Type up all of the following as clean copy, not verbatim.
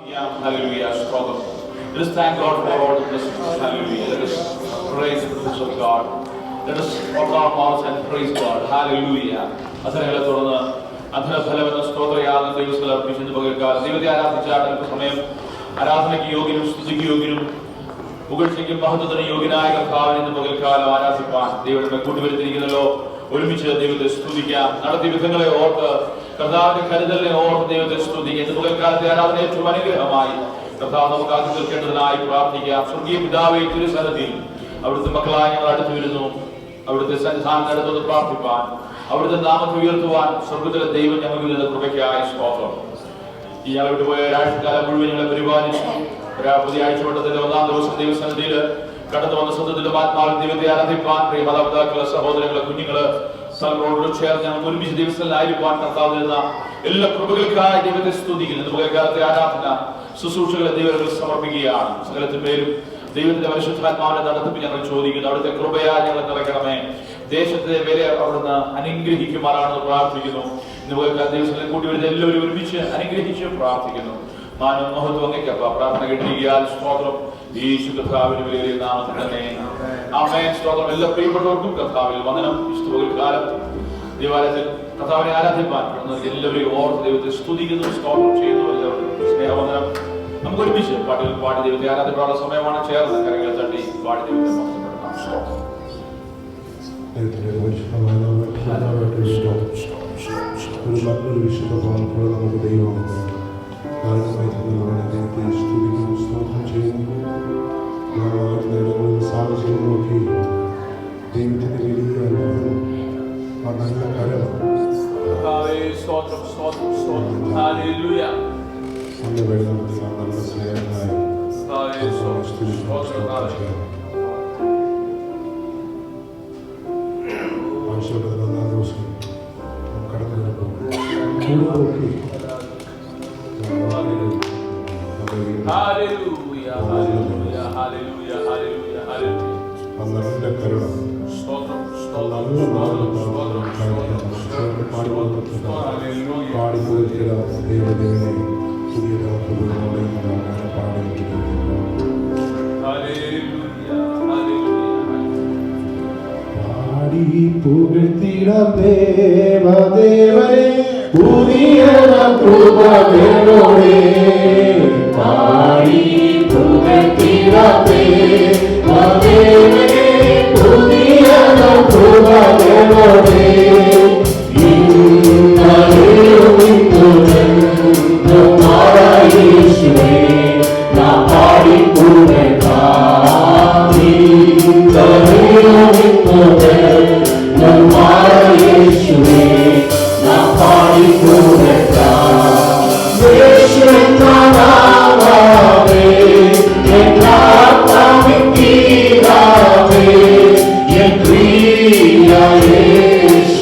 Hallelujah. Strong. Let us thank God for all the blessings. Hallelujah. Let us praise the presence of God. Let us open our mouths and praise God. Hallelujah. അധരങ്ങളെ തുറന്ന് അധരഫലമെന്ന സ്തോത്രയാകുന്ന ദൈവസ്ഥലം അർപ്പിച്ചെന്ന് പകർക്കാലം ദൈവത്തെ ആരാധിച്ചാൽ സമയം ആരാധനയ്ക്ക് യോഗ്യനും സ്തുതിക്ക് യോഗ്യനും പുകഴ്ചയ്ക്കും മഹത്വത്തിന് യോഗ്യനായ കർത്താവിനെ ഇന്ന് പകൽക്കാലം ആരാധിപ്പാൻ ദൈവത്തെ കൂട്ടുവരുത്തിയിരിക്കുന്നല്ലോ. ഒരുമിച്ച് ദൈവത്തെ സ്തുതിക്കാം. നടത്തിയ വിധങ്ങളെ ഓർത്ത് കർത്താവിന്റെ കരുതലിനെ ഓർത്ത് ദൈവത്തെ സ്തുതിക്കാം. ഇന്ന് പകൽക്കാലത്തെ ആരാധന ഏറ്റവും അനുഗ്രഹമായി കർത്താവ് നമുക്ക് ആക്കി തീർക്കേണ്ടതിനായി പ്രാർത്ഥിക്കാം. സ്വർഗീയ പിതാവേ, തിരുസന്നിധിയിൽ അവിടുത്തെ മക്കളായി ഞങ്ങൾ അടുത്തു വരുന്നു. അവിടുത്തെ സന്നിധാനം അടുത്തൊന്ന് പ്രാർത്ഥിപ്പാൻ, അവിടുത്തെ നാമത്തെ ഉയർത്തുവാൻ സ്വർഗത്തിലെ ദൈവം ഞങ്ങൾക്ക് നൽകുന്ന കൃപയ്ക്കായി സ്തോത്രം. ഈ ഞങ്ങൾ വിട്ടുപോയ ഒരാഴ്ചക്കാലം മുഴുവൻ ഞങ്ങളെ പരിപാലിച്ചു. പുതിയ ആഴ്ചവട്ടത്തിന്റെ 1-ാം ദിവസം ദൈവസന്നിധിയിൽ കടന്നു വന്ന സ്വന്തത്തിന്റെ ആത്മാവിൽ ദൈവത്തെ ആരാധിപ്പാൻ പ്രിയ മാതാപിതാക്കള്, സഹോദരങ്ങള്, കുഞ്ഞുങ്ങള് സ്ഥലങ്ങളോട് ചേർന്ന് ഞങ്ങൾ ഒരുമിച്ച് ദിവസങ്ങളിലായിരിക്കാൻ കർത്താവ് തരുന്ന എല്ലാ കൃപകൾക്കായി ദൈവത്തെ സ്തുതിക്കുന്നു. പകൽക്കാലത്തെ ആരാധന ശുശ്രൂഷകളെ ദൈവങ്ങൾ സമർപ്പിക്കുകയാണ്. സകലത്തിന്മേലും ദൈവത്തിന്റെ പരിശുദ്ധാത്മാവിനെ നടത്തിപ്പ് ഞങ്ങൾ ചോദിക്കുന്നു. അവിടുത്തെ കൃപയായി ഞങ്ങൾ നിറയ്ക്കണമേ. ദേശത്തെ വരെ അവിടുന്ന് അനുഗ്രഹിക്കുമാറാണെന്ന് പ്രാർത്ഥിക്കുന്നു. ഇന്ന് പകൽക്കാലത്തെ ദിവസങ്ങളിൽ കൂട്ടി വരുന്ന എല്ലാവരും ഒരുമിച്ച് അനുഗ്രഹിച്ച് പ്രാർത്ഥിക്കുന്നു. മാനവും മഹത്വം അങ്ങേക്കപ്പ. പ്രാർത്ഥന കേട്ടിരിക്കാൻ സ്തോത്രം. യേശു കർത്താവിന്റെ വലിയ നാമത്തിൽ തന്നെ ആമേൻ. സ്തോത്രം. എല്ലാ പ്രിയപ്പെട്ടവർക്കും കർത്താവിൽ വന്ദനം. പകൽക്കാലം ദേവാലയത്തിൽ കർത്താവിനെ ആരാധിപ്പാൻ എല്ലാവരെയും ഓർത്ത് ദൈവത്തെ സ്തുതിക്കുന്നു, സ്തോത്രം ചെയ്യുന്നു. എല്ലാവർക്കും സ്നേഹവന്ദനം. നമുക്ക് ഒരുമിച്ച് പാട്ടുകൾ പാടി ദൈവത്തെ ആരാധിക്കാനുള്ള സമയമാണ്. ചേർന്ന് കരങ്ങളെ തട്ടി പാടി ദൈവത്തെ മഹത്വപ്പെടുത്താം. സ്തോത്രം. ഒരു വിശുദ്ധ പാൽക്കൂടെ നമുക്ക് ദൈവമാണ് ദൈവത്തെ സ്തുതിക്കുന്നു, സ്തോത്രം ചെയ്യുന്നു. സാഹചര്യങ്ങളൊക്കെ ദൈവത്തിന്റെ വലിയ അത്ഭുതം ആ നല്ല കരം നല്ല വെള്ളത്തിൽ ആ നല്ല സ്നേഹമായി ആവശ്യപ്പെട്ടത് 1-ാം ദിവസം കടന്നു വരുമ്പോൾ നല്ല കരുണ പുകഴ്ത്തിടാം ദേവദേവനെ പുതിയ കൃപകളോടെ പാടി പുകഴ്ത്തിടാം ദേവദേവനെ പുതിയ കൃപകളോടെ പാടി പുകഴ്ത്താം യേശുവേ നാം പാടി പുകഴ്ത്താം. യേശുവേ എന്നാത്മാവിൻ കീഴാവേ എൻ പ്രിയ യേശു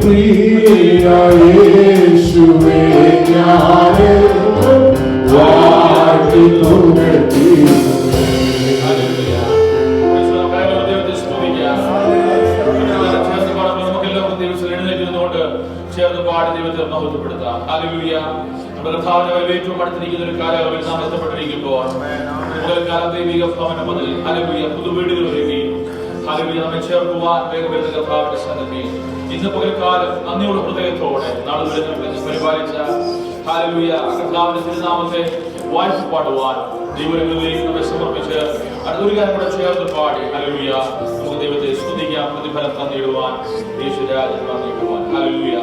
പ്രിയ യേശുവേ ഞാനെന്നും വാഴ്ത്തി പുകഴ്ത്തിടുന്നു. ചേർന്ന് പാടി ദൈവത്തെ മഹത്വപ്പെടുത്താം. ഹല്ലേലൂയ. നമ്മുടെ കർത്താവിനെ ഏറ്റവും അടുത്തിരിക്കുന്ന ഒരു കാലയളവിൽ നാം എത്തപ്പെട്ടിരിക്കുമ്പോൾ കാലം ദൈവിക ഭവനം മുതൽ ഹല്ലേലൂയ പുതുവീടുകൾ ഒരുങ്ങി ഹല്ലേലൂയ നമ്മെ ചേർക്കുവാൻ വേഗം വരുന്ന കർത്താവിന്റെ സന്നിധി ഇന്ന് പകൽക്കാലം നന്ദിയുള്ള ഹൃദയത്തോടെ നാളെ പരിപാലിച്ച ഹല്ലേലൂയ കർത്താവിന്റെ തിരുനാമത്തെ വാഴ്ത്തി പാടുവാൻ ദൈവങ്ങളിലേക്ക് നമ്മെ സമർപ്പിച്ച് അടുത്തൊരു കാര്യം കൂടെ ചേർന്ന് പാടി ഹല്ലേലൂയ നമുക്ക് ദൈവത്തെ സ്തുതിക്കാം. പ്രതിഫലം തന്നിടുവാൻ യേശുരാജൻ വന്നിടുവാൻ ഹല്ലേലൂയ.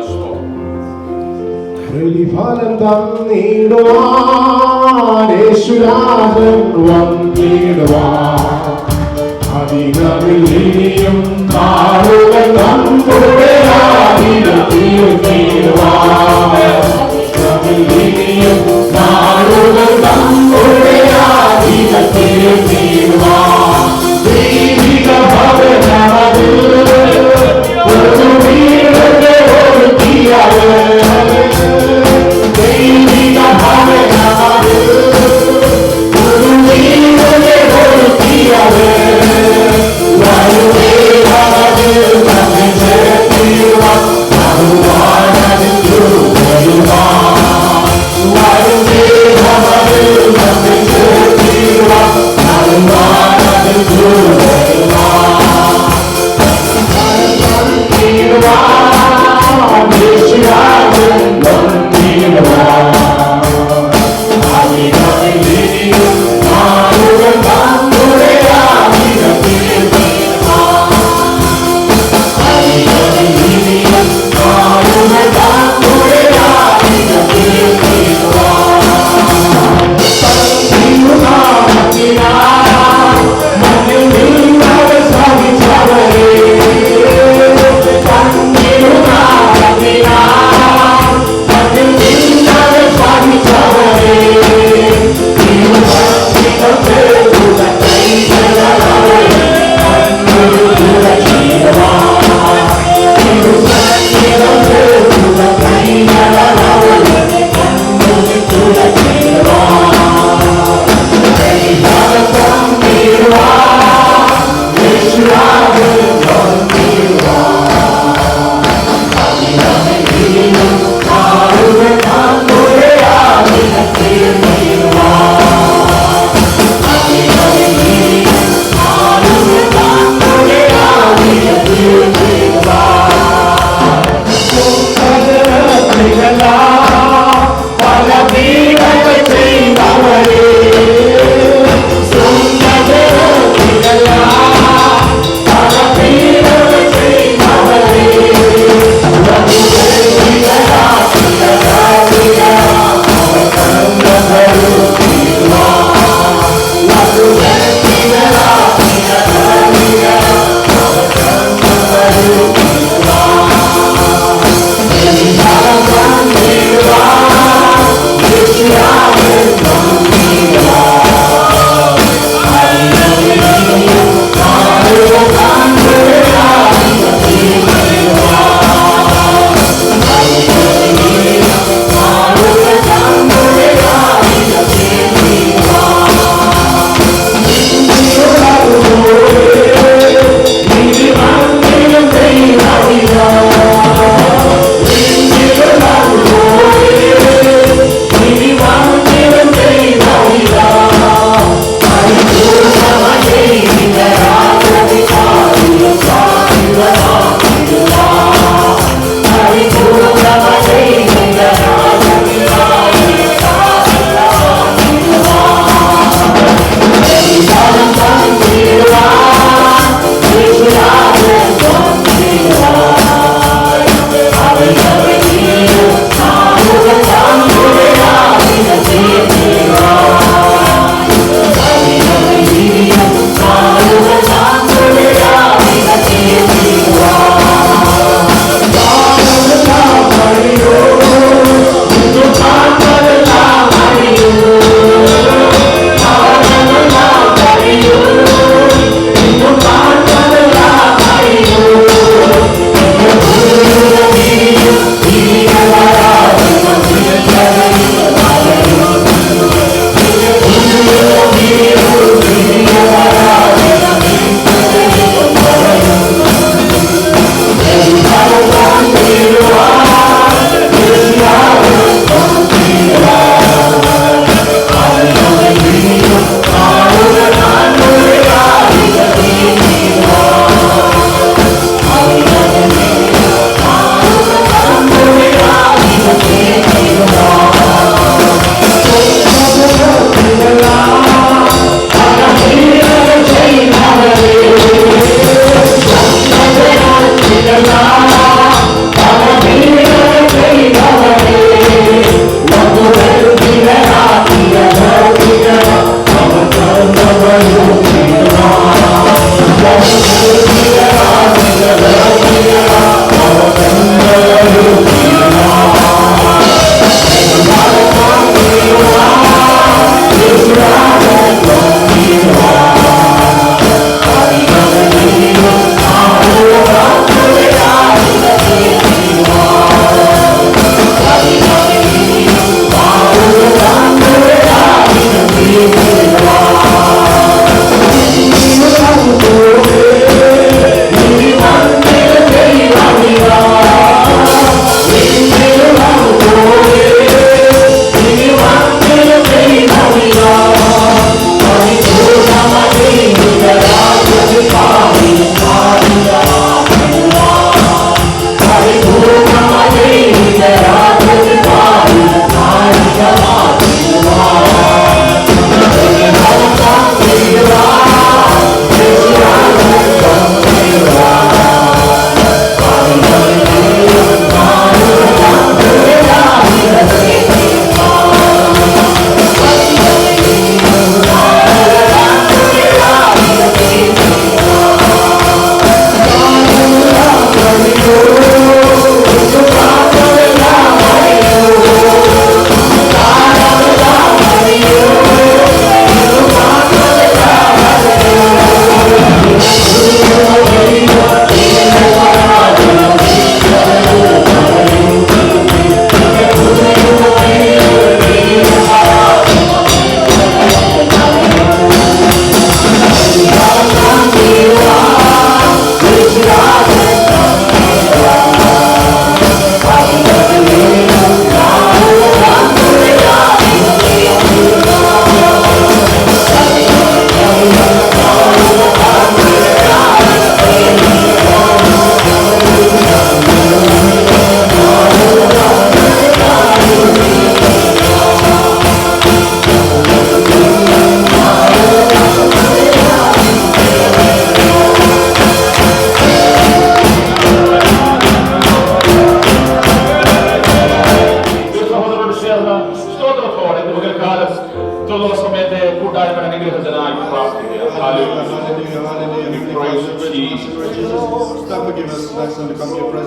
പ്രതിഫലം തന്നിടുവാൻ യേശുരാജൻ വന്നിടുവാൻ അധികമിൽ ഇനിയും നാളുകൾ നമ്മുടെ ആദികൾ തീർത്തിടുവാൻ അധികമിൽ ഇനിയും നാളുകൾ നമ്മുടെ ആദികൾ തീർത്തിടുവാൻ ദൈവിക ഭവനമത് ഒരു വീടൊക്കെ ഒരുക്കിയത് ദൈവിക ഭവനമത് ഒരു വീടൊക്കെ ഒരുക്കിയത്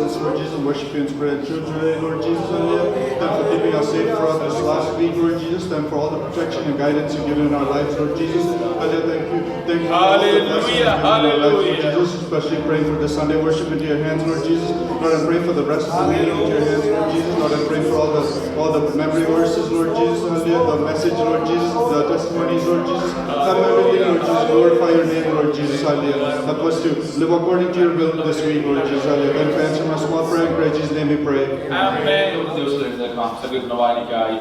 presence, Lord Jesus, worship you in spirit and truth today, Lord Jesus. Hallelujah. Thank you for keeping us safe throughout this last week, Lord Jesus. Thank you for all the protection and guidance you've given in our lives, Lord Jesus. Hallelujah. Thank you for all the blessings you've given in our lives, Lord Jesus. Especially praying for the Sunday worship into your hands, Lord Jesus. Lord, I pray for the rest of the meeting into your hands, Lord Jesus. Lord, I pray for all the memory verses, Lord Jesus. Hallelujah. The message, Lord Jesus. The testimonies, Lord Jesus. Have everything, Lord Jesus. Glorify your name, Lord Jesus. Hallelujah. Help us to live according to your will this week, Lord Jesus. Hallelujah. Thank you for answering my small prayer. In Christ Jesus' name we pray. Amen. ഒരു ദിവസം എഴുന്നേൽക്കാം. സങ്കീർത്തന വായനയ്ക്കായി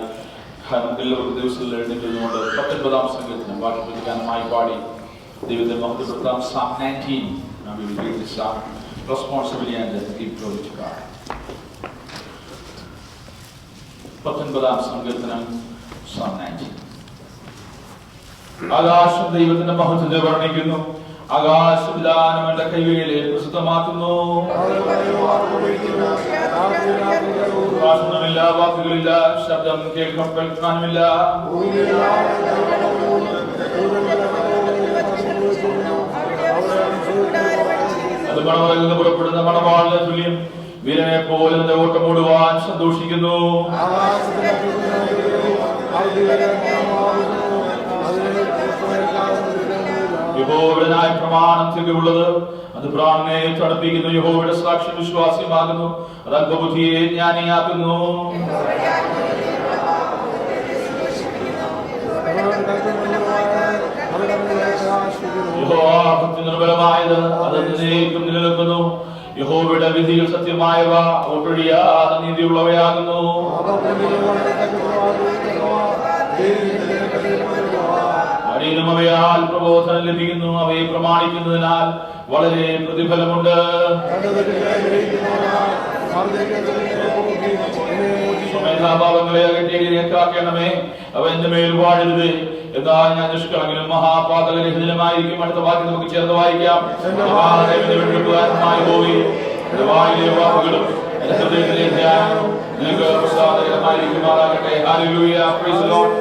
എല്ലാവർക്കും ദിവസത്തിൽ എഴുന്നേൽക്കുന്നതുകൊണ്ട് 19-ാം സങ്കീർത്തനം വാക്യപ്രതിഗാനമായി പാടി ദൈവത്തെ മഹത്വപ്പെടുത്താം. Psalm 19. Now we will read this psalm responsibly and then give glory to God. 19-ാം സങ്കീർത്തനം Psalm 19. ആകാശം ദൈവത്തിന്റെ മഹത്വത്തെ വർണ്ണിക്കുന്നു. ആകാശവിധാനം എന്റെ കൈകളിലെ പ്രസിദ്ധമാക്കുന്നു. ഭാഷണമില്ല, വാക്കുകളില്ല, ശബ്ദം കേൾക്കാനുമില്ല. അത് മണവരയിൽ നിന്ന് പുറപ്പെടുന്ന മണവാളിന് തുല്യം. വീരനെ പോലെ നിന്റെ ഓട്ടം ഓടുവാൻ സന്തോഷിക്കുന്നു. യഹോവയുടെ ന്യായപ്രമാണം തികവുള്ളത്, അത് പ്രാണനെ തണുപ്പിക്കുന്നു. യഹോവയുടെ സാക്ഷ്യം വിശ്വാസ്യമാകുന്നു, അത് അല്പബുദ്ധിയെ ജ്ഞാനിയാക്കുന്നു. യഹോവ ഭക്തി നിർബലമായത്, അത് എന്നേക്കും നിലനിൽക്കുന്നു. യഹോവയുടെ വിധികൾ സത്യമായവ, ഒട്ടൊഴിയാതെ നീതിയുള്ളവയാകുന്നു. അടിയനും അവയാൽ പ്രബോധനം ലഭിക്കുന്നു. അവയെ പ്രമാണിക്കുന്നതിനാൽ വളരെ പ്രതിഫലമുണ്ട്. മേധാഭാവങ്ങളെ അകറ്റേക്കാക്കണമേ, അവ എന്റെ മേൽ വാഴരുത്. എന്നാൽ ഞാൻ നിഷ്കളങ്കിലും മഹാപാതകരഹിതനുമായിരിക്കും. അടുത്ത വാക്യം നമുക്ക് ചേർന്ന് വായിക്കാം. എന്റെ വായിലെ വാക്കുകളും എന്റെ ഹൃദയത്തിലെ ധ്യാനം നിങ്ങൾക്ക് പ്രസാദകരമായിരിക്കുമാറാകട്ടെ. Hallelujah. Praise the Lord.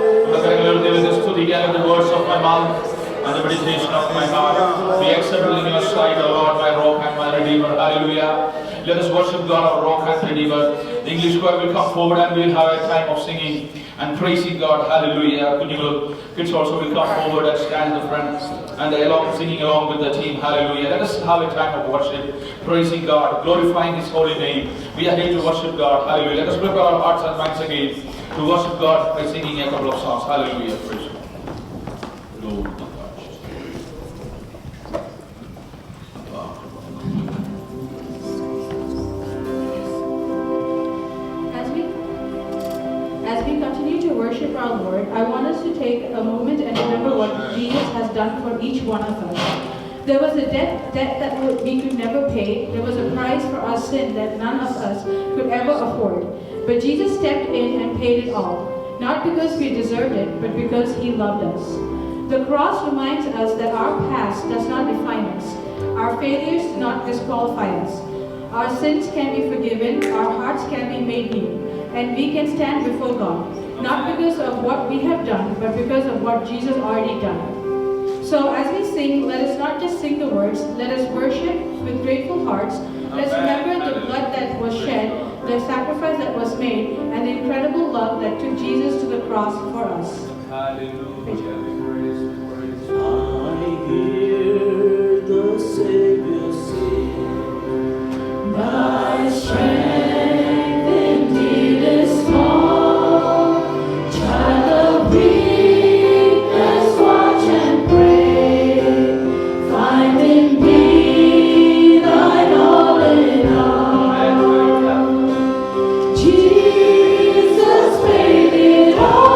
The words of my mouth and the meditation of my heart be acceptable in your sight, O Lord, my rock and my redeemer. Hallelujah. Let us worship God, our rock and redeemer. The English choir will come forward and we'll have a time of singing and praising God. Hallelujah. Kids also will come forward and stand in the front and singing along with the team. Hallelujah. Let us have a time of worship, praising God, glorifying His holy name. We are here to worship God. Hallelujah. Let us prepare our hearts and minds again to worship God by singing a couple of songs. Hallelujah. Praise God. Glory to God. As we continue to worship our Lord, I want us to take a moment and remember what Jesus has done for each one of us. There was a debt that we could never pay. There was a price for our sin that none of us could ever afford. But Jesus stepped in and paid it all. Not because we deserved it, but because He loved us. The cross reminds us that our past does not define us. Our failures do not disqualify us. Our sins can be forgiven, our hearts can be made new, and we can stand before God, not because of what we have done, but because of what Jesus already done. So as we sing, let us not just sing the words, let us worship with grateful hearts. Let's remember the blood that was shed, the sacrifice that was made, and the incredible love that took Jesus to the cross for us. Hallelujah. I hear the Savior sing, my strength indeed is small. Child of weakness, watch and pray. Find in me thine all in all. Jesus paid it all.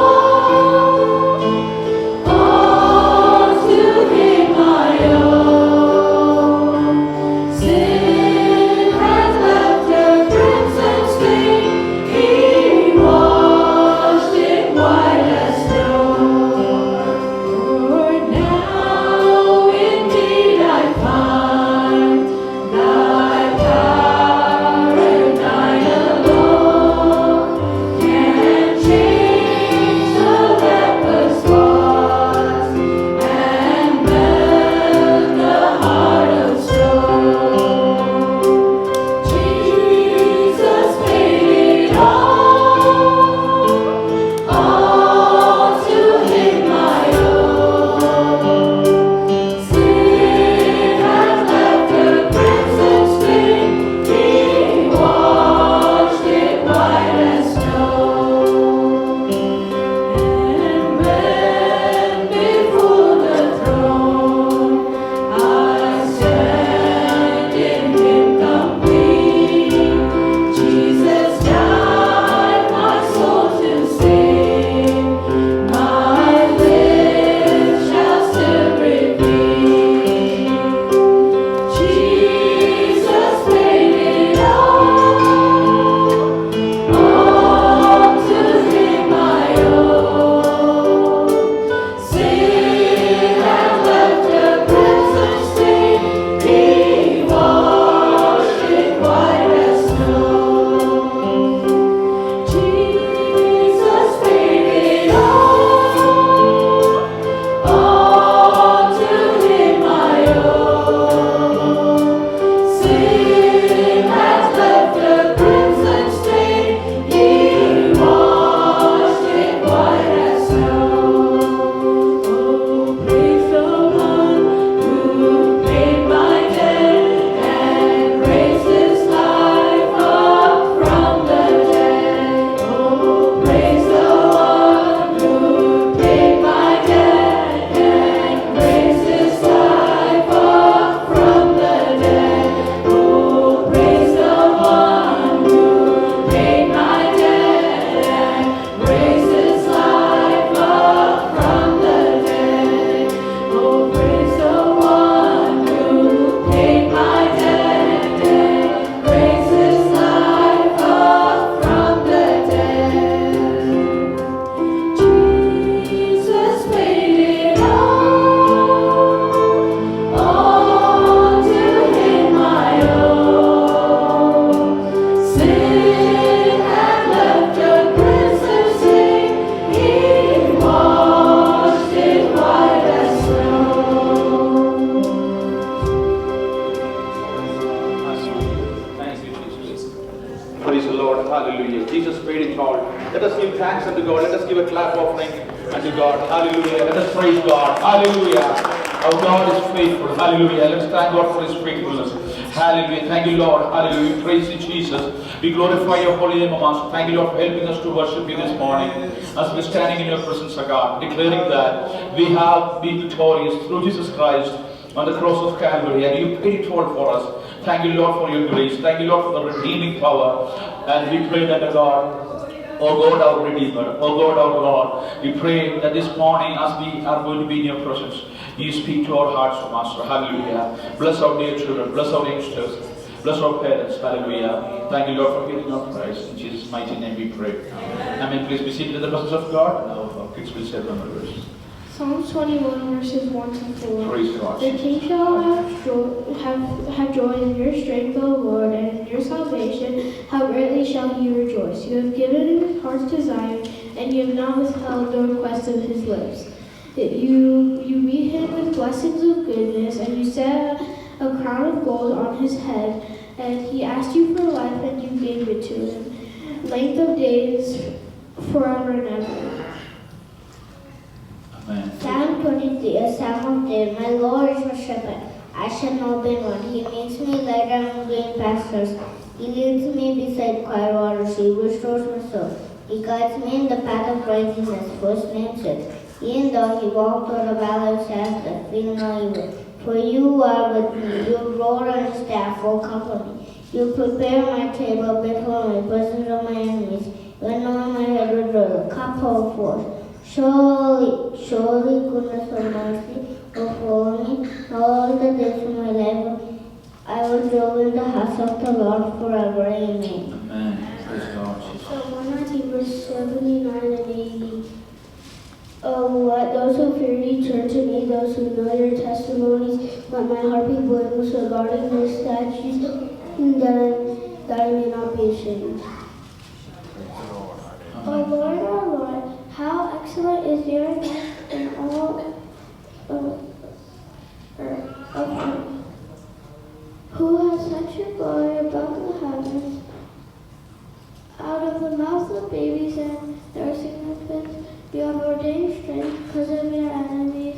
Praise the Lord. Hallelujah. Jesus paid it all. Let us give thanks unto God. Let us give a clap offering unto God. Hallelujah. Let us praise God. Hallelujah. Our God is faithful. Hallelujah. Let's thank God for His faithfulness. Hallelujah. Thank you, Lord. Hallelujah. Praise you, Jesus. We glorify your holy name, Master. Thank you, Lord, for helping us to worship you this morning. As we're standing in your presence, O God, declaring that we have been victorious through Jesus Christ on the cross of Calvary, and you paid it all for us. Thank you, Lord, for your grace. Thank you, Lord, for the redeeming power. And we pray that, God, oh God, our Redeemer, oh God, our God, we pray that this morning, as we are going to be in your presence, you speak to our hearts, Master. Hallelujah. Bless our dear children, bless our youngsters, bless our parents. Hallelujah. Thank you, Lord, for hearing our prayers. In Jesus' mighty name we pray. Amen. Please be seated in the presence of God. Now, our kids will say the verse. Psalms 21 verses 1 to 4. Praise God. The king shall have joy in your strength, O Lord, and in your salvation. How greatly shall he rejoice! You have given him his heart's desire, and you have not withheld the request of his lips. You meet him with blessings of goodness, and you set a crown of gold on his head. And he asked you for life, and you gave it to him. Length of days forever and ever. Amen. Psalm 23, a psalm of David. My Lord is my shepherd, I shall not be want. He makes me lie down in green pastures. He leads me beside quiet waters. He restores my soul. He guides me in the path of righteousness for his name's sake. Even though he walked through the valley of shadows, I fear no evil. For you are with me. Your rod and staff will comfort me. You prepare my table before me, presence of my enemies. You anoint my head with oil, cup overflows. Surely goodness and mercy will follow me all the days of my life. I will dwell in the house of the Lord forever. Amen. Amen. Praise God. Jesus. Psalm 119 verse 79 and 80. Oh, let those who fear you turn to me, those who know your testimonies. Let my heart be blameless regarding your statutes, that I may not be ashamed. O Lord, our Lord, how excellent is your name in all of earth. Who has set your glory above the heavens? Out of the mouths of babies and nursing infants, you have ordained strength because of your enemies.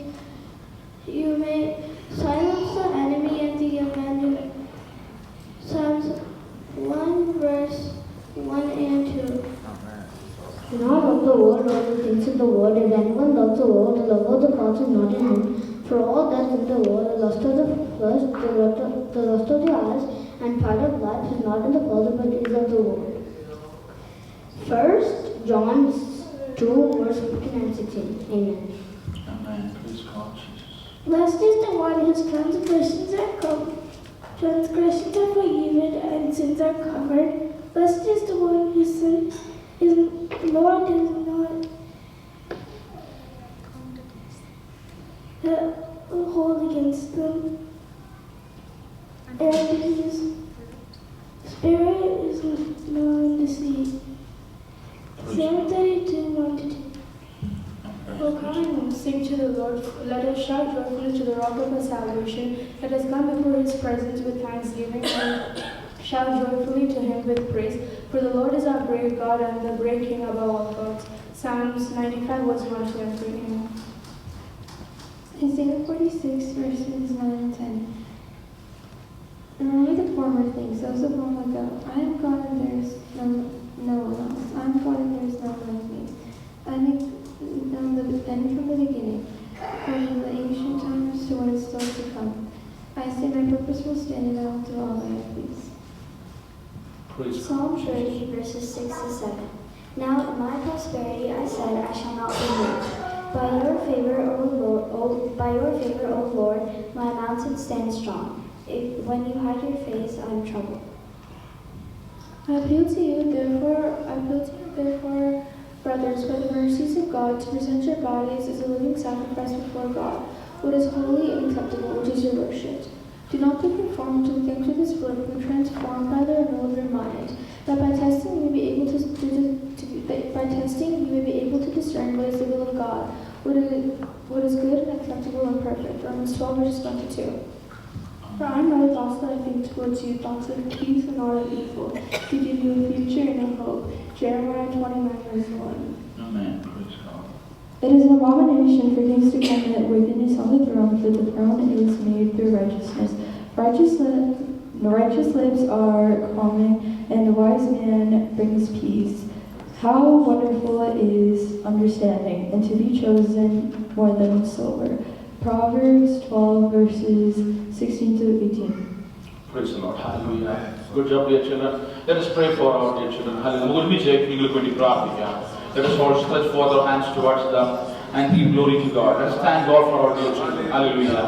You may silence the enemy and the avenger. Psalms 1 verse 1 and 2. Do not love the world or the things in the world. If anyone loves the world, the love of the Father is not in him. For all that's in the world, the lust of the flesh, the lust of the eyes, and pride of life is not in the Father, but is of the world. 1 John 2, verse 15 and 16. Amen. Amen. Praise God. Jesus. Blessed is the one whose transgressions are forgiven and sins are covered. Blessed is the one whose sin his Lord does not hold against them, and his spirit is not deceived. Psalm 32, 1 to 2. O come and sing to the Lord. Let us shout joyfully to the rock of our salvation. Let us come before his presence with thanksgiving and shout joyfully to him with praise. For the Lord is our great God and the great King above all gods. Psalms 95 verse 1 to 3. Amen. Isaiah 46 verses 9 and 10. Remember the former things, those of long ago. I am God and there is no one else. I am God and there is no one like me. I make known the end from the beginning, from the ancient times to what is still to come. I say my purpose will stand and I will do all that I please. Praise Psalm 30 verses 6 to 7. Now in my prosperity I said, I shall not be moved. By your favor, O Lord, my mountain stands strong. When you hide your face, I am troubled. I appeal to you, therefore, brothers, by the mercies of God, to present your bodies as a living sacrifice before God, what is holy and acceptable, which is your worship. Do not be conformed to the things of this world, but transformed by the renewal of your mind, that by testing you may be able to discern what is the will of God, what is good and acceptable and perfect. Romans 12 verse 22. For I know the thoughts that I think towards you, thoughts of peace and not of evil, to give you a future verse 1. Amen. Praise God. It is an abomination for kings to come that wickedness on the throne, for the throne is made through righteousness. Righteous lips are calming, and the wise man brings peace. How wonderful is understanding, and to be chosen more than silver. Proverbs 12, verses 16 to 18. Praise the Lord. Hallelujah. Good job, dear children. Let us pray for our dear children. Hallelujah. Let us all stretch forth our hands towards them and give glory to God. Let us thank God for our dear children. Hallelujah.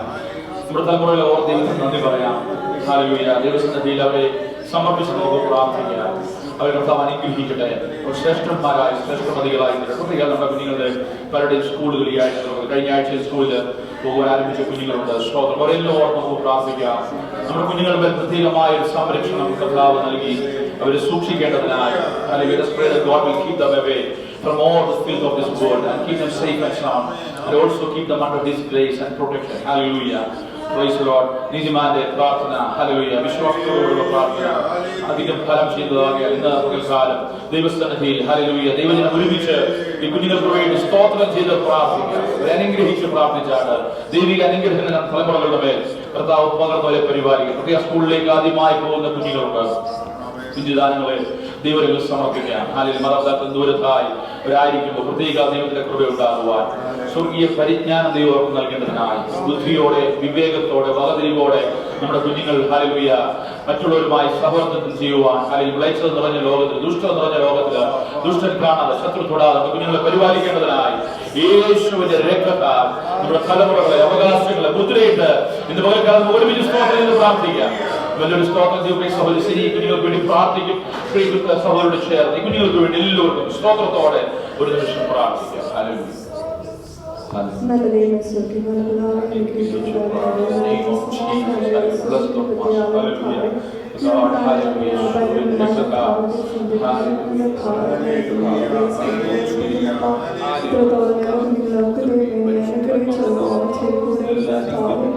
നമ്മുടെ തലമുറയിലെ ഓരോ ദൈവത്തിന് നന്ദി പറയാം. Hallelujah. ദൈവസന്നിധിയിൽ അവരെ സമർപ്പിച്ച് നമുക്ക് പ്രാർത്ഥിക്കാം. അവരെ കർത്താവ് അനുഗ്രഹിക്കട്ടെ. ഒരു ശ്രേഷ്ഠന്മാരായി ശ്രേഷ്ഠമതികളായി പ്രത്യേകം നമ്മുടെ കുഞ്ഞുങ്ങളുടെ പലരുടെയും സ്കൂളുകൾ ഈ ആഴ്ച കഴിഞ്ഞ ആഴ്ചയിൽ സ്കൂളിൽ പോകാൻ ആരംഭിച്ച കുഞ്ഞുങ്ങളുണ്ട്. സ്തോത്രം. അവരെല്ലാം ഓർത്ത് നമുക്ക് പ്രാർത്ഥിക്കാം. നമ്മുടെ കുഞ്ഞുങ്ങളുടെ മേൽ പ്രത്യേകമായ ഒരു സംരക്ഷണം കർത്താവ് നൽകി അവരെ സൂക്ഷിക്കേണ്ടതിനായി. Hallelujah. Let us pray that God will keep them away from all the filth of this world and keep them safe and sound, and also keep them under His grace and protection. Hallelujah. Praise the Lord. നീതിമാന്റെ പ്രാർത്ഥന. Hallelujah. വിശ്വാസത്തോടുള്ള പ്രാർത്ഥന അധികം ഫലം ചെയ്യുന്നതാകിയാൽ ഇന്ന് പകൽക്കാലം ദൈവസന്നിധിയിൽ Hallelujah. ദൈവജനം ഒരുമിച്ച് ഈ കുഞ്ഞുങ്ങൾക്ക് വേണ്ടി സ്തോത്രം ചെയ്ത് പ്രാർത്ഥിക്കാം. അനുഗ്രഹിച്ച് പ്രാർത്ഥിച്ചാണ് ദൈവിക അനുഗ്രഹങ്ങൾ തലമുറകളുടെ മേൽ കർത്താവ് പകർന്നവരെ പരിപാലിക്കും. പ്രത്യേക സ്കൂളിലേക്ക് ആദ്യമായി പോകുന്ന കുഞ്ഞുങ്ങൾക്ക് കുഞ്ഞുദാനങ്ങളെ ദൈവങ്ങൾ സമർപ്പിക്കാം. അല്ലെങ്കിൽ മാതാപിതാക്കൾ ദൂരത്തായി അവരായിരിക്കുമ്പോൾ പ്രത്യേക ദൈവത്തിന്റെ കൃപയുണ്ടാകുവാൻ സ്വർഗീയ പരിജ്ഞാനം ദൈവം നൽകേണ്ടതിനായി ബുദ്ധിയോടെ വിവേകത്തോടെ വകതിരിവോടെ നമ്മുടെ കുഞ്ഞുങ്ങൾ ഹല്ലേലൂയ മറ്റുള്ളവരുമായി സഹവർത്തിത്വം ചെയ്യുവാൻ അല്ലെങ്കിൽ വിളച്ചത് നിറഞ്ഞ ലോകത്തിൽ ദുഷ്ടം നിറഞ്ഞ ലോകത്തിൽ ദുഷ്ടൻ കാണാതെ ശത്രു തൊടാതെ നമ്മുടെ കുഞ്ഞുങ്ങളെ പരിപാലിക്കേണ്ടതിനായി യേശുവിന്റെ രക്തത്താൽ നമ്മുടെ തലമുറകളെ അവകാശങ്ങളെ മുദ്രയിട്ട് ഇന്ന് പകൽക്കാലം ഒരുമിച്ച് സ്തോത്രം ചെയ്ത് പ്രാർത്ഥിക്കാം. വലിയൊരു സ്തോത്രം ദൈവമേ സഹോദരി കുഞ്ഞുങ്ങൾക്ക് വേണ്ടി പ്രാർത്ഥിക്കും. സഹോദരോട് ചേർന്ന് ഈ കുഞ്ഞുങ്ങൾക്ക് വേണ്ടി എല്ലാവർക്കും സ്തോത്രത്തോടെ ഒരു നിമിഷം പ്രാർത്ഥിക്കാം. ഹല്ലേലൂയ. നല്ല ദൈവമേ സ്വർഗ്ഗീയ പിതാവേ,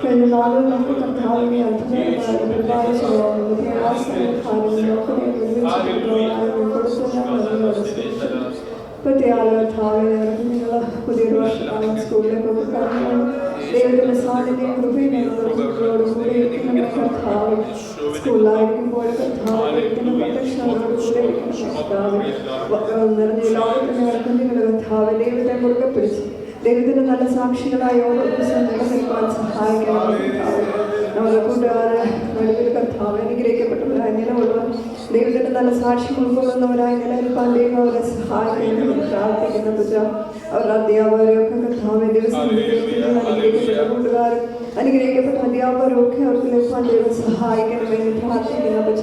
കഴിഞ്ഞ നാളുകൾ നമുക്ക് കർത്താവിനെ അത്ഭുതമായി ഇപ്പോഴത്തെ ആളുകർത്താവിനെ നിങ്ങൾ പുതിയൊരു വർഷക്കാലം സ്കൂളിലേക്കൊക്കെ കടന്നു ദൈവത്തിന്റെ സാന്നിധ്യം കൃപയും ഞങ്ങളോട് കൂടെ ഇരിക്കുന്ന കർത്താവ് സ്കൂളിലായിരിക്കുമ്പോൾ കർത്താവ് ഇരിക്കുന്ന പ്രത്യക്ഷങ്ങളോട് കൂടെ ഇരിക്കുന്ന കർത്താവ് നിറഞ്ഞ ലോകത്തിന് കുഞ്ഞുങ്ങളുടെ കർത്താവ് ദൈവത്തെ മുറുകെ പിടിച്ച് ദൈവത്തിന്റെ നല്ല സാക്ഷികളായി ഓരോ ദിവസം നിലനിൽക്കാൻ സഹായിക്കണം. നമ്മുടെ കൂട്ടുകാരെ വെളിവിൽ കർത്താവ് അനുഗ്രഹിക്കപ്പെട്ടവരായി നിലകൊള്ളുവാൻ ദൈവത്തിന്റെ നല്ല സാക്ഷ്യം ഉൾക്കൊള്ളുന്നവരായി നിലനിൽക്കാൻ ദൈവം അവരെ സഹായിക്കണമെന്ന് പ്രാർത്ഥിക്കുന്ന പൂജ അവരുടെ അധ്യാപകരെയൊക്കെ കർത്താവ് ദിവസം അനുഗ്രഹിക്കപ്പെട്ട കൂട്ടുകാരും അനുഗ്രഹിക്കപ്പെട്ട അധ്യാപകരൊക്കെ അവർക്ക് ലഭിക്കാൻ ദൈവം സഹായിക്കണമെന്ന് പ്രാർത്ഥിക്കുന്ന പൂജ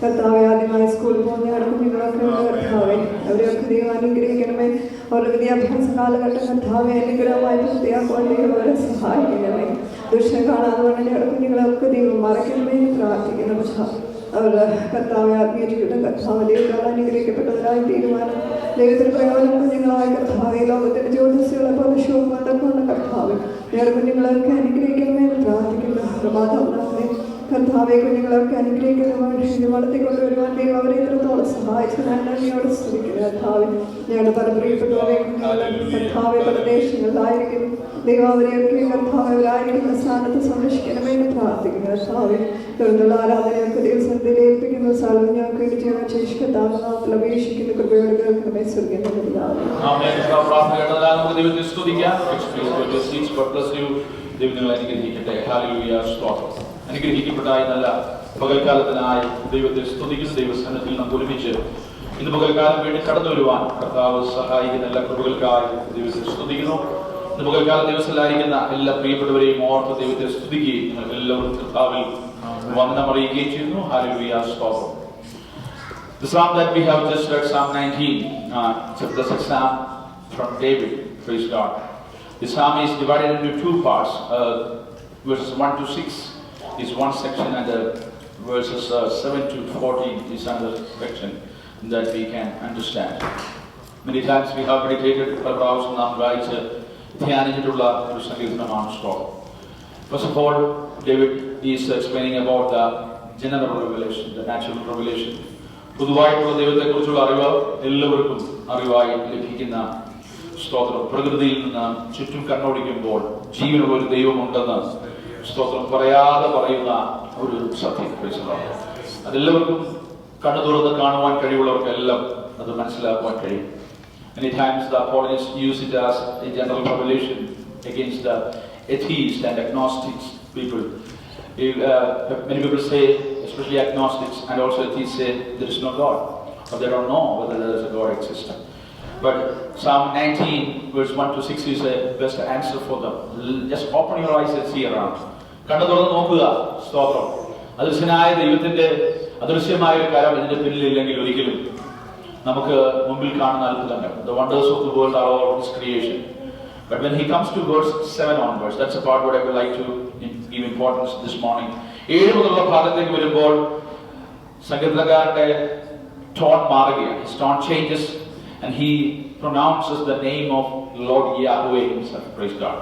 കർത്താവെ ആദ്യമായി സ്കൂളിൽ പോകുന്ന കുഞ്ഞുങ്ങളൊക്കെ കർത്താവെ അവരെയൊക്കെ ദൈവം അനുഗ്രഹിക്കണമേ. അവരുടെ വിദ്യാഭ്യാസ കാലഘട്ടം കർത്താവെ അനുഗ്രഹമായി പൂർത്തിയാക്കുവാൻ ദൈവം അവരെ സഹായിക്കണമേ. ദുഷ്ടം കാണാതെ പറഞ്ഞ കുഞ്ഞുങ്ങളൊക്കെ ദൈവം മറക്കണമേ എന്ന് പ്രാർത്ഥിക്കുന്ന പക്ഷേ അവരുടെ കർത്താവെ ആത്മീയ ജീവിതം കർത്താവ് ദൈവത്താൽ അനുഗ്രഹിക്കപ്പെട്ടവരായി തീരുമാനം ദൈവത്തിന് പ്രയോജനം കുഞ്ഞുങ്ങളായ കർത്താവെ ലോകത്തിന്റെ ജ്യോതിസുകളെ പോലെ ശോഭ കർത്താവ് വേറെ കുഞ്ഞുങ്ങളൊക്കെ അനുഗ്രഹിക്കണമേ എന്ന് പ്രാർത്ഥിക്കുന്നു. മാതാപിതാക്കളെ കർത്താവെ കുഞ്ഞുങ്ങളൊക്കെ അനുഗ്രഹിക്കുന്ന വളർത്തിക്കൊണ്ടുവരുവാൻ ദൈവം അവരെ ഇത്രത്തോളം സഹായിച്ചു ഞാൻ നന്ദിയോട് സ്തുതിക്കുന്നു. കർത്താവ് ഞങ്ങളുടെ പല പ്രിയപ്പെട്ടവരെ കർത്താവെ പല ദേശങ്ങളിലായിരിക്കുന്നു ദൈവം അവരെയൊക്കെ കർത്താവ് അവരായിരിക്കുന്ന സ്ഥാനത്ത് സംരക്ഷിക്കണമേ എന്ന് പ്രാർത്ഥിക്കുന്നു. കർത്താവെ തുടർന്നുള്ള ആരാധനയൊക്കെ ദൈവസന്നിധിയിൽ ഏൽപ്പിക്കുന്ന സ്ഥലം ഞങ്ങൾക്ക് വേണ്ടി ചെയ്യാൻ ശേഷിക്കത്താമെന്ന് അപേക്ഷിക്കുന്ന കൃപയോട് കേൾക്കണമേ സ്വർഗ്ഗം നൽകുന്നതാണ്. അനുഗ്രഹിക്കപ്പെട്ടായി നല്ല പകൽക്കാലത്തിനായി ദൈവത്തെ സ്തുതിക്കുന്ന ദൈവസന്നിധിയിൽ നാം ഒരുമിച്ച് ഇന്ന് പകൽക്കാലം വേണ്ടി കടന്നു വരുവാൻ കർത്താവ് സഹായിക്കുന്ന എല്ലാ കൃപകൾക്കായി ദൈവത്തെ സ്തുതിക്കുന്നു. ഇന്ന് പകൽക്കാലം ദിവസത്തിലായിരിക്കുന്ന എല്ലാ പ്രിയപ്പെട്ടവരെയും ഓർത്ത് ദൈവത്തെ സ്തുതിക്കുകയും നിങ്ങൾക്ക് എല്ലാവരും കർത്താവിൽ വന്ദനം അറിയിക്കുകയും ചെയ്യുന്നു. ഹല്ലേലൂയ. സ്തോത്രം. The psalm that we have just read, Psalm 19, chapter 6, Psalm from David. Praise God. The psalm is divided into two parts. Verses 1 to 6 is one section, and verses 7 to 14 is another section that we can understand. Many times we have meditated about Nam Raja, ധ്യാനിച്ചിട്ടുള്ള ഒരു സങ്കീർത്തനമാണ് സ്തോത്രം. First of all, David is explaining about the general revelation, the natural revelation. പൊതുവായിട്ടുള്ള ദൈവത്തെക്കുറിച്ചുള്ള അറിവ് എല്ലാവർക്കും അറിവായി ലഭിക്കുന്ന സ്തോത്രം. പ്രകൃതിയിൽ നിന്ന് ചുറ്റും കണ്ണോടിക്കുമ്പോൾ ജീവനുള്ള ഒരു ദൈവമുണ്ടെന്ന് സ്തോത്രം പറയാതെ പറയുന്ന ഒരു സത്യം. അതെല്ലാവർക്കും കണ്ണു തുറന്ന് കാണുവാൻ കഴിവുള്ളവർക്കെല്ലാം അത് മനസ്സിലാക്കുവാൻ കഴിയും. Many times the apologists use it as a general revelation against the atheists and agnostics people. Many people say, especially agnostics and also atheists, say there is no God, or they don't know whether there is a God existing. But Psalm 19 verse 1 to 6 is a best answer for them. Just open your eyes and see around. കണ്ണു തുറന്ന് നോക്കുക. സ്തോത്രം. അദൃശ്യനായ ദൈവത്തിന്റെ അദൃശ്യമായ ഒരു കാര്യം ഇതിന്റെ പിന്നിലില്ലെങ്കിൽ ഒരിക്കലും നമുക്ക് മുമ്പിൽ കാണുന്ന അത്ഭുതങ്ങൾ. The wonders of the world are all His creation. But when he comes to verse 7 onwards, that's a part what I would like to give importance this morning. 7 മുതലുള്ള ഭാഗത്തേക്ക് വരുമ്പോൾ സംഗീതകാരന്റെ ടോൺ മാറുകയാണ്. His tone changes and he pronounces the name of Lord Yahweh himself. Praise God.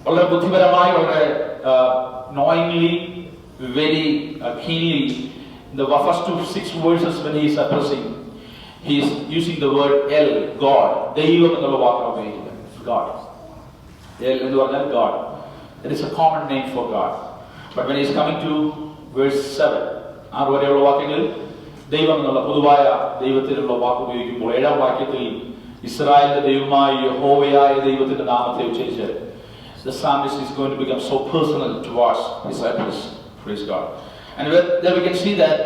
വളരെ ബുദ്ധിപരമായി, വളരെ knowingly, very keenly, in the first 6 verses when he is addressing, he is using the word El, God. ദൈവം എന്നുള്ള വാക്കാണ് ഉപയോഗിക്കുന്നത്. God. El എന്ന് പറഞ്ഞാൽ God. It is a common name for God. But when he is coming to verse 7, 6 വരെയുള്ള വാക്യങ്ങളിൽ ദൈവം എന്നുള്ള പൊതുവായ ദൈവത്തിലുള്ള വാക്ക് ഉപയോഗിക്കുമ്പോൾ 7ാം വാക്യത്തിൽ ഇസ്രായേലിന്റെ ദൈവമായ യഹോവയായ ദൈവത്തിന്റെ നാമത്തെ ഉച്ചരിച്ച് the psalmist is going to become so personal towards his disciples. Praise God. And there we can see that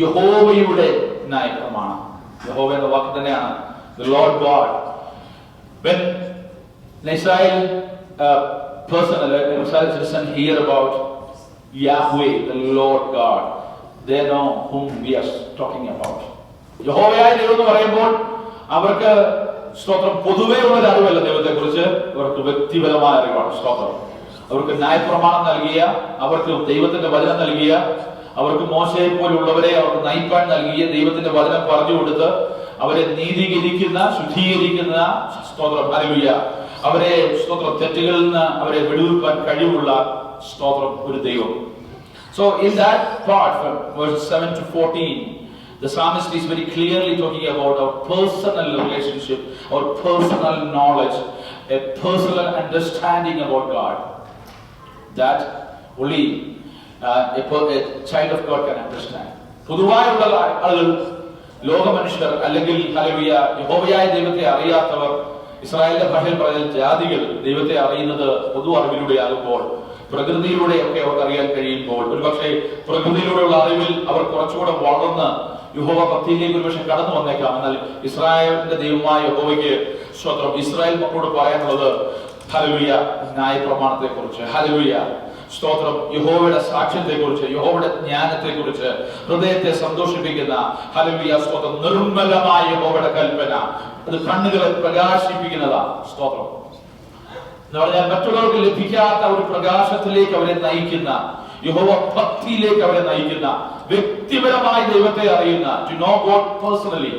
യഹോവയുടെ ന്യായപ്രമാണം, യഹോവ എന്ന വാക്ക് തന്നെയാണ് the Lord God. When an Israel person, an Israeli citizen hear about Yahweh, the Lord God, they know whom we are talking about. യഹോവയായ ദൈവം എന്ന് പറയുമ്പോൾ അവർക്ക് സ്തോത്രം പൊതുവേ ഉള്ള ഒരു അറിവല്ല ദൈവത്തെ കുറിച്ച്, അവർക്ക് വ്യക്തിപരമായ അറിവാണ്. സ്തോത്രം. അവർക്ക് ന്യായപ്രമാണം നൽകിയ, അവർക്ക് ദൈവത്തിന്റെ വചനം നൽകിയ, അവർക്ക് മോശയെ പോലുള്ളവരെ അവർക്ക് നയിപ്പാൻ നൽകിയ ദൈവത്തിന്റെ വചനം പറഞ്ഞു കൊടുത്ത് അവരെ നീതീകരിക്കുന്ന, ശുദ്ധീകരിക്കുന്ന, സ്തോത്രം ഹല്ലേലൂയ, അവരെ സ്തോത്രം തെറ്റുകളിൽ നിന്ന് അവരെ വിടുവിപ്പാൻ കഴിവുള്ള സ്തോത്രം ഒരു ദൈവം. So in that part from verses 7 to 14, the psalmist is very clearly talking about our personal relationship, our personal knowledge, a personal understanding about God that only a child of God can understand. പൊതുവായുള്ള ആളുകൾ, ലോക മനുഷ്യർ അല്ലെങ്കിൽ hallelujah യഹോവയായ ദൈവത്തെ അറിയാത്തവർ, ഇസ്രായേലിന്റെ ഭാഷയിൽ പറഞ്ഞാൽ ജാതികൾ ദൈവത്തെ അറിയുന്നത് പൊതു അറിവിലൂടെയാകുമ്പോൾ, പ്രകൃതിയിലൂടെയൊക്കെ അവർക്ക് അറിയാൻ കഴിയുമ്പോൾ, ഒരുപക്ഷെ പ്രകൃതിയിലൂടെയുള്ള അറിവിൽ അവർ കുറച്ചുകൂടെ വളർന്ന് യഹോവ ഭക്തിയിലേക്ക് ഒരുപക്ഷെ കടന്നു വന്നേക്കാം. എന്നാൽ ഇസ്രായേലിന്റെ ദൈവമായ യഹോവയ്ക്ക് സ്വത്രം ഇസ്രായേൽ മക്കളോട് പറയാനുള്ളത് ഹല്ലേലൂയ ന്യായപ്രമാണത്തെ കുറിച്ച്, ഹല്ലേലൂയ സ്തോത്രം യഹോവയുടെ സാക്ഷ്യത്തെ കുറിച്ച്, യഹോവയുടെ ജ്ഞാനത്തെ കുറിച്ച്, ഹൃദയത്തെ സന്തോഷിപ്പിക്കുന്ന ഹല്ലേലൂയ സ്തോത്രം നിർമ്മലമായ യഹോവയുടെ കൽപ്പന, അത് കണ്ണുകളെ പ്രകാശിപ്പിക്കുന്നതാ. സ്തോത്രം എന്ന് പറഞ്ഞാൽ മറ്റുള്ളവർക്ക് ലഭിക്കാത്ത ഒരു പ്രകാശത്തിലേക്ക് അവരെ നയിക്കുന്ന, യഹോവ ഭക്തിയിലേക്ക് അവരെ നയിക്കുന്ന, വ്യക്തിപരമായി ദൈവത്തെ അറിയുന്ന, ടു നോ ഗോഡ് പേഴ്സണലി.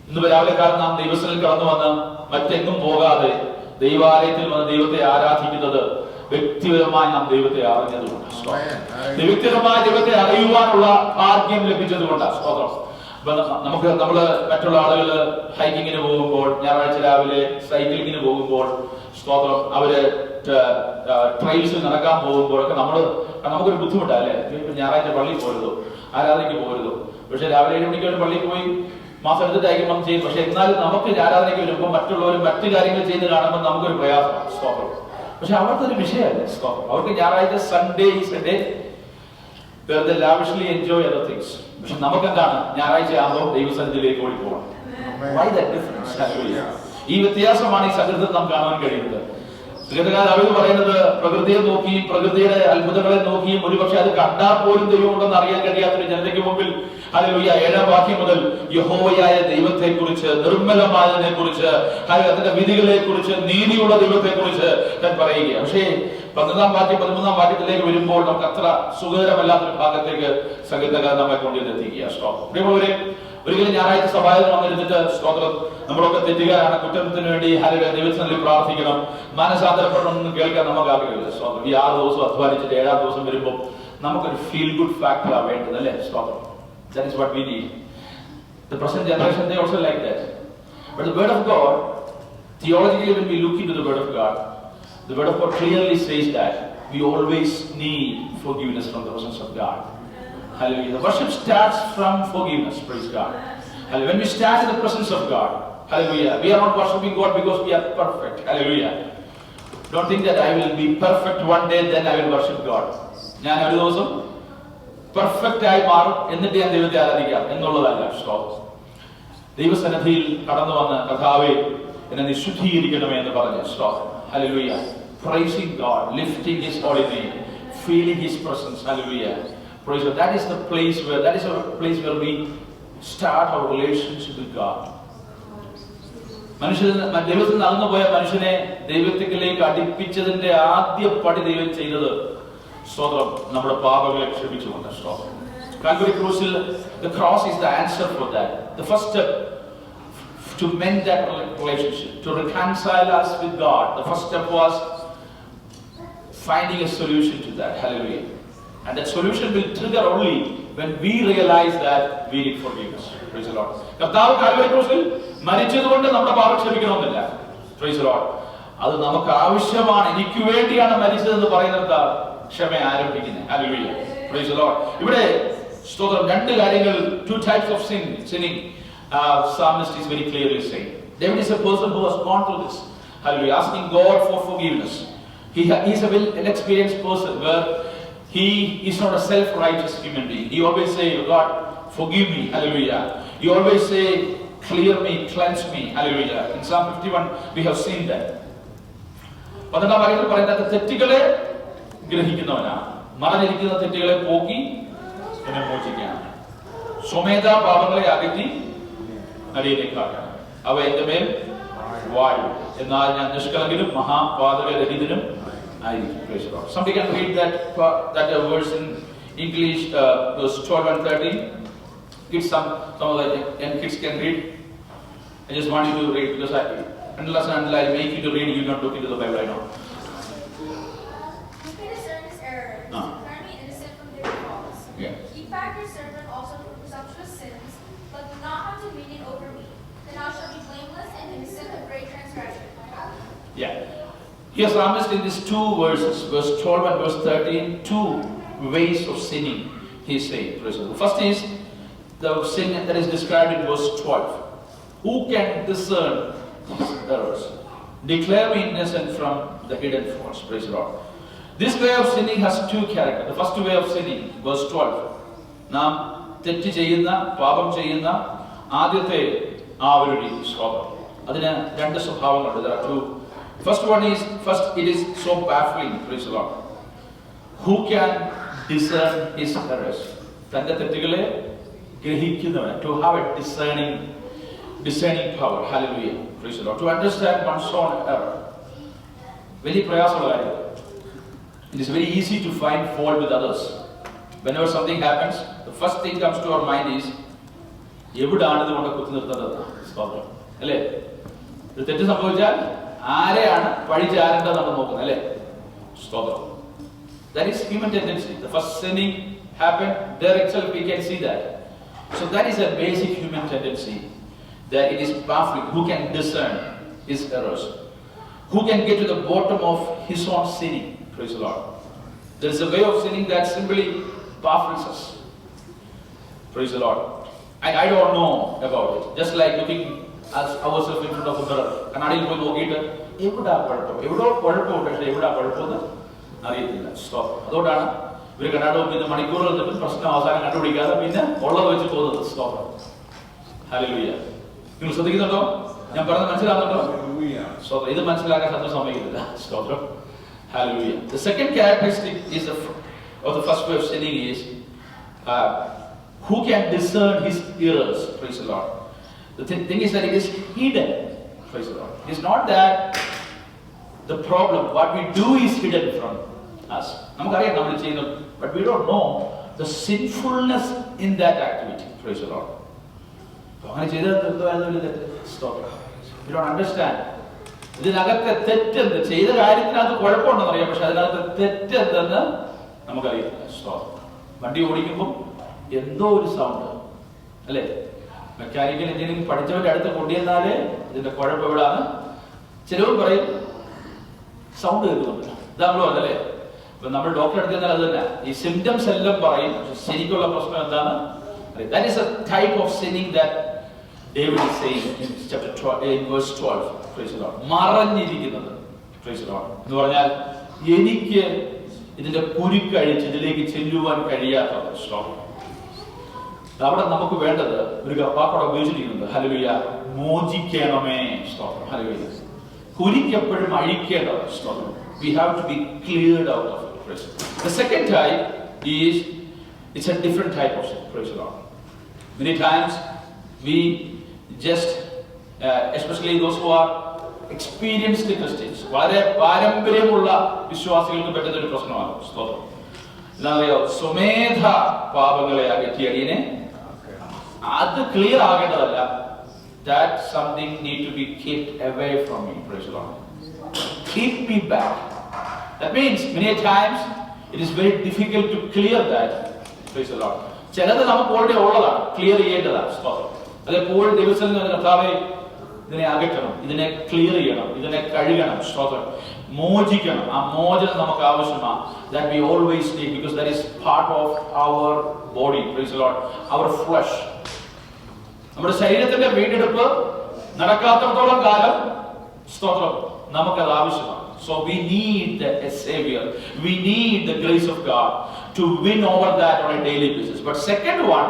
ഇന്ന് രാവിലെ കാലം നാം ദൈവസ്ഥലിൽ കടന്നു വന്ന് മറ്റെങ്ങും പോകാതെ ദൈവാലയത്തിൽ വന്ന് ദൈവത്തെ ആരാധിക്കുന്നത് വ്യക്തിപരമായി നാം ദൈവത്തെ അറിഞ്ഞതുകൊണ്ട്, വ്യക്തിപരമായ ദൈവത്തെ അറിയുവാനുള്ള ഭാഗ്യം ലഭിച്ചതുകൊണ്ടാണ്. സ്തോത്രം. നമ്മള് മറ്റുള്ള ആളുകള് ഹൈക്കിങ്ങിന് പോകുമ്പോൾ, ഞായറാഴ്ച രാവിലെ സൈക്ലിങ്ങിന് പോകുമ്പോൾ, സ്തോത്രം അവര് ട്രെയിൽസിൽ നടക്കാൻ പോകുമ്പോഴൊക്കെ നമുക്കൊരു ബുദ്ധിമുട്ടല്ലേ, ഞായറാഴ്ച പള്ളിയിൽ പോരുതോ, ആരാധനയ്ക്ക് പോരുതോ. പക്ഷെ രാവിലെ 7 മണിക്ക് പള്ളിയിൽ പോയി മാസം എടുത്തിട്ടായിരിക്കും നമ്മൾ ചെയ്യും. പക്ഷെ എന്നാലും നമുക്ക് ആരാധനയ്ക്ക് വരുമ്പോൾ മറ്റുള്ളവർ മറ്റു കാര്യങ്ങൾ ചെയ്ത് കാണുമ്പോൾ നമുക്കൊരു പ്രയാസമാണ്. സ്തോത്രം. പക്ഷെ അവർക്കൊരു വിഷയമല്ല. സ്തോത്രം. അവർക്ക് ഞായറാഴ്ച Sunday is A day where they lavishly enjoy other things. പക്ഷെ നമുക്ക് എന്താണ്, ഞായറാഴ്ച ആകുമ്പോൾ ദൈവസന്നിധിയിലേക്ക് ഓടി പോകണം. Why that difference? ഈ വ്യത്യാസമാണ് ഈ സങ്കീർത്തനത്തിൽ നാം കാണാൻ കഴിയുന്നത്. സംഗീതകാരൻ അവർ പറയുന്നത് പ്രകൃതിയെ നോക്കിയും പ്രകൃതിയുടെ അത്ഭുതങ്ങളെ നോക്കിയും ഒരുപക്ഷെ അത് കണ്ടാൽ പോലും ദൈവമുണ്ടെന്ന് അറിയാൻ കഴിയാത്തൊരു ജനതയ്ക്ക് മുമ്പിൽ ഹല്ലേലൂയ 7ാം വാക്യം മുതൽ യഹോവയായ ദൈവത്തെ കുറിച്ച്, നിർമ്മലമായതിനെ കുറിച്ച്, അതിന്റെ വിധികളെ കുറിച്ച്, നീതിയുള്ള ദൈവത്തെ കുറിച്ച് ഞാൻ പറയുക. പക്ഷേ 12ാം വാക്യം 13ാം വാക്യത്തിലേക്ക് വരുമ്പോൾ നമുക്ക് അത്ര സുഖകരമല്ലാത്തൊരു ഭാഗത്തേക്ക് സംഗീതകാരൻ നമ്മെ കൊണ്ടുവന്നെത്തിക്കുക. സ്തോത്രം. ഒരിക്കലും ഞായറാഴ്ച സഭായിൽ വന്നിരുന്നിട്ട് സ്തോത്രം നമ്മളൊക്കെ തെറ്റുകാരാണ്, കുറ്റത്തിന് വേണ്ടി ഹല്ലേലൂയ ദൈവസന്നിധിയിൽ പ്രാർത്ഥിക്കണം, മാനസാന്തരപ്പെടണമെന്ന് കേൾക്കാൻ നമുക്ക് ആഗ്രഹമില്ല. സ്തോത്രം. ഈ 6 ദിവസം അധ്വാനിച്ചിട്ട് 7ാം ദിവസം വരുമ്പോൾ നമുക്കൊരു ഫീൽ ഗുഡ് ഫാക്ടറാണ് വേണ്ടത്, അല്ലേ? സ്തോത്രം. That is what we need. The present generation, they also like that. But the Word of God, theologically, when we look into the Word of God, the Word of God clearly says that we always need forgiveness from the presence of God. Hallelujah. The worship starts from forgiveness. Praise God. Hallelujah. When we stand in the presence of God, hallelujah, we are not worshiping God because we are perfect. Hallelujah. Don't think that I will be perfect one day, then I will worship God. ഞാൻ ഒരു ദിവസം perfect ആയി മാറും എന്നിട്ട് ഞാൻ ദൈവത്തെ ആരാധിക്കാം എന്നുള്ളതല്ല. ദൈവസന്നിധിയിൽ കടന്നു വന്ന് കർത്താവേ എന്നെ നീ ശുദ്ധീകരിക്കണമേ എന്ന് പറഞ്ഞു. Hallelujah. Praising God, lifting His holy name, feeling His presence. Hallelujah. Praise God. That is the place where we start our relationship with God. ദൈവത്തിൽ നിന്ന് അകന്നുപോയ മനുഷ്യനെ ദൈവത്തിലേക്ക് അടുപ്പിച്ചതിന്റെ ആദ്യ പടി ദൈവം ചെയ്തത് സ്തോത്രം നമ്മുടെ പാപങ്ങളെ ക്ഷമിച്ചുകൊണ്ട്. Calvary Crucial, the cross is the answer for that. The first step to mend that relationship, to reconcile us with God, the first step was finding a solution to that. Hallelujah. And that solution will trigger only when we realize that we need forgiveness. Praise the Lord. കർത്താവ് Calvary ക്രൂശിൽ മരിച്ചതുകൊണ്ട് നമ്മുടെ പാപം ക്ഷമിക്കണമെന്നില്ല. Praise the Lord. അത് നമുക്ക് ആവശ്യമാണ്. എനിക്ക് വേണ്ടിയാണ് മരിച്ചതെന്ന് പറയുന്നത് ക്ഷമ ആരംഭിക്കുന്നത്. Hallelujah. Praise the Lord. ഇവിടെ സ്തോത്രം രണ്ട് കാര്യങ്ങൾ, two types of sinning. Psalmist is very clearly saying. David is a person who has gone through this. Hallelujah. Asking God for forgiveness. He is a well-experienced person where he is not a self-righteous human being. He always say, God, forgive me. Hallelujah. He always say, clear me, cleanse me. Hallelujah. In Psalm 51, we have seen that. പന്ത്രണ്ടാം വാക്യത്തിൽ പറയുന്നത് തെറ്റുകളെ ഗ്രഹിക്കുന്നവനാണ്, മറഞ്ഞിരിക്കുന്ന തെറ്റുകളെ പോക്കി എന്നെ മോചിക്കുകയാണ്, സ്വമേധ പാപങ്ങളെ അകറ്റി അടിയനേക്കാണ്, അവ എന്റെ മേൽ വാഴും, എന്നാൽ ഞാൻ നിഷ്കളങ്കനും മഹാപാതകരഹിതനും ആയിരിക്കും. Somebody can read that verse in English, verse 12 and 13. Kids, some of the young kids can read. I just want you to read because unless I make you to read, you not look into the Bible. I know. You can discern his error. Declare me innocent from their faults. Yeah. Keep back your servant also from presumptuous sins, but do not have dominion over me. Then I shall be blameless and innocent of great transgression. Yeah. Here Psalmist in these two verses, verse 12 and verse 13, two ways of sinning he is saying. The first is the sin that is described in verse 12. Who can discern his errors? Declare me innocent from the hidden faults. Praise the Lord. This way of sinning has two characters. The first way of sinning, verse 12. നാം തെറ്റ് ചെയ്യുന്ന, പാപം ചെയ്യുന്ന ആദ്യത്തെ ആ ഒരു രീതി സ്വഭാവം, അതിന് രണ്ട് സ്വഭാവങ്ങളുണ്ട്. There are two. First one is, it is so baffling. Praise the Lord. Who can discern his errors? തന്റെ തെറ്റുകളെ ഗ്രഹിക്കുന്നവൻ. To have a discerning power. Hallelujah. Praise the Lord. To understand one's own error. Very പ്രയാസമുള്ള കാര്യം. It is very easy to find fault with others. Whenever something happens, the first thing comes to our mind is, എവിടാണ് ഇത് കൊണ്ട് കുത്തി നിർത്തേണ്ടത്? സ്തോത്രം അല്ലേ? ഒരു തെറ്റ് സംഭവിച്ചാൽ ആരെയാണ് പഴി ചാരേണ്ടതെന്ന് നോക്കുന്നത് അല്ലേ? സ്തോത്രം. That is human tendency. The first sinning happened, there itself we can see that. So that is a basic human tendency, that it is baffling. Who can discern his errors? Who can get to the bottom of his own sinning? Praise the Lord. There is a way of sinning that simply baffles us. Praise the Lord. I don't know about it. Just like looking at ourselves in front of a mirror. കണ്ണാടിയിൽ പോയി നോക്കിയിട്ട് എവിടാ കുഴപ്പം, കുഴപ്പമുണ്ട്, പക്ഷേ എവിടാ കുഴപ്പമെന്ന് അറിയത്തില്ല. Stop. അതുകൊണ്ടാണ് ഇവർ കണ്ണാടി നോക്കിയിട്ട് മണിക്കൂറുകൾ എന്നിട്ട് പ്രശ്നം അവസാനം കണ്ടുപിടിക്കാതെ പിന്നെ ഉള്ളത് വെച്ച് പോകുന്നത്. സ്റ്റോപ്പ്. ഹല്ലേലൂയ. നിങ്ങൾ ശ്രദ്ധിക്കുന്നുണ്ടോ? ഞാൻ പറഞ്ഞത് മനസ്സിലാകുന്നുണ്ടോ? സ്തോത്രം. ഇത് മനസ്സിലാക്കാൻ ശത്രു സമ്മതിക്കുന്നില്ല. സ്തോത്രം. Hallelujah. The second characteristic is of the first way of sinning is who can discern his errors. Praise the Lord. The thing is that it is hidden. Praise the Lord. It is not that the problem, what we do is hidden from us. നമുക്കറിയാം നമ്മൾ ചെയ്യുന്നത്, but we don't know the sinfulness in that activity. Praise the Lord. അങ്ങനെ ചെയ്തത് എന്തായിരുന്നു തെറ്റ്? Stop. We don't understand. ഇതിനകത്തെ തെറ്റെന്ത്, ചെയ്ത കാര്യത്തിനകത്ത് കുഴപ്പമുണ്ടെന്ന് അറിയാം, പക്ഷെ അതിനകത്ത് തെറ്റെന്തെന്ന് നമുക്കറിയത്തില്ല. സ്റ്റോപ്പ്. വണ്ടി ഓടിക്കുമ്പോൾ എന്തോ ഒരു സൗണ്ട് അല്ലേ? മെക്കാനിക്കൽ എഞ്ചിനീയറിംഗ് പഠിച്ചവരുടെ അടുത്ത് കൊണ്ടുവന്നാല് ഇതിന്റെ കുഴപ്പം എവിടാണ്? ചിലവ് പറയും സൗണ്ട് കേൾക്കുന്നുണ്ട്, ഇതാ നമ്മൾ പറഞ്ഞല്ലേ. ഇപ്പൊ നമ്മൾ ഡോക്ടറെ അടുത്ത് ചെന്നാൽ അത് തന്നെ, ഈ സിംറ്റംസ് എല്ലാം പറയും, പക്ഷെ ശരിക്കുള്ള പ്രശ്നം എന്താണ്? That is a type of sinning that David is saying in chapter 12, in verse 12. Praise the Lord. മറഞ്ഞിരിക്കുന്നത്. Praise the Lord. എന്ന് പറഞ്ഞാൽ എനിക്ക് ഇതിന്റെ കുരുക്കഴിച്ച് ഇതിലേക്ക് ചെല്ലുവാൻ കഴിയാത്തത്. അവിടെ നമുക്ക് വേണ്ടത് ഒരു വാക്കോടെ ഉപയോഗിച്ചിരിക്കുന്നുണ്ട്, ഹല്ലേലൂയ, മോചിക്കണമേ. സ്തോത്രം. ഹല്ലേലൂയ. കുരിക്കെപ്പോഴും അഴിക്കേണ്ടത്. സ്തോത്രം. We have to be cleared out of it. Praise the Lord. The second type is, it's a different type of sin. Praise the Lord. Many times we just, especially those who are experienced Christians, വളരെ പാരമ്പര്യമുള്ള വിശ്വാസികൾക്ക് പറ്റുന്ന ഒരു പ്രശ്നമാണ്. സ്തോത്രം. എന്താ പറയുക, സ്വമേധ പാപങ്ങളെ അകറ്റി അടിയനെ, അത് clear ആകേണ്ടതല്ല. That something need to be kept away from me. Praise the Lord. Keep me back. That means many times it is very difficult to clear that. Praise the Lord. ചിലത് നമുക്ക് ഓൾറെഡി ഉള്ളതാണ്, clear ചെയ്യേണ്ടതാണ്. സ്തോത്രം. അതെപ്പോഴും ദിവസം കർത്താവേ ഇതിനെ അകറ്റണം, ഇതിനെ ക്ലിയർ ചെയ്യണം, ഇതിനെ കഴുകണം. സ്തോത്രം. മോചിക്കണം. ആ മോചനം നമുക്ക് ആവശ്യമാണ്. That we always need, because that is part of our body. Praise the Lord. Our flesh. നമ്മുടെ ശരീരത്തിന്റെ വീണ്ടെടുപ്പ് നടക്കാത്തത്തോളം കാലം സ്തോത്രം നമുക്കത് ആവശ്യമാണ്. So we need a savior. We need the grace of God to win over that on a daily basis. But second one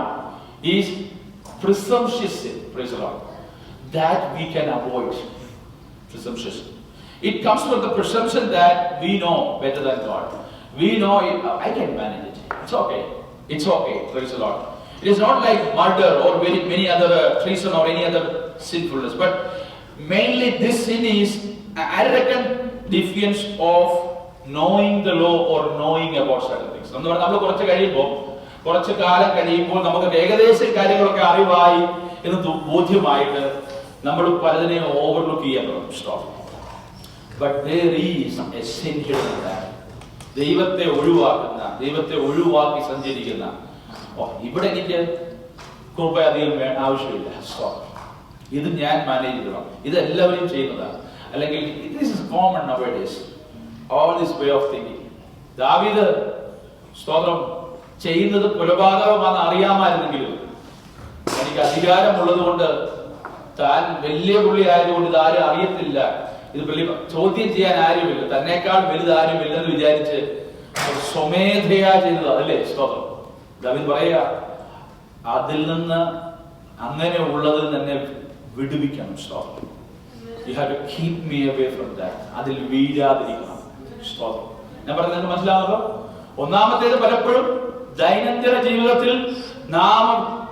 is presumptuous sin. Praise the Lord. That we can avoid. Presumptuous. It comes from the presumption that we know better than God. We know I can manage it. It's okay. It's okay. Praise the Lord. It is not like murder or very many other treason or any other sinfulness. But mainly this sin is, I reckon, defiance of knowing the law or knowing about certain things. നമ്മൾ കുറച്ച് കാലം കഴിയുമ്പോൾ നമുക്ക് ഏകദേശം കാര്യങ്ങളൊക്കെ അറിവായി എന്ന് ബോധ്യമായിട്ട് നമ്മൾ പലതിനെ ഓവർലുക്ക് ചെയ്യാൻ തുടങ്ങും. But there is a sin hidden in that. ദൈവത്തെ ഒഴിവാക്കി സഞ്ചരിക്കുന്ന, ഇവിടെ എനിക്ക് കൃപ അധികം ആവശ്യമില്ല, ഇത് ഞാൻ മാനേജ് ചെയ്യണം, ഇത് എല്ലാവരും ചെയ്യുന്നതാണ്, അല്ലെങ്കിൽ this is common nowadays, all this way of thinking. ദാവീദ് സ്തോത്രം ചെയ്യുന്നത് കൊലപാതകമാണെന്ന് അറിയാമായിരുന്നെങ്കിലും എനിക്ക് അധികാരമുള്ളത് കൊണ്ട്, താൻ വലിയ പുള്ളി ആയതുകൊണ്ട് ഇതാരും അറിയത്തില്ല, ഇത് വലിയ ചോദ്യം ചെയ്യാൻ ആരുമില്ല, തന്നെക്കാൾ വലുതാരുമില്ലെന്ന് വിചാരിച്ച് സ്വമേധയാ ചെയ്തത് അതല്ലേ സ്തോത്രം. ദാവീദ് പറയുക, അതിൽ നിന്ന് അങ്ങനെ ഉള്ളതിൽ തന്നെ വിടുവിക്കണം. സ്തോത്രം. You have to keep me away from that. അതിൽ വീഴാതിരിക്കണം. സ്തോത്രം. ഞാൻ പറഞ്ഞത് മനസ്സിലാവുന്നോ? ഒന്നാമത്തേത്, പലപ്പോഴും ദൈനംദിന ജീവിതത്തിൽ നാം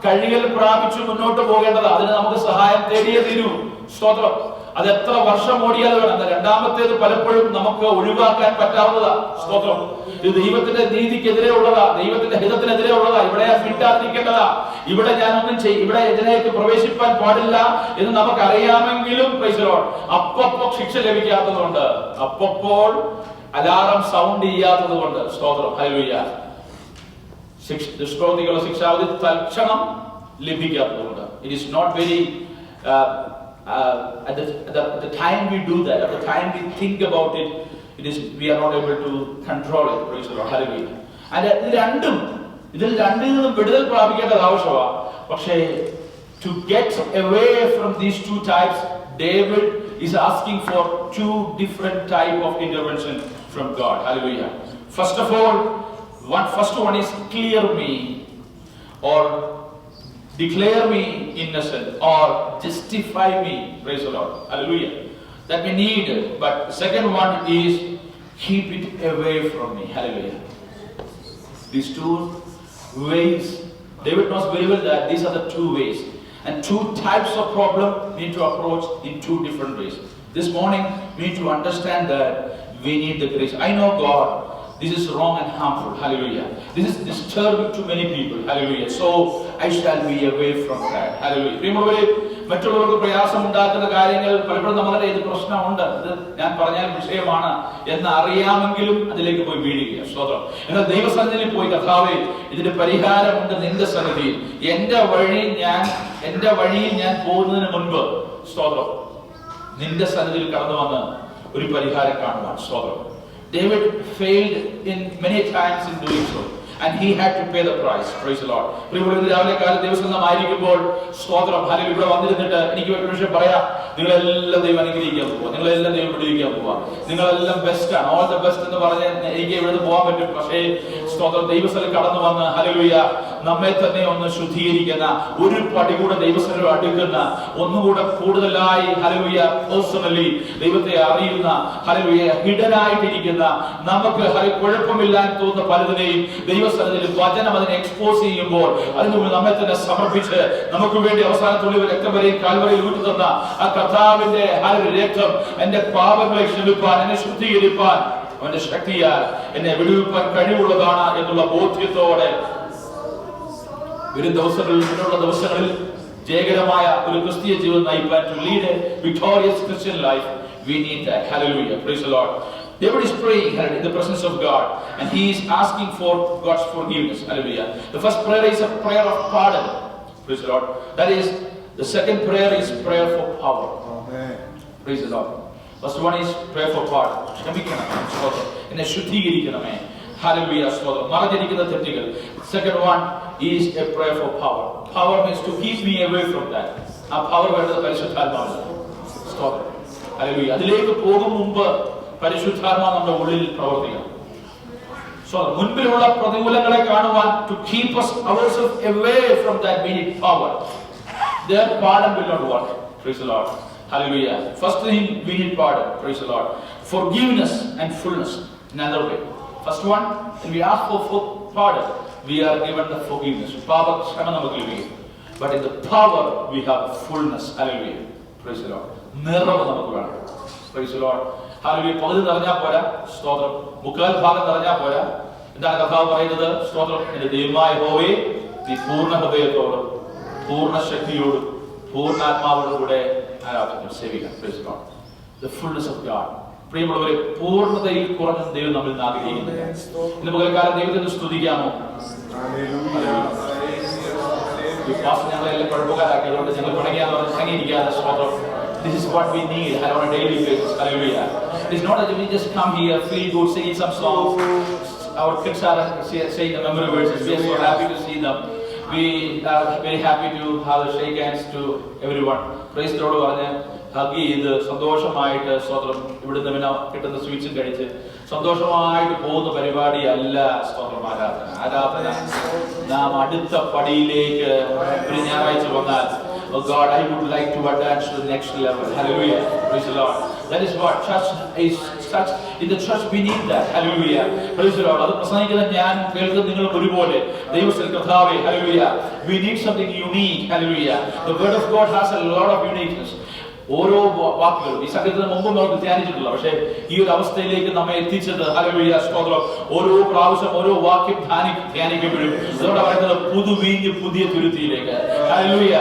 കഴുകൽ പ്രാപിച്ചു മുന്നോട്ട് പോകേണ്ടത്, അതിന് നമുക്ക് സഹായം തേടിയേ തീരൂ. സ്തോത്രം. അത് എത്ര വർഷം ഓടിയാൽ വേണം. രണ്ടാമത്തേത്, പലപ്പോഴും നമുക്ക് ഒഴിവാക്കാൻ പറ്റാവുന്നതാ. സ്തോത്രം. ഇത് ദൈവത്തിന്റെ നീതിക്കെതിരെ ഉള്ളതാ, ദൈവത്തിന്റെ ഹിതത്തിനെതിരെ ഉള്ളതാ. ഇവിടെ വിട്ടാതിരിക്കേണ്ടതാ. ഇവിടെ ഞാനൊന്നും ഇവിടെ ഇതിലേക്ക് പ്രവേശിപ്പാൻ പാടില്ല എന്ന് നമുക്ക് അറിയാമെങ്കിലും അപ്പപ്പോൾ ശിക്ഷ ലഭിക്കാത്തതുകൊണ്ട്, അപ്പപ്പോൾ അലാറം സൗണ്ട് ചെയ്യാത്തത് കൊണ്ട്, സ്തോത്രം, ഹല്ലേലൂയ, ദുഷ്പ്രവൃത്തികളുടെ ശിക്ഷാവധി തൽക്ഷണം ലഭിക്കാത്തതുകൊണ്ട്, it is not very at the time we do that, at the time we think about it, we are not able to control it. Praise the Lord. Hallelujah. And ഇതിൽ രണ്ടിൽ നിന്നും വിടുതൽ പ്രാപിക്കേണ്ടത് ആവശ്യമാണ്. പക്ഷേ to get away from these two types, David is asking for two different type of intervention from God. Hallelujah. First of all, first one is clear me, or declare me innocent, or justify me. Praise the Lord. Hallelujah. That we need. But the second one is keep it away from me. Hallelujah. These two ways, David knows very well that these are the two ways, and two types of problem we need to approach in two different ways. This morning we need to understand that we need the grace. I know God, this is wrong and harmful. Hallelujah. This is disturbing to many people. Hallelujah. So I shall be away from that. Hallelujah. മറ്റുള്ളവർക്ക് പ്രയാസം ഉണ്ടാക്കുന്ന കാര്യങ്ങൾ പലപ്പോഴും നമ്മുടെ ഇത് പ്രശ്നമുണ്ട്, ഇത് ഞാൻ പറഞ്ഞാൽ വിഷയമാണ് എന്ന് അറിയാമെങ്കിലും അതിലേക്ക് പോയി വീഴുക. സ്തോത്രം. എന്നാൽ ദൈവസന്നിധിയിൽ പോയി കർത്താവേ ഇതിന്റെ പരിഹാരമുണ്ട് നിന്റെ സന്നിധിയിൽ, എന്റെ വഴിയിൽ ഞാൻ പോകുന്നതിന് മുൻപ് സ്തോത്രം നിന്റെ സന്നിധിയിൽ കടന്നു വന്ന് ഒരു പരിഹാരം കാണുവാൻ. സ്തോത്രം. David failed in many times in doing so, and he had to pay the price. Praise the Lord. പ്രിയപ്പെട്ടവരെ, രാവിലെ കാലത്ത് ദിവസമായിരിക്കുമ്പോൾ സ്തോത്രം ഹല്ലേലൂയ ഇവിടെ വന്നിരുന്നിട്ട് എനിക്ക് ഒരു വിഷയം പറയാം. നിങ്ങളെല്ലാം ദൈവം അനുഗ്രഹിക്കാൻ പോവാ, നിങ്ങളെല്ലാം ദൈവം വിടുവിക്കാൻ പോവാ, നിങ്ങളെല്ലാം ബെസ്റ്റ് ആണ്, ഓൾ ദ ബെസ്റ്റ് എന്ന് പറഞ്ഞ് എനിക്ക് ഇവിടുന്ന് പോകാൻ പറ്റും. പക്ഷേ സ്തോത്രം ദൈവസ്ഥലം കടന്നു വന്ന് ഹല്ലേലൂയ നമ്മെ തന്നെ ഒന്ന് ശുദ്ധീകരിക്കുന്ന, ഒരു പടി കൂടെ ദൈവസ്ഥലം അടുക്കുന്ന, ഒന്നുകൂടെ കൂടുതലായി ഹല്ലേലൂയ പേഴ്സണലി ദൈവത്തെ അറിയുന്ന, ഹല്ലേലൂയ ഹിഡൻ ആയിട്ടിരിക്കുന്ന, നമുക്ക് കുഴപ്പമില്ലാന്ന് തോന്നുന്ന പലതിനെയും ദൈവസ്ഥലത്തിൽ വചനം അതിനെ എക്സ്പോസ് ചെയ്യുമ്പോൾ അതിന് മുമ്പ് നമ്മെ തന്നെ സമർപ്പിച്ച് നമുക്ക് വേണ്ടി അവസാനത്തുള്ള രക്തം വരെയും കാൽവരിയിൽ ഊറ്റി തന്ന ആ കർത്താവിന്റെ രക്തം എന്റെ പാപങ്ങളെ ക്ഷമിപ്പാൻ, എന്നെ ശുദ്ധീകരിപ്പാൻ, അവന്റെ ശക്തിയാൽ എന്നെ വിടുവിപ്പാൻ കഴിവുള്ളതാണ് എന്നുള്ള ബോധ്യത്തോടെ വരും ദിവസങ്ങളിൽ, മുന്നുള്ള ദിവസങ്ങളിൽ ജയകരമായ ഒരു ക്രിസ്തീയ ജീവിതം നയിപ്പാൻ, to lead a victorious Christian life, we need that. Hallelujah. Praise the Lord. David is praying in the presence of God, and he is asking for God's forgiveness. Hallelujah. The first prayer is a prayer of pardon. Praise the Lord. That is, the second prayer is prayer for power. Amen. Praise the Lord. First one is prayer for pardon. ക്ഷമിക്കണം, സ്തോത്രം, എന്നെ ശുദ്ധീകരിക്കണമേ. Hallelujah. സ്തോത്രം, മറഞ്ഞിരിക്കുന്ന തെറ്റുകൾ. Second one is a prayer for power. Power means to keep me away from that. ആ power വേണ്ടത് പരിശുദ്ധാത്മാവാണ്. സ്തോത്രം. Hallelujah. അതിലേക്ക് പോകും മുമ്പ് പരിശുദ്ധാത്മാവ് നമ്മുടെ ഉള്ളിൽ പ്രവർത്തിക്കണം. മുൻപിലുള്ള പ്രതികൂലങ്ങളെ കാണുവാൻ, to keep us ourselves away from that, we need power. Their pardon will not work. Praise the Lord. Hallelujah. First thing, we need pardon. Praise the Lord. Forgiveness and fullness. Another way. First one, when we ask for pardon, we are given the forgiveness. But in the power, we have fullness. Hallelujah. Praise the Lord. നിറവ് നമുക്ക് വേണം. Praise the Lord. Hallelujah. പകുതി നിറഞ്ഞാൽ പോരാ, സ്തോത്രം. മുക്കാൽ ഭാഗം നിറഞ്ഞാൽ പോരാ. എന്താണ് കർത്താവ് പറയുന്നത്? സ്തോത്രം, എന്റെ ദൈവമായ യഹോവേ, നീ പൂർണ്ണ ഹൃദയത്തോടും പൂർണ്ണ ശക്തിയോടും പൂർണ്ണാത്മാവോടും കൂടെ ആരാധിക്കണം, സേവിക്കണം. Praise the Lord. The fullness of God. പ്രിയമുള്ളവരെ, പൂർണ്ണതയിൽ കുറഞ്ഞ ദൈവം നമ്മിൽ നിന്ന് ആഗ്രഹിക്കുന്നില്ല. ഇന്ന് പകൽക്കാലം ദൈവത്തെ സ്തുതിക്കാമോ? ഞങ്ങളെല്ലാം കുഴപ്പക്കാരാക്കിയതുകൊണ്ട് ഞങ്ങൾ തുടങ്ങിയാന്ന് പറഞ്ഞ് സംഗീതിക്കാതെ സ്തോത്രം. This is what we need on a daily basis. Hallelujah. It's not that we just come here, feel good, singing some songs. Our kids are saying the memory verses. We are so happy to see them. We are very happy to have a shake hands to everyone. Praise the Lord. Hug ചെയ്ത് സന്തോഷമായിട്ട് സ്തോത്രം ഇവിടുന്ന് പിന്നെ കിട്ടുന്ന സ്വീറ്റ്സും കഴിച്ച് സന്തോഷമായിട്ട് പോകുന്ന പരിപാടിയല്ല സ്തോത്രം ആരാധന. നാം അടുത്ത പടിയിലേക്ക് ഒരു ഞായറാഴ്ച വന്നാൽ, oh God, I would like to advance to the next level. Hallelujah. Praise the Lord. That is what church is. Church, in the church we need that. Hallelujah. Praise the Lord. അത് പ്രസംഗിക്കുന്ന ഞാൻ കേൾക്കുന്ന നിങ്ങൾ ഒരുപോലെ ദൈവത്തിൽ കർത്താവേ. Hallelujah. We need something unique. Hallelujah. The word of God has a lot of uniqueness. ഓരോ വാക്കുകളും ഈ സംഗീതത്തിന് മുമ്പ് നമുക്ക് ധ്യാനിച്ചിട്ടില്ല, പക്ഷേ ഈ ഒരു അവസ്ഥയിലേക്ക് നമ്മെ എത്തിച്ചത് ഹല്ലേലൂയ സ്തോത്രം. ഓരോ പ്രാവശ്യം ഓരോ വാക്യം ധ്യാനിക്കപ്പെടും. അതുകൊണ്ട് പറയുന്നത് പുതുവീഞ്ഞ് പുതിയ തുരുത്തിയിലേക്ക്. Hallelujah.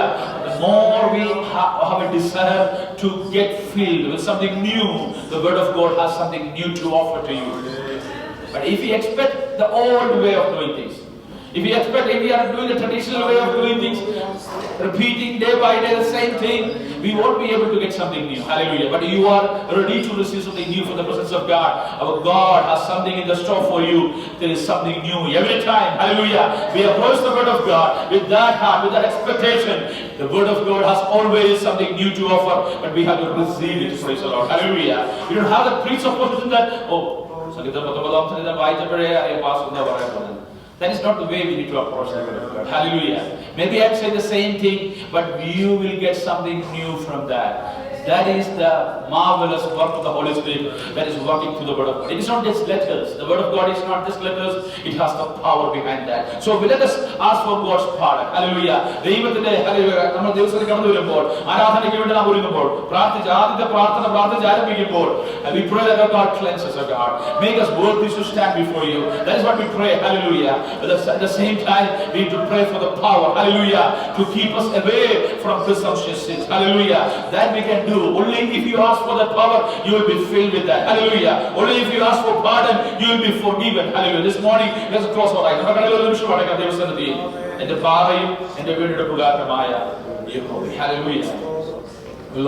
The more we have a desire to get filled with something new, the word of God has something new to offer to you. But if we expect the old way of doing things, if we are doing the traditional way of doing things, repeating day by day the same thing, we won't be able to get something new. Hallelujah. But you are ready to receive something new from the presence of God. Our God has something in the store for you. There is something new every time. Hallelujah. We approach the word of God with that heart, with that expectation. The word of God has always something new to offer, but we have to receive it. Praise the Lord. Hallelujah. We don't have the presupposition that, oh, സംഗീതം 19-ാം സംഗീതം വായിച്ചപ്പോഴേ pastor എന്താ പറയാൻ പോകുന്നത്. That is not the way we need to approach the word of God. Hallelujah. Maybe I'd say the same thing, but you will get something new from that. That is the marvelous work of the Holy Spirit that is working through the Word of God. It is not just letters. The Word of God is not just letters. It has the power behind that. So let us ask for God's pardon. Hallelujah. ദൈവത്തിന്റെ നമ്മൾ ദിവസത്തിൽ കടന്നു വരുമ്പോൾ ആരാധനയ്ക്ക് വേണ്ടി നാം ഒരുങ്ങുമ്പോൾ ആദ്യത്തെ പ്രാർത്ഥന പ്രാർത്ഥിച്ച് ആരംഭിക്കുമ്പോൾ we pray that God cleanses us, God. Make us worthy to stand before you. That is what we pray. Hallelujah. At the same time, we need to pray for the power. Hallelujah. To keep us away from presumptuous sins. Hallelujah. That we can do. Only if you ask for that power, you will be filled with that. Hallelujah. Only if you ask for pardon, you will be forgiven. Hallelujah. This morning, let's close our eyes. Hallelujah.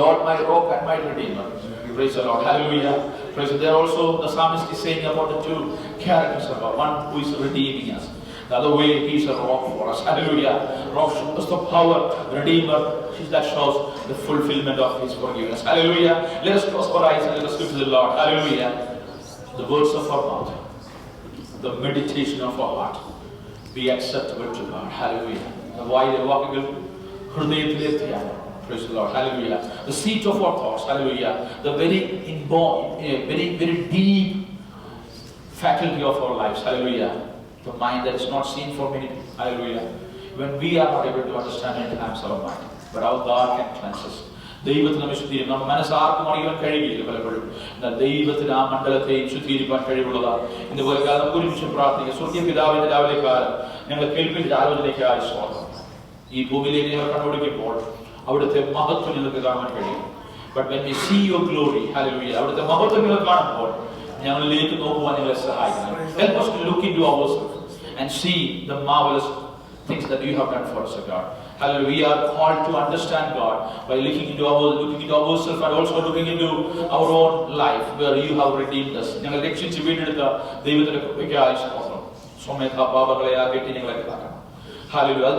Lord, my rock and my redeemer. Praise the Lord. Hallelujah. Praise the Lord. There also the psalmist is saying about the two characters of God. One who is redeeming us. The other way, he is a rock for us. Hallelujah. Rock shows us the power. Redeemer, that shows the fulfillment of his forgiveness. Hallelujah. Let us close our eyes and let us look to the Lord. Hallelujah. The words of our mouth, the meditation of our heart be acceptable to God. Hallelujah. The wide walking praise the Lord. Hallelujah. The seat of our thoughts. Hallelujah. The very inborn, very deep faculty of our lives. Hallelujah. The mind that is not seen for many people. Hallelujah. When we are not able to understand many times our mind, but our God can cleanse us. ദൈവത്തിന് വിശുദ്ധീകരിക്കും. നമ്മുടെ മനസ്സാർക്കും അറിയാൻ കഴിയില്ല പലപ്പോഴും. എന്നാൽ ദൈവത്തിന് ആ മണ്ഡലത്തെയും ശുദ്ധീകരിക്കാൻ കഴിവുള്ളതാണ്. ഇതുപോലെ നമുക്ക് ഒരുമിച്ച് പ്രാർത്ഥിക്കാം. സ്വർഗീയ പിതാവിന്റെ രാവിലെ കാലം ഞങ്ങൾ കേൾപ്പിന്റെ ആലോചനയ്ക്കായി സ്വാഗതം. ഈ ഭൂമിയിലേക്ക് ഞങ്ങൾ കണ്ടുപിടിക്കുമ്പോൾ അവിടുത്തെ മഹത്വം ഞങ്ങൾക്ക് കാണാൻ കഴിയും. But when we see your glory, hallelujah, അവിടുത്തെ മഹത്വം ഞങ്ങൾ കാണുമ്പോൾ ഞങ്ങളിലേക്ക് നോക്കുവാൻ ഞങ്ങളെ സഹായിക്കണം. Help us to look into ourselves and see the marvelous things that you have done for us, God. Hallelujah. We are called to understand God by looking into ourselves and also looking into our own life where you have redeemed us. ഞങ്ങൾ രക്ഷിച്ച് വീണ്ടെടുത്ത ദൈവത്തിന്റെ കൃപയ്ക്കായി സ്തോത്രം. സ്വമേധ പാപങ്ങളെ ആകെട്ടി ഞങ്ങളെ കാക്കണം. Hallelujah.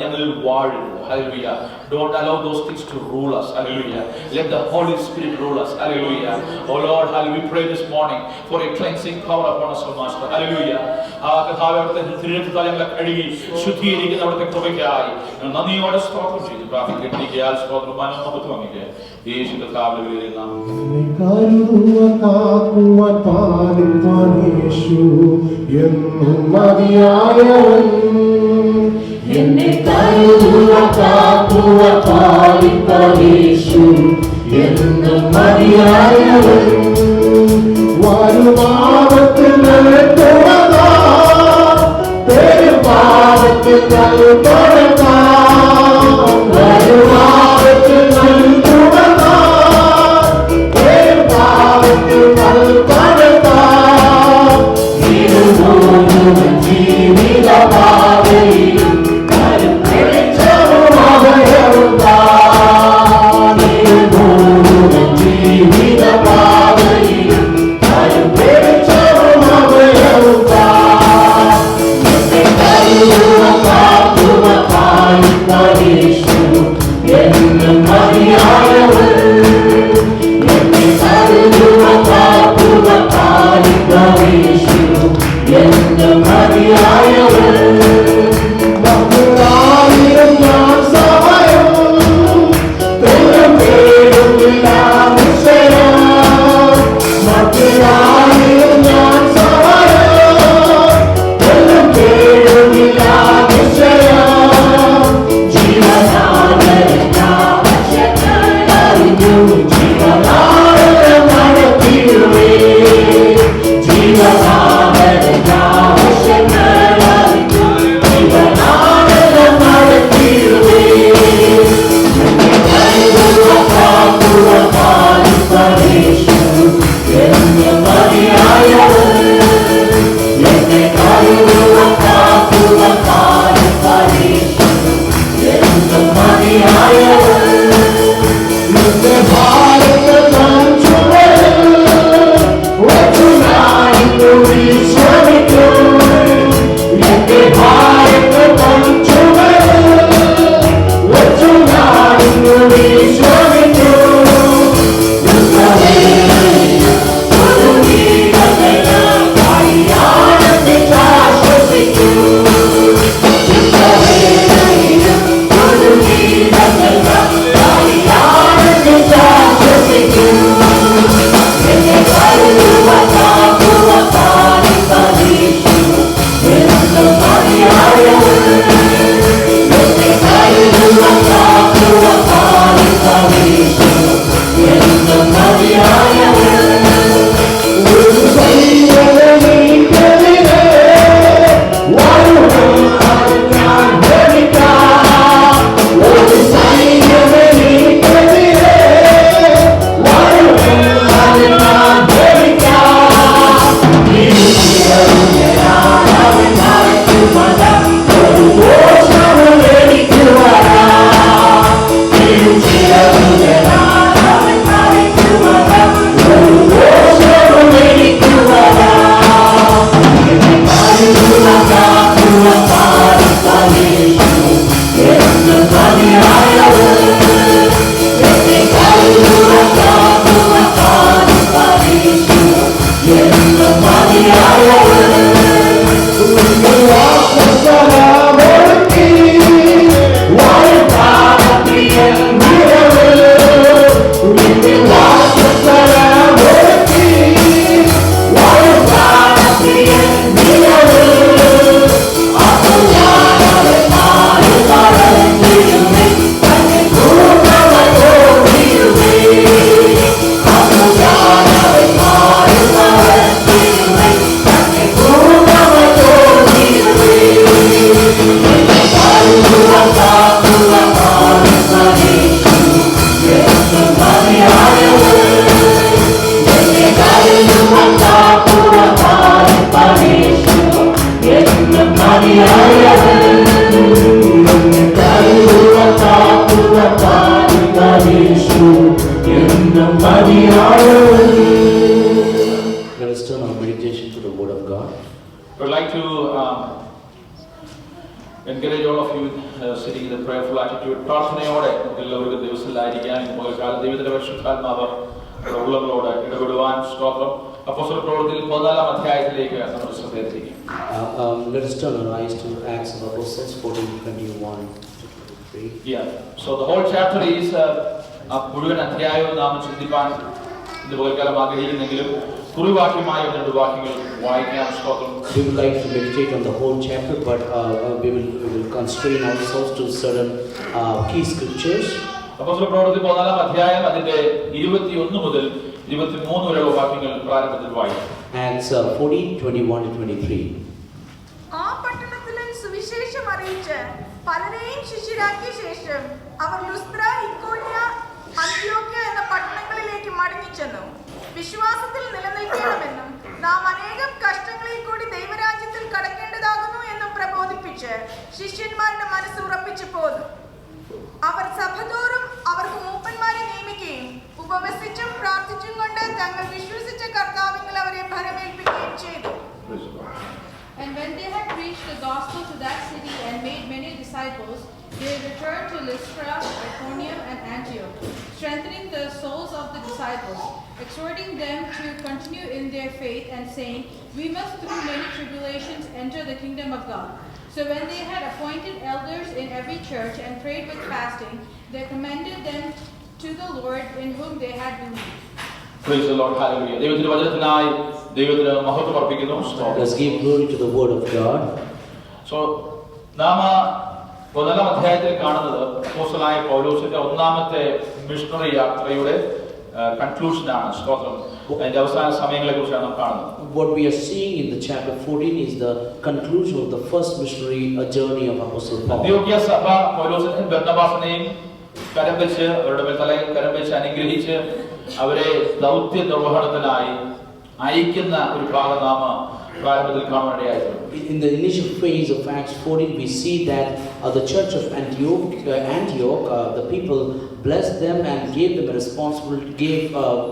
Hallelujah. Don't allow those things to rule us. Hallelujah. Let the Holy Spirit rule us. Hallelujah. Oh Lord, hallelujah. We pray this morning for a cleansing power upon us, O Master. Hallelujah. എന്നെ കാക്കുക പാലിപ്പരീശു എന്നും മതിയായവൻ വരുമാവത്തിൽ നൽകുന്നതാ പെരുമാവത്തിൽ നൽകുന്നതാ വരുമാവത്തിൽ നൽകുന്നതാ പെരുമാവത്തിൽ നൽകുന്നതാ ഇരുമൂന്നും ജീവിതമാകയിലും Yeah. യേശു എന്നും മതിയായവൻ. Let us turn our meditation to the Word of God. I would like to encourage all of you sitting in the prayerful attitude. പ്രാർത്ഥനയോടെ എല്ലാവർക്കും ദിവസത്തിലായിരിക്കാൻ പകൽക്കാലം ദൈവത്തിന്റെ പരിശുദ്ധാത്മാവ് ഉള്ളവരോട് ഇടപെടുവാൻ സ്തോത്രം. അപ്പോസ്തല പ്രവൃത്തിയിൽ 14-ാം അധ്യായത്തിലേക്ക് നമ്മുടെ ശ്രദ്ധ തിരിക്കും. Let us turn our eyes to Acts of Apostles 14:21-23. Yeah. So the whole chapter is മുഴുവൻ അധ്യായവും നാം ചിന്തിപ്പാൻ ഇന്ന് പകൽക്കാലം ആഗ്രഹിക്കുന്നെങ്കിലും കുറിവാക്യമായ രണ്ട് വാക്യങ്ങൾ വായിക്കാം. സ്തോത്രം. We would like to meditate on the whole chapter, but we will constrain ourselves to certain key scriptures. അപ്പോസ്തല പ്രവൃത്തി 14-ാം അധ്യായം അതിന്റെ 21 മുതൽ 23 വരെയുള്ള വാക്യങ്ങൾ പ്രാരംഭത്തിൽ വായിക്കാം. Acts 14:21-23. ആ പട്ടണത്തിലെ സുവിശേഷം അറിയിച്ച് പലരെയും ശിഷ്യരാക്കിയ ശേഷം അവർ ലുസ്ത്ര, ഇക്കോന്യ, അന്ത്യോക്യ എന്ന പട്ടണങ്ങളിലേക്ക് മടങ്ങിച്ചെന്നു. വിശ്വാസത്തിൽ നിലനിൽക്കണമെന്നും നാം അനേകം കഷ്ടങ്ങളിൽ കൂടി ദൈവരാജ്യത്തിൽ കടക്കേണ്ടതാകുന്നു എന്നും പ്രബോധിപ്പിച്ച് ശിഷ്യന്മാരുടെ മനസ്സ് ഉറപ്പിച്ചു പോന്നു. അവർ സഭതോറും അവർക്ക് മൂപ്പന്മാരെ നിയമിക്കുകയും ഉപവസിച്ചും പ്രാർത്ഥിച്ചും കൊണ്ട് തങ്ങൾ വിശ്വസിച്ച കർത്താവിൽ അവരെ ഭരമേൽപ്പിക്കുകയും ചെയ്തു. And when they had preached the gospel to that city and made many disciples, they returned to Lystra, Iconium, and Antioch, strengthening the souls of the disciples, exhorting them to continue in their faith, and saying, "We must through many tribulations enter the kingdom of God." So when they had appointed elders in every church and prayed with fasting, they commended them to the Lord in whom they had believed. Praise the Lord. Hallelujah. ദൈവത്തിന്റെ വചനത്തിനായി ദൈവത്തിന് മഹത്വം അർപ്പിക്കുന്നു. Let's give glory to the Word of God. So നാം 14-ാം അധ്യായത്തിൽ കാണുന്നത് അപ്പോസ്തലനായ പൗലോസിന്റെ ഒന്നാമത്തെ മിഷണറി യാത്രയുടെ കൺക്ലൂഷൻ ആണ്. സ്തോത്രം. അതിന്റെ അവസാന സമയങ്ങളെ കുറിച്ചാണ് നാം കാണുന്നത്. What we are seeing in the chapter 14 is the conclusion of the first missionary journey of Apostle Paul. അന്ത്യോക്യ സഭ പൗലോസിനെയും ബർന്നബാസിനെയും കരം വെച്ച് അവരുടെ മേൽ തലയിൽ കരം വെച്ച് അനുഗ്രഹിച്ച് അവരെ ദൗത്യ നിർവഹണത്തിനായി അയക്കുന്ന ഒരു ഭാഗം നാം പ്രാരംഭത്തിൽ കാണാനിടയായിരുന്നു. In the initial phase of Acts 14, we see that the church of Antioch, the people blessed them and gave them a responsibility, gave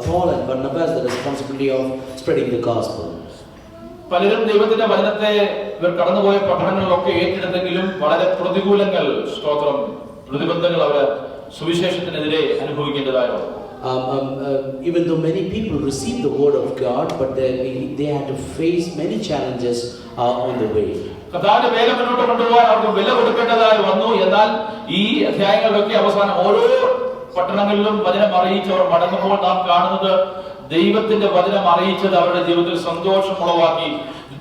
Paul and Barnabas the responsibility of spreading the gospel. പലരും ദൈവത്തിന്റെ വചനത്തെ ഇവർ കടന്നുപോയ പഠനങ്ങളിലൊക്കെ ഏറ്റെടുത്തെങ്കിലും വളരെ പ്രതികൂലങ്ങൾ, സ്തോത്രം, പ്രതിബന്ധങ്ങൾ അവർ സുവിശേഷത്തിനെതിരെ അനുഭവിക്കേണ്ടതായിരുന്നു. Even though many people received the word of God, but they had to face many challenges on the way. കർത്താവിന്റെ വേല മുന്നോട്ട് കൊണ്ടുപോകാൻ അവർക്ക് വില കൊടുക്കേണ്ടതായി വന്നു. എന്നാൽ ഈ അധ്യായങ്ങളിലൊക്കെ അവസാനം ഓരോ പട്ടണങ്ങളിലും വചനം അറിയിച്ചവർ മടങ്ങുമ്പോൾ നാം കാണുന്നത് ദൈവത്തിന്റെ വചനം അറിയിച്ചത് അവരുടെ ജീവിതത്തിൽ സന്തോഷം ഉളവാക്കി.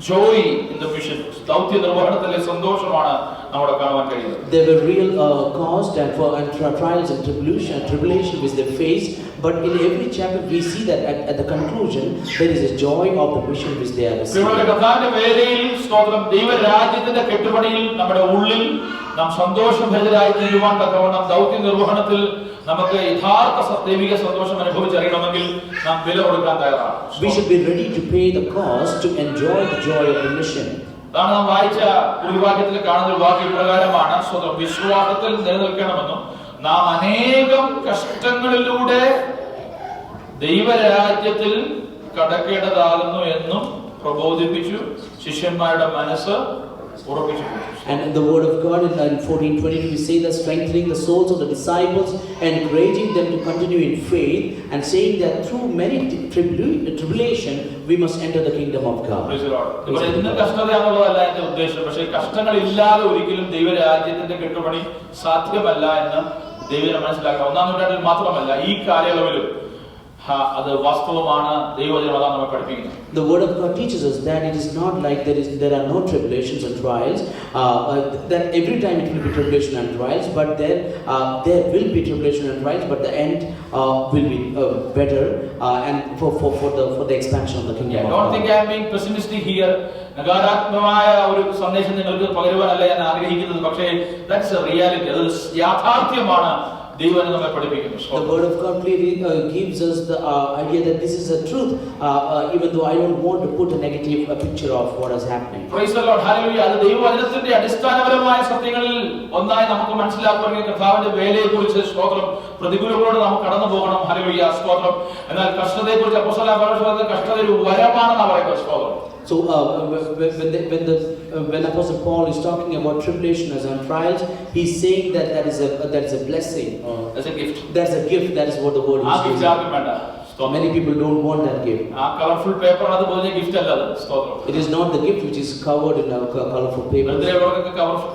ജോയ് ഇൻ ദ മിഷൻ, ദൗത്യ നിർവഹണത്തിലെ സന്തോഷമാണ് നമ്മുടെ കാണുവാൻ കഴിയുന്നത്. There were real cost and trials and tribulation which they faced, but in every chapter we see that at the conclusion there is a joy of the mission which they are receiving. കർത്താവിന്റെ വേലയിൽ, സ്തോത്രം, ദൈവരാജ്യത്തിന്റെ കെട്ടുപണിയിൽ നമ്മുടെ ഉള്ളിൽ നാം സന്തോഷഭരിതരായി തീരുവാൻ തക്കവണ്ണം ദൗത്യ നിർവഹണത്തിൽ നമുക്ക് യഥാർത്ഥ ദൈവിക സന്തോഷം അനുഭവിച്ചറിയണമെങ്കിൽ നാം വില കൊടുക്കാൻ തയ്യാറാണ്. We should be ready to pay the cost to enjoy the joy of the mission. അതാണ് നാം വായിച്ച കുറിവാക്യത്തിൽ കാണുന്ന ഒരു വാക്യ പ്രകാരമാണ്. സ്വന്തം വിശ്വാസത്തിൽ നിലനിൽക്കണമെന്നും നാം അനേകം കഷ്ടങ്ങളിലൂടെ ദൈവരാജ്യത്തിൽ കടക്കേണ്ടതാകുന്നു എന്നും പ്രബോധിപ്പിച്ചു. ശിഷ്യന്മാരുടെ മനസ്സ് ഉറപ്പിച്ചു. And in the word of God in 14:22 we say that strengthening the souls of the disciples, encouraging them to continue in faith, and saying that through many tribulation we must enter the kingdom of God. Praise the Lord. ഇവിടെ ഇന്ന് കഷ്ടതയാണെന്നുള്ളതല്ല എന്റെ ഉദ്ദേശം. പക്ഷേ കഷ്ടങ്ങളില്ലാതെ ഒരിക്കലും ദൈവരാജ്യത്തിന്റെ കെട്ടുപണി സാധ്യമല്ല എന്ന് ദൈവം മനസ്സിലാക്കുക. 1-ാം നൂറ്റാണ്ടിൽ മാത്രമല്ല, ഈ കാലയളവിലും അത് വാസ്തവമാണ്. ദൈവവചനം അതാണ് നമ്മെ പഠിപ്പിക്കുന്നത്. The word of God teaches us that it is not like there are no tribulations and trials, that every time it will be tribulation and trials, but there will be tribulation and trials, but the end will be better, and for the expansion of the kingdom of God. Don't think I am being pessimistic here. നകാരാത്മകമായ ഒരു സന്ദേശം നിങ്ങൾക്ക് പകരുവാനല്ല ഞാൻ ആഗ്രഹിക്കുന്നത്. പക്ഷേ that's a reality. അത് യാഥാർത്ഥ്യമാണ്. The word of God clearly gives us the idea that this is a truth, even though I don't want to put a negative picture of what is happening. Praise the Lord. Hallelujah. അത് ദൈവവചനത്തിന്റെ അടിസ്ഥാനപരമായ സത്യങ്ങളിൽ ഒന്നായി നമുക്ക് മനസ്സിലാക്കുകയാണെങ്കിൽ കർത്താവിന്റെ വേലയെക്കുറിച്ച് സ്തോത്രം പ്രതികൂലങ്ങളോട് നാം കടന്നു പോകണം. ഹല്ലേലൂയ, സ്തോത്രം. എന്നാൽ കഷ്ടതയെക്കുറിച്ച് അപ്പോസ്തലനായ പൗലോസ് പറയുന്നത് കഷ്ടത ഒരു വരമാണെന്നാണ് പറയുന്നത്. സ്തോത്രം. So when Apostle Paul is talking about tribulations and trials, he's saying that that is a blessing. That's a gift. That's a gift. That is what the word is saying. Many people don't want that gift. Colorful paper adu bodhe gift alla adu. Stotram. It is not the gift which is covered in a colorful paper.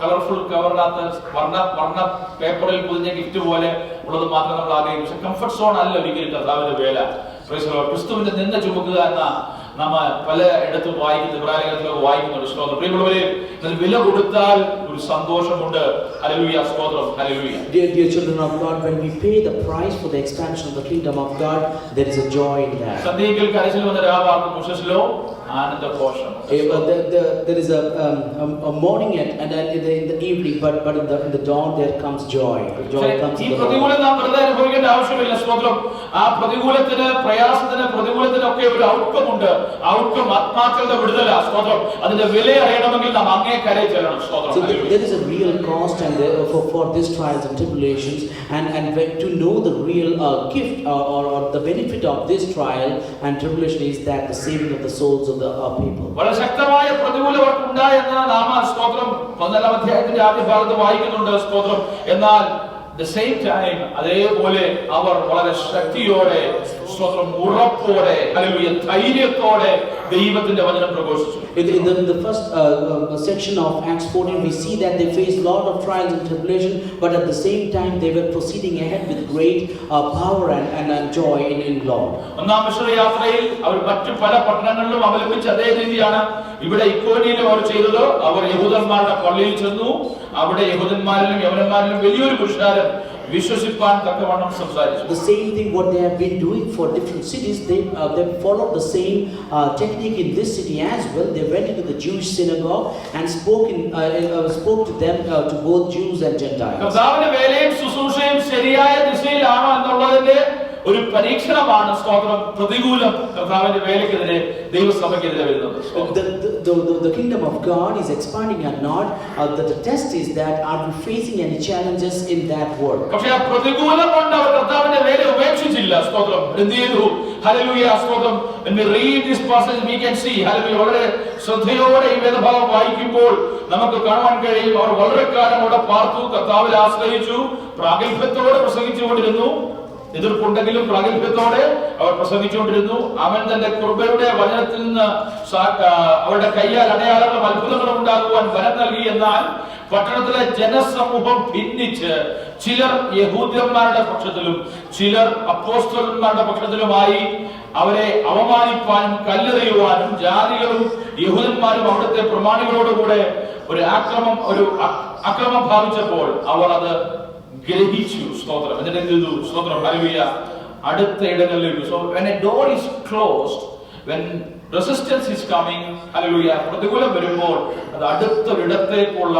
Colorful cover nathu varna paper il bodhe gift pole ulladu mathram nammal aagayikku. Comfort zone alla orikil Karthavinte vela. Praise the Lord. Kristuvinte ninna chumukkuka enna nama pala edathu vaayikkunnu Ibraniyathil vaayikkunnu. Stotram. Priyamullavare idil vila koduttal oru santoshamundu. Hallelujah, stotram. Hallelujah. Dear children of God, when we pay the price for the expansion of the kingdom of God, there is a joy in that. Sandhikil karisil vanna raavaakku mushasilo aananda kosham. There is a morning and in the evening, but in the dawn there comes joy. Joy comes in the morning. പ്രതികൂലം നാം വെറുതെ അനുഭവിക്കേണ്ട ആവശ്യമില്ല. സ്തോത്രം. ആ പ്രതികൂലത്തിന് പ്രയാസത്തിന് പ്രതികൂലത്തിനൊക്കെ ഒരു outcome ഉണ്ട്. Outcome ആത്മാക്കളുടെ വിടുതല. സ്തോത്രം. അതിന്റെ വില അറിയണമെങ്കിൽ നാം അങ്ങേ കരയിൽ ചെല്ലണം. സ്തോത്രം. So there is a real cost and for these trials and tribulations, and to know the real gift or the benefit of this trial and tribulation is that the saving of the souls of the people. വളരെ ശക്തമായ പ്രതികൂലം അവർക്കുണ്ടായെന്ന് നാം സ്തോത്രം 14 അധ്യായത്തിന്റെ ആദ്യ ഭാഗത്ത് വായിക്കുന്നുണ്ട്. സ്തോത്രം. എന്നാൽ the same time അതേപോലെ അവർ വളരെ ശക്തിയോടെ സ്തോത്രം ഉറപ്പോടെ ഹല്ലേലൂയ ധൈര്യത്തോടെ ദൈവത്തിന്റെ വചനം പ്രഘോഷിച്ചു. In the first section of Acts 14 we see that they faced lot of trials and tribulation, but at the same time they were proceeding ahead with great power and joy in Lord. ഒന്നാം missionary യാത്രയിൽ അവർ മറ്റു പല പട്ടണങ്ങളിലും അവലംബിച്ച അതേ രീതിയാണ് ഇവിടെ ഇക്കോനിയിലും അവർ ചെയ്തത്. അവർ യഹൂദന്മാരുടെ പള്ളിയിൽ ചെന്നു. അവിടെ യഹൂദന്മാരിലും യവനന്മാരിലും വലിയൊരു പുരുഷാരം വിശ്വസിപ്പാൻ തക്കവണ്ണം സംസാരിച്ചു. The same thing what they have been doing for different cities, they followed the same technique in this city as well. They went into the Jewish synagogue and spoke to them, to both Jews and Gentiles. കർത്താവിന്റെ വേലയും ശുശ്രൂഷയും ശരിയായ ദിശയിലാണോ എന്നുള്ളതിന്റെ ഒരു പരീക്ഷണമാണ് സ്തോത്രം പ്രതികൂലം കർത്താവിന്റെ വേലയ്ക്കെതിരെ ദൈവസഭയ്ക്കെതിരെ വരുന്നത്. The kingdom of God is expanding or not. The test is that are we facing any challenges in that work? പക്ഷേ ആ പ്രതികൂലം കൊണ്ട് അവർ കർത്താവിന്റെ വേല ഉപേക്ഷിച്ചില്ല. സ്തോത്രം. എന്ത് ചെയ്തു? ഹല്ലേലൂയ, സ്തോത്രം. When we read this passage we can see hallelujah വളരെ ശ്രദ്ധയോടെ ഈ വേദഭാഗം വായിക്കുമ്പോൾ നമുക്ക് കാണാൻ കഴിയും അവർ വളരെ കാലം അവിടെ പാർത്തു, കർത്താവിൽ ആശ്രയിച്ചു, പ്രാഗൽഭ്യത്തോടെ പ്രസംഗിച്ചുകൊണ്ടിരുന്നു. എതിർപ്പുണ്ടെങ്കിലും പ്രാഗൽഭ്യത്തോടെ അവർ പ്രസംഗിച്ചുകൊണ്ടിരുന്നു. അവൻ തന്റെ കൃപയുടെ വചനത്തിൽ നിന്ന് അവരുടെ കയ്യാൽ അടയാളങ്ങളും അത്ഭുതങ്ങളും ഉണ്ടാകുവാൻ വരം നൽകി. എന്നാൽ പട്ടണത്തിലെ ജനസമൂഹം ഭിന്നിച്ച് ചിലർ യഹൂദന്മാരുടെ പക്ഷത്തിലും ചിലർ അപ്പോസ്തലന്മാരുടെ പക്ഷത്തിലുമായി അവരെ അവമാനിപ്പാനും കല്ലെറിയുവാനും ജാതികളും യഹൂദന്മാരും അവിടുത്തെ പ്രമാണികളോടുകൂടെ ഒരു അക്രമം ഭാവിച്ചപ്പോൾ അവർ അത് ഗ്രഹിച്ചു. സ്തോത്രം. എന്നിട്ട് എന്ത് ചെയ്തു? സ്തോത്രം. ഹല്ലേലൂയ. അടുത്ത ഇടങ്ങളിലേക്ക്. So when a door is closed, when resistance is coming, ഹല്ലേലൂയ, പ്രതികൂലം വരുമ്പോൾ അത് അടുത്തൊരിടത്തേക്കുള്ള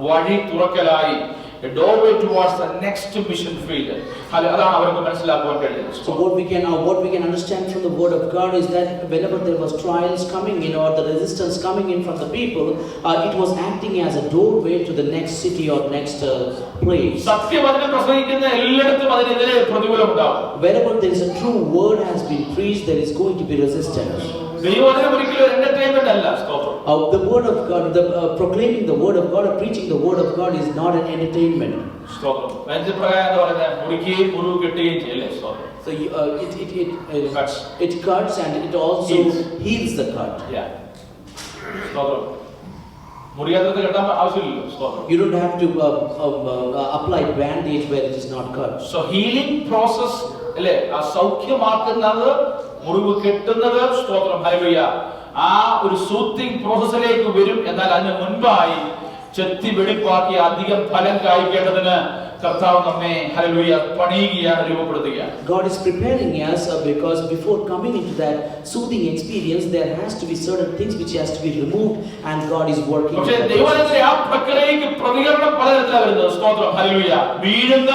വഴി തുറക്കലായി, a doorway towards the next mission field. അതാണ് അവർക്ക് മനസ്സിലാക്കാൻ കഴിയുന്നത്. So what we can understand from the word of God is that whenever there was trials coming in or the resistance coming in from the people, it was acting as a doorway to the next city or next place. സത്യവചനം പ്രസംഗിക്കുന്ന എല്ലായിടത്തും അതിനെതിരെ പ്രതികൂലം ഉണ്ടാവും. Wherever there is a true word has been preached, there is going to be resistance. ദൈവവചനം ഒരിക്കലും entertainment അല്ല. സ്തോത്രം. The word of God, proclaiming the word of God or preaching the word of God is not an entertainment. സ്തോത്രം. വേദപ്രകാരം എന്താ പറയുന്നത്? മുറിക്കുകയും മുറിവ് കെട്ടുകയും ചെയ്യല്ലേ. സ്തോത്രം. So it cuts and it also heals the cut. Yeah. സ്തോത്രം. മുറിയാത്തത് കെട്ടാൻ ആവശ്യമില്ലല്ലോ. സ്തോത്രം. You don't have to apply bandage where it is not cut. So healing process അല്ലേ, ആ സൗഖ്യമാക്കുന്നത്, മുറിവ് കെട്ടുന്നത്, സ്തോത്രം, ഹല്ലേലൂയ, ആ ഒരു സൂത്തിങ് പ്രോസസ്സിലേക്ക് വരും. എന്നാൽ അതിന് മുൻപായി ചെത്തി വെടിപ്പാക്കി അധികം ഫലം കായ്ക്കേണ്ടതിന് കർത്താവ് നമ്മെ hallelujah പണിയുകയാണ്, രൂപപ്പെടുത്തുകയാണ്. God is preparing us because before coming into that soothing experience there has to be certain things which has to be removed and God is working. പക്ഷേ ദൈവത്തിന്റെ ആ പ്രക്രിയയ്ക്ക് പ്രതികരണം പലതരത്തിലാണ് വരുന്നത്. സ്തോത്രം, ഹല്ലേലൂയ. വീഴുന്ന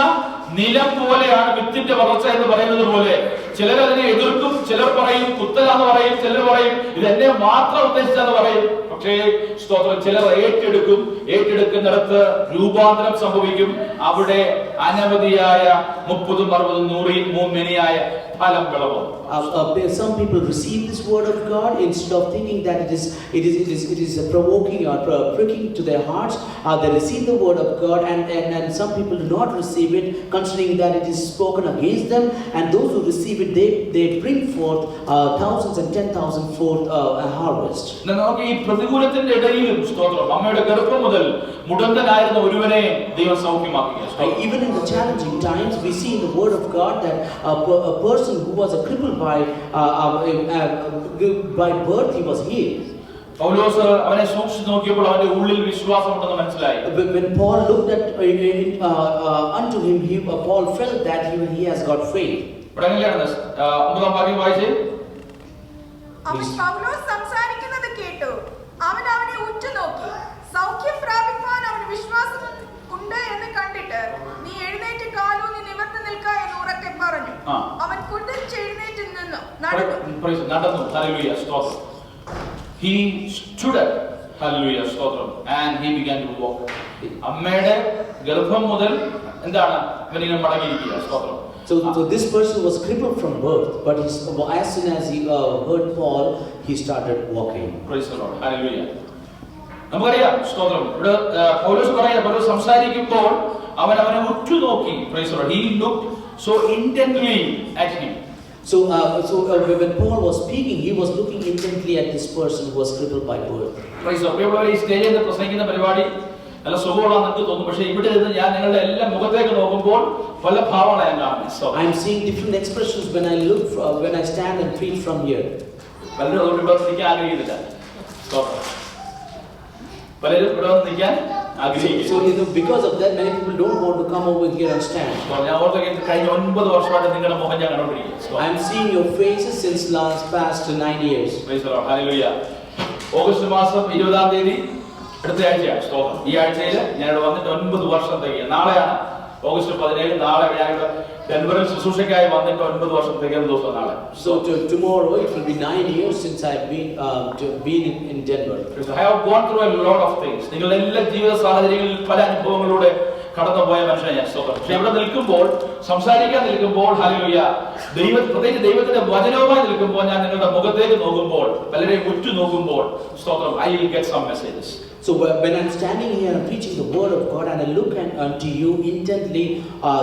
നിലം പോലെയാണ് വിത്തിന്റെ വളർച്ച എന്ന് പറയുന്നത് പോലെ ചിലർ അതിനെ എതിർക്കും, ചിലർ പറയും കുത്തലാന്ന് പറയും, ചിലർ പറയും ഇത് എന്നെ മാത്രം ഉദ്ദേശിച്ചാന്ന് പറയും. പക്ഷേ സ്തോത്രം ചിലർ ഏറ്റെടുക്കുന്നിടത്ത് രൂപാന്തരം സംഭവിക്കും. അവിടെ അനവധിയായ 30, 60, 100 മേനിയായ ഫലം വിളവും. Some people receive this word of God instead of thinking that it is provoking or pricking to their hearts. They receive the word of God, and some people do not receive it, considering that it is spoken against them. And those who receive it, they bring forth thousands and 10,000 forth a harvest. നമുക്ക് ഈ പ്രതികൂലത്തിന്റെ ഇടയിലും സ്തോത്രം അമ്മയുടെ ഗർഭം മുതൽ മുടന്തനായിരുന്ന ഒരുവനെ ദൈവം സൗഖ്യമാക്കി. Even in the challenging times, we see in the word of God that a person who was a cripple by birth, he was healed. പൗലോസ് അവനെ സൂക്ഷിച്ചു നോക്കിയപ്പോൾ അവന്റെ ഉള്ളിൽ വിശ്വാസമുണ്ടെന്ന് മനസ്സിലായി. When Paul looked at unto him, Paul felt that he has got faith. പടങ്ങനെയാണ് 9-ാം വാക്യം വായിച്ചേ. അവൻ പൗലോസ് സംസാരിക്കുന്നത് കേട്ടു. അവൻ അവനെ ഉറ്റുനോക്കി. സൗഖ്യം പ്രാപിപ്പാൻ അവന് വിശ്വാസം ഉണ്ട് എന്ന് കണ്ടിട്ട്, നീ എഴുന്നേറ്റ് കാലൂന്നി നിവർന്ന് നിൽക്ക എന്ന് ഉറക്കെ പറഞ്ഞു. അവൻ കുതിച്ച് എഴുന്നേറ്റ് നടന്നു. ഹല്ലേലൂയ സ്തോത്രം. He stood up, hallelujah സ്തോത്രം, and he began to walk. അമ്മയുടെ ഗർഭം മുതൽ എന്താണ് ഇവനിങ്ങനെ മടങ്ങിയിരിക്കുക. സ്തോത്രം. So this person was crippled from birth, but as soon as he heard Paul, he started walking. Praise the Lord. Hallelujah. നമുക്കറിയാം സ്തോത്രം. ഇവിടെ പൗലോസ് സംസാരിക്കുമ്പോൾ അവനെ ഉറ്റുനോക്കി. Praise the Lord. He looked so intently at him. So when Paul was speaking, he was looking intently at this person who was crippled by birth. Praise the Lord. ഈ സ്റ്റേജിൽ നിന്ന് പ്രസംഗിക്കുന്ന പരിപാടി നല്ല സുഖമുള്ളതാണെന്ന് എനിക്ക് തോന്നും. പക്ഷേ ഇവിടെ നിന്ന് ഞാൻ നിങ്ങളുടെ എല്ലാ മുഖത്തേക്ക് നോക്കുമ്പോൾ പല ഭാവങ്ങളാണ് ഞാൻ കാണുന്നത്. I am seeing different expressions when I stand and preach from here. പലരും അതുകൊണ്ട് ഇവിടെ നിൽക്കാൻ ആഗ്രഹിക്കുന്നില്ല. പലരും ഇവിടെ നിൽക്കാൻ ആഗ്രഹിക്കുന്നു. So because of that, many people don't want to come over here and stand. ഞാൻ ഓർത്ത് കഴിഞ്ഞ 9 വർഷമായിട്ട് നിങ്ങളുടെ മുഖം ഞാൻ കണ്ടുകൊണ്ടിരിക്കുന്നു. I am seeing your faces since past 9 years. Praise the Lord. Hallelujah. August മാസം 20-ാം തീയതി അടുത്ത ആഴ്ചയാണ് സ്തോത്രം. ഈ ആഴ്ചയിൽ ഞാൻ ഇവിടെ വന്നിട്ട് 9 വർഷം തികയാണ്. നാളെയാണ് ഓഗസ്റ്റ് 17. നാളെ ഞാൻ ഇവിടെ ഡെൻവറിൽ ശുശ്രൂഷയ്ക്കായി വന്നിട്ട് 9 വർഷം തികയുന്ന ദിവസം നാളെ. So tomorrow it will be 9 years since I have been in Denver. I have gone through a lot of things. നിങ്ങളുടെ എല്ലാ ജീവിത സാഹചര്യങ്ങളിൽ പല അനുഭവങ്ങളിലൂടെ കടന്നുപോയ മനുഷ്യനാണ് ഞാൻ. സ്തോത്രം. പക്ഷേ ഇവിടെ നിൽക്കുമ്പോൾ സംസാരിക്കാൻ നിൽക്കുമ്പോൾ ഹല്ലേലൂയ പ്രത്യേകിച്ച് ദൈവത്തിന്റെ വചനവുമായി നിൽക്കുമ്പോൾ ഞാൻ നിങ്ങളുടെ മുഖത്തേക്ക് നോക്കുമ്പോൾ പലരെയും ഉറ്റു നോക്കുമ്പോൾ സ്തോത്രം I will get some messages. So when I'm standing here and preaching the word of God and I look unto you intently,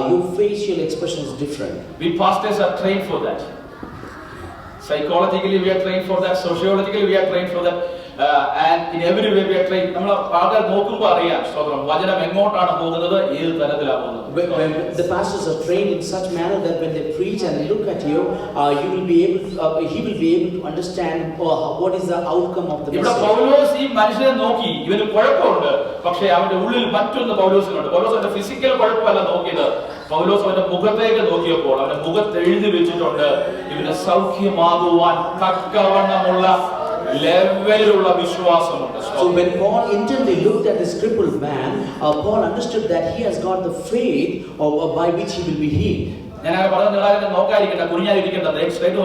your facial expression is different. We pastors are trained for that. Psychologically we are trained for that. Sociologically we are trained for that. And in every way we are trained. നമ്മൾ ആൾക്കാർ നോക്കുമ്പോൾ അറിയാം സ്തോത്രം വചനം എങ്ങോട്ടാണ് പോകുന്നത്, ഏത് തരത്തിലാണ് പോകുന്നത്. The pastors are trained in such manner that when they preach and look at you, he will be able to understand what is the outcome of the message. ഇവിടെ പൗലോസ് ഈ മനുഷ്യനെ നോക്കി, ഇവന് കുഴപ്പമുണ്ട്, പക്ഷേ അവന്റെ ഉള്ളിൽ മറ്റൊന്ന് പൗലോസിനുണ്ട്. പൗലോസിന്റെ ഫിസിക്കൽ കുഴപ്പമല്ല നോക്കിയത്. പൗലോസ് അവന്റെ മുഖത്തേക്ക് നോക്കിയപ്പോൾ അവന്റെ മുഖത്ത് എഴുതി വെച്ചിട്ടുണ്ട്, ഇവന് സൗഖ്യമാകുവാൻ തക്കവണ്ണമുള്ള ലെവലിലുള്ള വിശ്വാസമുണ്ട്. So when Paul intently looked at this crippled man, Paul understood that he has got the faith by which he will be healed. ഞാൻ അങ്ങനെ പറഞ്ഞ നോക്കാതിരിക്കണ്ട, കുനിഞ്ഞായിരിക്കണ്ട,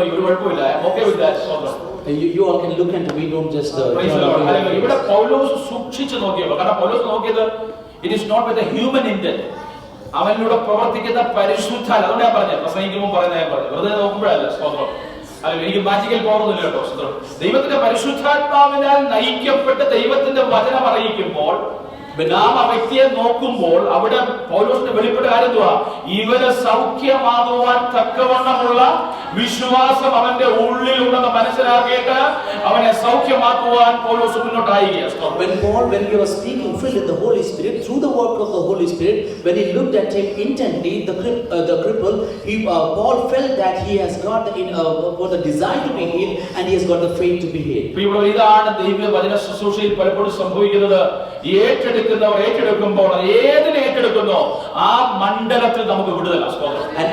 ഒരു കുഴപ്പമില്ല. Okay with that. You all can look and we don't just ഇവിടെ പൗലോസ് സൂക്ഷിച്ചു നോക്കിയപ്പോൾ, കാരണം പൗലോസ് നോക്കിയത് it is not with a human intent. അവനിലൂടെ പ്രവർത്തിക്കുന്ന പരിശുദ്ധാത്മാവ്. അതുകൊണ്ട് ഞാൻ പറഞ്ഞത് പ്രസംഗിക്കുമ്പോൾ പറയുന്നത് ഞാൻ പറഞ്ഞു, വെറുതെ നോക്കുമ്പോഴല്ല. സ്തോത്രം. എനിക്ക് മാജിക്കൽ പവറൊന്നുമില്ല കേട്ടോ. സ്തോത്രം. ദൈവത്തിന്റെ പരിശുദ്ധാത്മാവിനാൽ നയിക്കപ്പെട്ട് ദൈവത്തിന്റെ വചനം അറിയിക്കുമ്പോൾ നാം ആ വ്യക്തിയെ നോക്കുമ്പോൾ അവിടെ പൗലോസിന്റെ വെളിപ്പെട്ട കാര്യം എന്തുവാ? ഇവന് സൗഖ്യമാകുവാൻ തക്കവണ്ണമുള്ള വിശ്വാസം അവന്റെ ഉള്ളിലുണ്ടെന്ന് മനസ്സിലാക്കിയിട്ട് അവനെ സൗഖ്യമാക്കുവാൻ പൗലോസ് മുന്നോട്ടായിരിക്കുക. When he was speaking filled with the Holy Spirit, through the work of the Holy Spirit, when he looked at him intently, the cripple, Paul felt that he has got the desire to be healed and he has got the faith to be healed. ഇതാണ് ദൈവ വചന ശുശ്രൂഷയിൽ പലപ്പോഴും സംഭവിക്കുന്നത്. ഏറ്റെടുക്കുന്നവർ ഏറ്റെടുക്കുമ്പോൾ ഏതിനെ ഏറ്റെടുക്കുന്നോ ആ മണ്ഡലത്തിൽ നമുക്ക് വിടുതലാണ്. And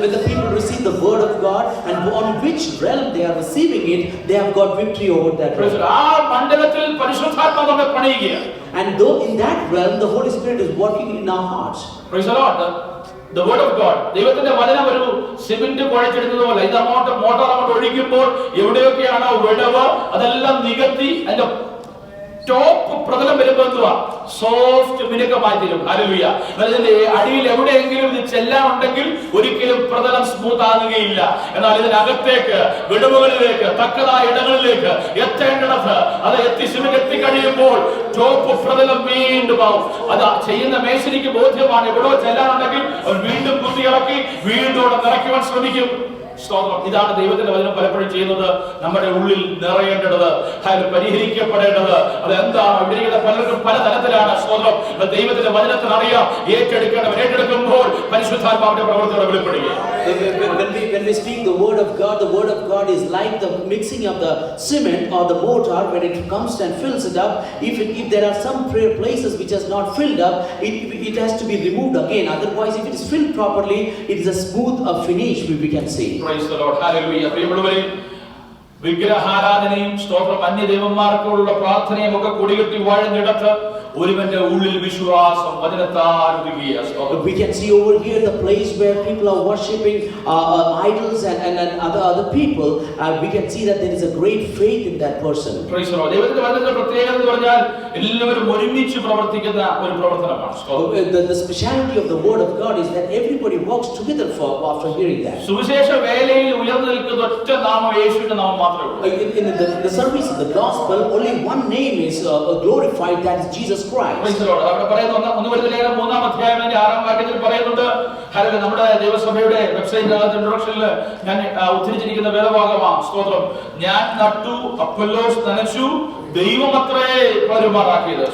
when the people receive the word of God and on which realm they are receiving it, they have got victory over that realm. ആ മണ്ഡലത്തിൽ പരിശുദ്ധാത്മാവ് നമ്മെ പണിയുകയാണ്. And though in that realm the Holy Spirit is working in our hearts. Praise the Lord. The word of God. ദൈവത്തിന്റെ വചനം ഒരു cement കുഴച്ചെടുത്തതുപോലെ ഇത് motor അങ്ങോട്ട് ഒഴിക്കുമ്പോൾ എവിടെയൊക്കെയാണോ വിടവ് അതെല്ലാം നികത്തി അതിന്റെ ടോപ്പ് പ്രതലം വരുമ്പോൾ എന്തുവാ സോഫ്റ്റ് മിനുക്കമായി തീരും. ഹല്ലേലൂയ. അതിന്റെ അടിയിൽ എവിടെയെങ്കിലും ഇത് ചെല്ലാനുണ്ടെങ്കിൽ ഒരിക്കലും പ്രതലം സ്മൂത്ത് ആകുകയില്ല. എന്നാൽ ഇതിനകത്തേക്ക് വിടവുകളിലേക്ക് തക്കതായ ഇടങ്ങളിലേക്ക് എത്തേണ്ടത് അത് എത്തിക്കഴിയുമ്പോൾ ടോപ്പ് പ്രതലം വീണ്ടും ആവും. അത് ചെയ്യുന്ന മേശരിക്ക് ബോധ്യമാണ് എവിടോ ചെല്ലാനുണ്ടെങ്കിൽ അവർ വീണ്ടും കുത്തിയിറക്കി വീണ്ടും നിറയ്ക്കുവാൻ ശ്രമിക്കും. സ്തോത്രം. ഇതാണ് ദൈവത്തിന്റെ വചനം പലപ്പോഴും ചെയ്യുന്നത്. നമ്മുടെ ഉള്ളിൽ നിറയേണ്ടത്, പരിഹരിക്കപ്പെടേണ്ടത് അതെന്താണ്? ഇവിടെ പലർക്കും പല തലത്തിലാണ്. സ്തോത്രം. ദൈവത്തിന്റെ വചനത്തിന് അറിയാം ഏറ്റെടുക്കേണ്ടവർ ഏറ്റെടുക്കുമ്പോൾ പരിശുദ്ധാത്മാവിന്റെ പ്രവർത്തനം വെളിപ്പെടുകയാണ്. When we speak the word of God is like the mixing of the cement or the mortar. When it comes and fills it up, if there are some places which is not filled up, it has to be removed again. Otherwise, if it is filled properly, it is a smooth finish we can see. Praise the Lord. Hallelujah. പ്രിയമുള്ളവരെ, വിഗ്രഹാരാധനയും സ്തോത്രം അന്യദേവന്മാർക്കുള്ള പ്രാർത്ഥനയും ഒക്കെ കുടികെട്ടി വാഴുന്നിടത്ത് ഒരുവന്റെ ഉള്ളിൽ വിശ്വാസം വചനത്താൽ ഉദിക്കുക. We can see over here the place where people are worshipping idols and other people. We can see that there is a great faith in that person. Praise the Lord. ദൈവത്തിന്റെ വചനത്തിന്റെ പ്രത്യേകത എന്ന് പറഞ്ഞാൽ എല്ലാവരും ഒരുമിച്ച് പ്രവർത്തിക്കുന്ന ഒരു പ്രവർത്തനമാണ്. The speciality of the word of God is that everybody works together after hearing that. സുവിശേഷ വേലയിൽ ഉയർന്നു നിൽക്കുന്ന ഒറ്റ നാമം യേശുവിന്റെ നാമം മാത്രമേ ഉള്ളൂ. In the service of the gospel, only one name is glorified, that is Jesus Christ. Praise the Lord. അവിടെ പറയുന്ന 1 ലേഖനം 3-ാം അധ്യായത്തിന്റെ 6-ാം വാക്യത്തിൽ പറയുന്നുണ്ട്. നമ്മുടെ ദൈവസഭയുടെ വെബ്സൈറ്റിൽ ഇൻട്രൊഡക്ഷനിൽ ഞാൻ ഉദ്ധരിച്ചിരിക്കുന്ന വേദഭാഗമാണ്. സ്തോത്രം. ഞാൻ നട്ടു, അപ്പൊല്ലോസ് നനച്ചു, ദൈവമത്രേ പരുമാറാക്കിയത്.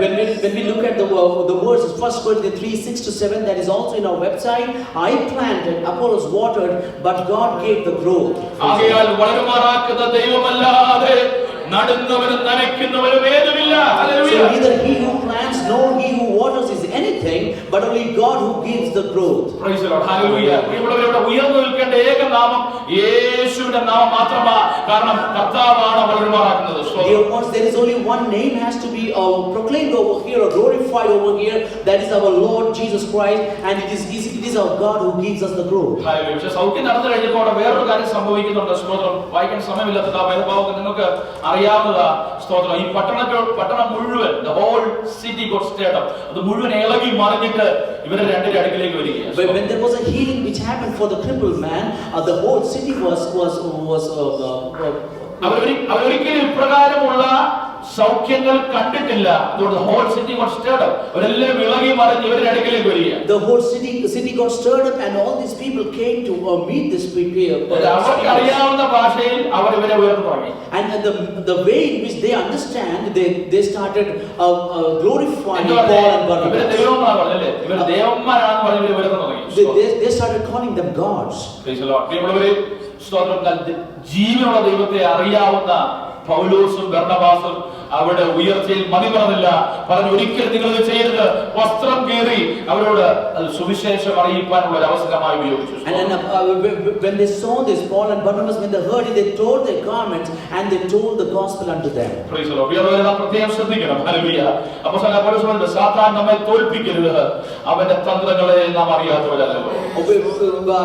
When we look at the verses, 1 Corinthians 3:6-7, that is also in our website. I planted, Apollos watered, but God gave the growth. ആകയാൽ വളരുമാറാക്കുന്ന ദൈവമല്ലാതെ നടുന്നവനും നനയ്ക്കുന്നവനും ഏതുമില്ല. So neither he who plants nor he who waters is anything, but only God who gives the growth. Praise the Lord. Hallelujah. പ്രിയമുള്ളവരെ, ഉയർന്നു നിൽക്കേണ്ട ഏക നാമം യേശുവിന്റെ നാമം മാത്രമാണ്. കാരണം കർത്താവാണ് വളരുമാറാക്കുന്നത്. Dear ones, there is only one name has to be proclaimed over here or glorified over here. That is our Lord Jesus Christ, and it is our God who gives us the growth. Hallelujah. പക്ഷേ സൗഖ്യം നടന്നു കഴിഞ്ഞപ്പോൾ വേറൊരു കാര്യം സംഭവിക്കുന്നുണ്ട്. സ്തോത്രം. വായിക്കാൻ സമയമില്ലാത്ത വേദഭാഗം നിങ്ങൾക്ക് അറിയാവുന്നതാ. സ്തോത്രം. ഈ പട്ടണം മുഴുവൻ the whole city got stirred up. അത് മുഴുവൻ ഇളകി മറിഞ്ഞിട്ട് ഇവരെ രണ്ടിന്റെ അടുക്കിലേക്ക് വരികയാണ്. When there was a healing which happened for the crippled man, the whole city was അവരൊരിക്കലും ഇപ്രകാരമുള്ള സൗഖ്യങ്ങൾ കണ്ടിട്ടില്ല. അതുകൊണ്ട് whole city got stirred up. അവരെല്ലാം ഇളകി മറിഞ്ഞ് ഇവരുടെ അടുക്കിലേക്ക് വരികയാണ്. The whole city got stirred up, and all these people came to meet this people. അവർക്ക് അറിയാവുന്ന ഭാഷയിൽ അവർ ഇവരെ ഉയർന്നു തുടങ്ങി. And the way in which they understand, they started glorifying Paul and Barnabas. ഇവരെ ദൈവന്മാരാണ് പറഞ്ഞല്ലേ, ഇവർ ദേവന്മാരാണെന്ന് പറഞ്ഞ് ഇവരെ ഉയർന്നു തുടങ്ങി. They started calling them gods. Praise the Lord. പ്രിയമുള്ളവരെ, സ്തോത്രം. ജീവനുള്ള ദൈവത്തെ അറിയാവുന്ന പൗലോസും ബർണബാസും അവരുടെ ഉയർച്ചയിൽ മതിമറന്നില്ല. പറഞ്ഞു, ഒരിക്കലും നിങ്ങൾ ഇത് ചെയ്യരുത്. വസ്ത്രം കീറി അവരോട് സുവിശേഷം അറിയിക്കാനുള്ള ഒരു അവസരമായി ഉപയോഗിച്ചു. And when they saw this, Paul and Barnabas, when they heard it, they tore their garments and they told the gospel unto them. Praise the Lord. നാം പ്രത്യേകം ശ്രദ്ധിക്കണം. ഹല്ലേലൂയ. അപ്പോസ്തലൻ പൗലോസ് പറഞ്ഞു, സാത്താൻ നമ്മെ തോൽപ്പിക്കരുത്, അവന്റെ തന്ത്രങ്ങളെ നാം അറിയാത്തവരല്ലോ.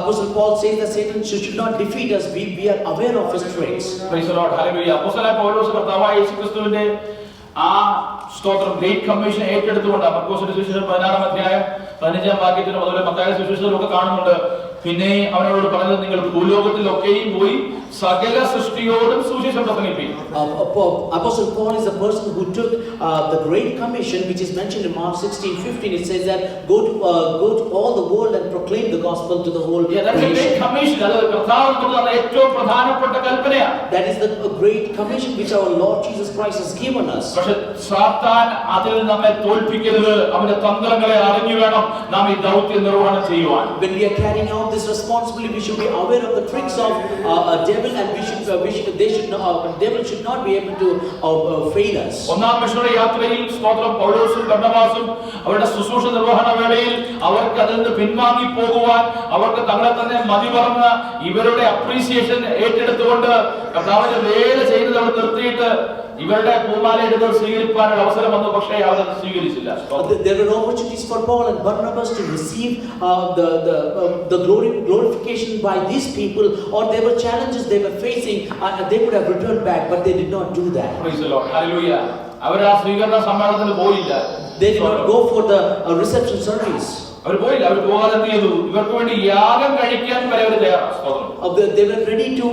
Apostle Paul says that Satan should not defeat us. We are aware of his tricks. Praise the Lord. Hallelujah. അപ്പോസ്തലൻ പൗലോസ് കർത്താവായ യേശുക്രിസ്തുവിന്റെ ആ സ്തോത്രം ഗ്രേറ്റ് കമ്മീഷൻ ഏറ്റെടുത്തുകൊണ്ട് മർക്കോസിന്റെ സുവിശേഷം 16-ാം അധ്യായം 15-ാം വാക്യത്തിലും അതുപോലെ മത്തായിയുടെ സുവിശേഷത്തിലും ഒക്കെ കാണുന്നുണ്ട്. പിന്നെ അവനോട് പറഞ്ഞത്, നിങ്ങൾ ഭൂലോകത്തിലൊക്കെയും പോയി സകല സൃഷ്ടിയോടും സുവിശേഷം പ്രസംഗിപ്പിക്കും. Apostle Paul is a person who took the great commission which is mentioned in Mark 16:15. It says that go to all the world and proclaim the gospel to the whole creation. That is the great commission which our Lord Jesus Christ has given us. പക്ഷേ സാത്താൻ അതിൽ നമ്മെ തോൽപ്പിക്കരുത്. അവന്റെ തന്ത്രങ്ങളെ അറിഞ്ഞു വേണം നാം ഈ ദൗത്യം നിർവഹണം ചെയ്യുവാൻ. When we are carrying out this responsibility, we should be aware of the tricks of a devil, and devil should not be able to fail us. ഒന്നാം മിഷണറി യാത്രയിൽ സ്തോത്രം പൗലോസും ബർണബാസും അവരുടെ ശുശ്രൂഷ നിർവഹണ വേളയിൽ അവർക്ക് അതിൽ നിന്ന് പിൻവാങ്ങി പോകുവാൻ, അവർക്ക് തങ്ങളെ തന്നെ മതിമറന്ന് ഇവരുടെ അപ്രീസിയേഷൻ ഏറ്റെടുത്തുകൊണ്ട് കർത്താവിന്റെ വേല ചെയ്യുന്നത് അവിടെ നിർത്തിയിട്ട് ഇവരുടെ പൂമാലയിടുന്നവർ സ്വീകരിക്കാനുള്ള അവസരം വന്നു. പക്ഷേ അവർ അത് സ്വീകരിച്ചില്ല. There were opportunities for Paul and Barnabas to receive the glorification by these people, or there were challenges they were facing, and they could have returned back, but they did not do that. Praise the Lord. Hallelujah. അവർ ആ സ്വീകരണ സമ്മേളനത്തിന് പോയില്ല. They did not go for the reception service. അവർ പോയില്ല. അവർ പോകാതെ എന്ത് ചെയ്തു? ഇവർക്ക് വേണ്ടി യാഗം കഴിക്കാൻ വരെ അവർ തയ്യാറാണ്. They were ready to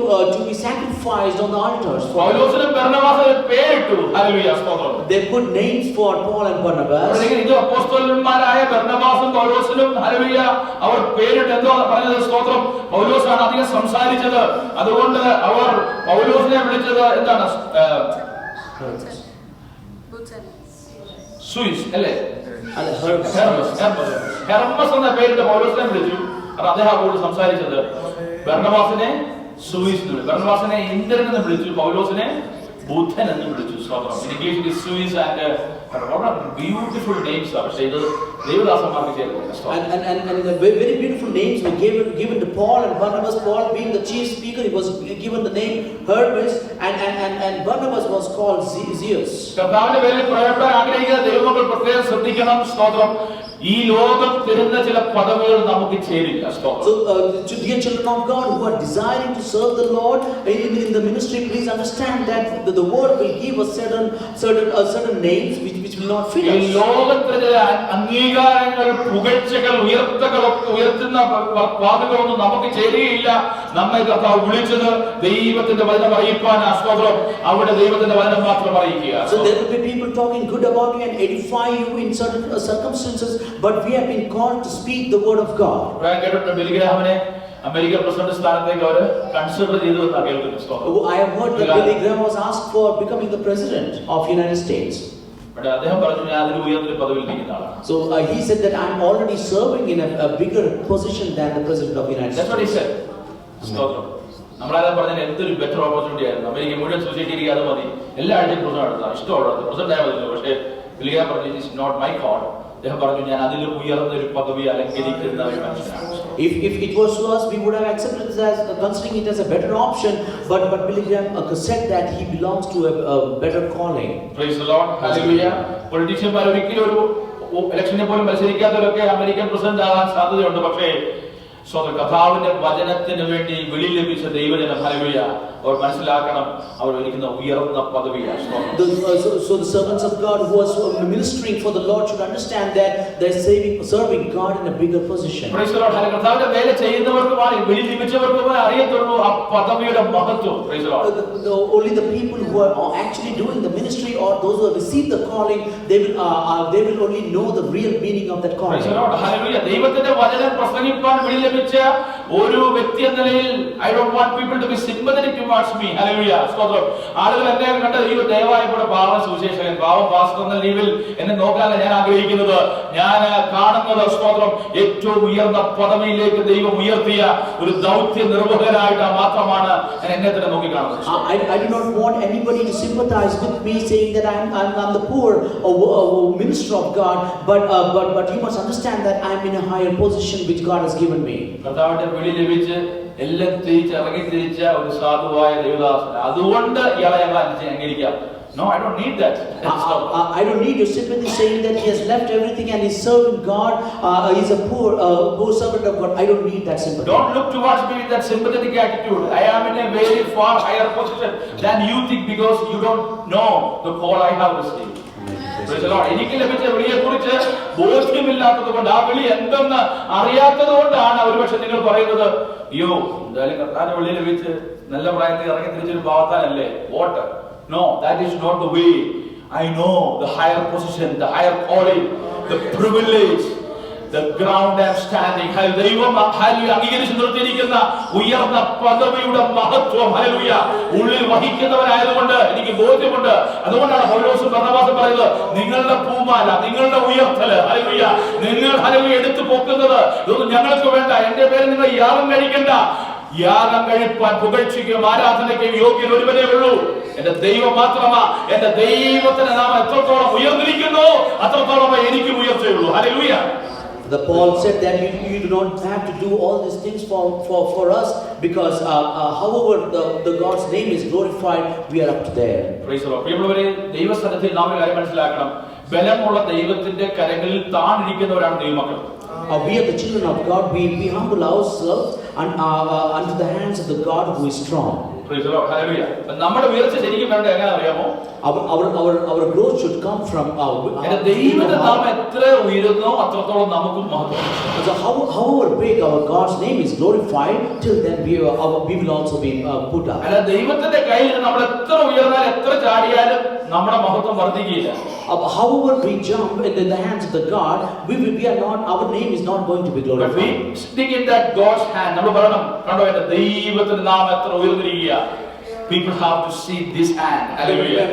be sacrificed on the altars. പൗലോസിനും ബർന്നബാസിനും പേരിട്ടു. ഹല്ലേലൂയ, സ്തോത്രം. They put names for Paul and Barnabas. ഇത് അപ്പോസ്തലന്മാരായ ബർന്നബാസും പൗലോസിനും ഹല്ലേലൂയ അവർ പേരിട്ട് എന്തോ പറഞ്ഞത്? സ്തോത്രം. പൗലോസാണ് അധികം സംസാരിച്ചത്. അതുകൊണ്ട് അവർ പൗലോസിനെ വിളിച്ചത് എന്താണ്? സുയിസ് അല്ലേ? ഹെർമസ് എന്ന പേരിട്ട് പൗലോസിനെ വിളിച്ചു. അദ്ദേഹം അവരോട് സംസാരിച്ചത്. ബർന്നബാസിനെ സുയിസ്, ബർന്നബാസിനെ ഇന്ദ്രൻ എന്ന് വിളിച്ചു, പൗലോസിനെ ബുദ്ധൻ എന്ന് വിളിച്ചു. ഇംഗ്ലീഷിൽ സുയിസ് ആൻഡ് beautiful names are. പക്ഷേ ഇത് ദേവദാസന്മാർക്ക് ചേർന്നു. And very beautiful names were given to Paul and Barnabas. Paul being the chief speaker, he was given the name Hermes, and Barnabas was called Zeus. കർത്താവിന്റെ പേരിൽ പ്രയോജനം ആഗ്രഹിക്കുന്ന ദൈവമക്കൾ പ്രത്യേകം ശ്രദ്ധിക്കണം. സ്തോത്രം. ഈ ലോകം തരുന്ന ചില പദവികൾ നമുക്ക് ചേരില്ല. So to dear children of God who are desiring to serve the Lord in the ministry, please understand that the world will give us certain names which will not fit us. ഈ ലോകത്തിലെ അംഗീകാരങ്ങൾ, പുകഴ്ചകൾ, ഉയർത്തുന്ന വാക്കുകളൊന്നും നമുക്ക് ചേരുകയില്ല. നമ്മെ കർത്താവ് വിളിച്ചത് ദൈവത്തിന്റെ വചനം അറിയിപ്പാനാ. സ്തോത്രം. അവിടെ ദൈവത്തിന്റെ വചനം മാത്രം അറിയിക്കുക. So there will be people talking good about you and edify you in certain circumstances, but we have been called to speak the word of God. ബില്ലിഗ്രാമിനെ അമേരിക്കൻ പ്രസിഡന്റ് സ്ഥാനത്തേക്ക് അവർ കൺസിഡർ ചെയ്തു എന്നാണ് കേൾക്കുന്നത്. I have heard that Billy Graham was asked for becoming the president of United States. അദ്ദേഹം പറഞ്ഞു, ഞാൻ അതിൽ ഉയർന്ന പദവിയിൽ ഇരിക്കുന്ന ആളാണ്. So he said that I am already serving in a bigger position than the president of United States. That's what he said. സ്തോത്രം. നമ്മളാരും പറഞ്ഞാൽ എന്തൊരു ബെറ്റർ ഓപ്പർച്യൂണിറ്റി ആയിരുന്നു. അമേരിക്ക മുഴുവൻ സൊസൈറ്റിക്ക് അത് മതി, എല്ലാ ആഴ്ചയും പ്രസിഡന്റ് നടത്താം, ഇഷ്ടമുള്ളത് പ്രസിഡന്റ് ആയാൽ മതി. പക്ഷേ ബില്ലിഗ്രാം പറഞ്ഞു, it is not my call. അദ്ദേഹം പറഞ്ഞു, ഞാൻ അതിൽ ഉയർന്ന ഒരു പദവി അലങ്കരിക്കുന്ന ഒരു മനുഷ്യനാണ്. If it was to us, we would have accepted it as considering it as a better option. But Billy Graham said that he belongs to a better calling. Praise the Lord. Hallelujah. പൊളിറ്റീഷ്യന്മാർ ഒരിക്കലും ഒരു ഇലക്ഷനെ പോലും മത്സരിക്കാത്തവരൊക്കെ American president ആവാൻ സാധ്യതയുണ്ട്. പക്ഷേ കർത്താവിന്റെ വചനത്തിന് വേണ്ടി വിളി ലഭിച്ച ദൈവജനം ഹല്ലേലൂയ അവർ മനസ്സിലാക്കണം, അവർ ഒരിക്കുന്ന ഉയർന്ന പദവിയാണ്. So the servants of God who are ministering for the Lord should understand that they're serving God in a bigger position. Praise the Lord. കർത്താവിന്റെ വേല ചെയ്യുന്നവർക്ക് വിളി ലഭിച്ചവർക്ക് അറിയത്തുള്ളൂ ആ പദവിയുടെ മഹത്വം. Praise the Lord. Only the people who are actually doing the ministry or those who have received the calling, they will only know the real meaning of that calling. Praise the Lord. Hallelujah. ദൈവത്തിന്റെ വചനം പ്രസംഗിക്കാൻ വിളി ലഭിച്ച ഒരു വ്യക്തി എന്ന നിലയിൽ I don't want people to be sympathetic towards me. Hallelujah. സ്തോത്രം. ആളുകൾ എന്നെ കണ്ട ദയവായി കൂടെ പാവം സുവിശേഷകൻ, പാവം പാസ്റ്റർ എന്ന ലീവിൽ എന്നെ നോക്കാനല്ല ഞാൻ ആഗ്രഹിക്കുന്നത്. ഞാൻ കാണുന്നത് സ്തോത്രം ഏറ്റവും ഉയർന്ന പദവിയിലേക്ക് ദൈവം ഉയർത്തിയ ഒരു ദൗത്യ നിർവഹകനായിട്ട് മാത്രമാണ് ഞാൻ എന്നെ തന്നെ നോക്കി കാണുന്നത്. I do not want anybody to sympathize with me saying that I'm the poor minister of God, but you must understand that I'm in a higher position which God has given me. കർത്താവിന്റെ വിളി ലഭിച്ച് എല്ലാം തിരിച്ച ഒരു സാധുവായ ദൈവദാസൻ. അതുകൊണ്ട് ഇയാളെ ഞങ്ങൾ അംഗീകരിക്കാം. No, I don't need that. I don't need your sympathy saying that he has left everything and he's serving God. He's a poor servant of God. I don't need that sympathy. Don't look towards me with that sympathetic attitude. I am in a very far higher position than you think because you don't know the call I have received. എനിക്ക് ലഭിച്ച വിളിയെ കുറിച്ച് ബോധ്യമില്ലാത്തത് കൊണ്ട്, ആ വിളി എന്തെന്ന് അറിയാത്തത് കൊണ്ടാണ് ഒരുപക്ഷെ നിങ്ങൾ പറയുന്നത്, അയ്യോ എന്തായാലും കർത്താവിന്റെ വിളി ലഭിച്ച് നല്ല പ്രായത്തിൽ ഇറങ്ങി തിരിച്ചൊരു ഭാവത്താനല്ലേ vote. No, that is not the way. I know the higher position, the higher calling, the privilege, the ground I am standing. ദൈവം അംഗീകരിച്ച് നിർത്തിയിരിക്കുന്ന ഉയർന്ന പദവിയുടെ മഹത്വം ഹല്ലേലൂയ ഉള്ളിൽ വഹിക്കുന്നവരായതുകൊണ്ട് എനിക്ക് ബോധ്യമുണ്ട്. അതുകൊണ്ടാണ് പൗലോസും ബർന്നബാസും പറയുന്നത്, നിങ്ങളുടെ പൂമാല, നിങ്ങളുടെ ഉയർത്തല് ഹല്ലേലൂയ, നിങ്ങൾ ഹല്ലേലൂയ എടുത്തു പോക്കുന്നത് ഇതൊന്നും ഞങ്ങൾക്ക് വേണ്ട. എന്റെ പേര് നിങ്ങൾ യാഗം കഴിക്കണ്ട. യാഗം കഴിപ്പാൻ പുകഴ്ചയ്ക്കും ആരാധനയ്ക്കും യോഗ്യൻ ഒരുവനേ ഉള്ളൂ, എന്റെ ദൈവം മാത്രമാ. എന്റെ ദൈവത്തിന്റെ നാമം എത്രത്തോളം ഉയർന്നിരിക്കുന്നു അത്രത്തോളം എനിക്കും ഉയർച്ചയുള്ളൂ. Hallelujah. The Paul said that you do not have to do all these things for us because however the God's name is glorified, we are up to there. Praise the Lord. പ്രിയമുള്ളവരെ, ദൈവസന്നിധിയിൽ നാം ഒരു കാര്യം മനസ്സിലാക്കണം, ബലമുള്ള ദൈവത്തിന്റെ കരങ്ങളിൽ താണിരിക്കുന്നവരാണ് ദൈവമക്കൾ. We are the children of God. We humble ourselves unto the hands of the God who is strong. Praise the Lord. Hallelujah. നമ്മുടെ ഉയർച്ച ശരിക്കും വേണ്ട എങ്ങനെ അറിയാമോ? Our growth should come from ദൈവത്തിന്റെ നാമം എത്ര ഉയരുന്നോ അത്രത്തോളം നമുക്കും മഹത്വം. So however big our God's name is glorified, till then we will also be put up. അല്ല, ദൈവത്തിന്റെ കയ്യിൽ നമ്മൾ എത്ര ഉയർന്നാൽ എത്ര ചാടിയാലും നമ്മുടെ മഹത്വം വർദ്ധിക്കില്ല. However we jump into the hands of the God, our name is not going to be glorified. But we stick in that God's hand. നമ്മൾ പറയണം, കണ്ടോ എന്റെ ദൈവത്തിന്റെ നാമം എത്ര ഉയർന്നിരിക്കുക. People have to see this hand. Hallelujah.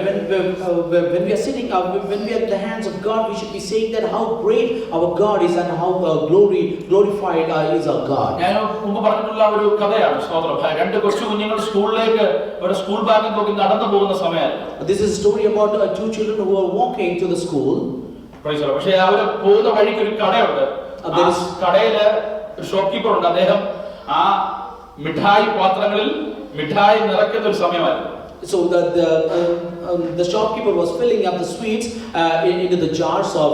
When we are sitting up, when we are in the hands of God, we should be saying that how great our God is and how glorified is our God. ഞാൻ മുമ്പ് പറഞ്ഞിട്ടുള്ള ഒരു കഥയാണ്. സ്തോത്രം. രണ്ട് കൊച്ചു കുഞ്ഞുങ്ങൾ സ്കൂളിലേക്ക് ഒരു സ്കൂൾ ബാഗും നോക്കി നടന്നു പോകുന്ന സമയമായിരുന്നു. This is a story about two children who are walking to the school. Praise the Lord. പക്ഷേ അവർ പോകുന്ന വഴിക്ക് ഒരു കടയുണ്ട്. കടയില് ഒരു ഷോപ്പ് കീപ്പർ ഉണ്ട്. അദ്ദേഹം ആ മിഠായി പാത്രങ്ങളിൽ മിഠായി നിറയ്ക്കുന്ന ഒരു സമയമായിരുന്നു. So the shopkeeper was filling up the sweets into the jars of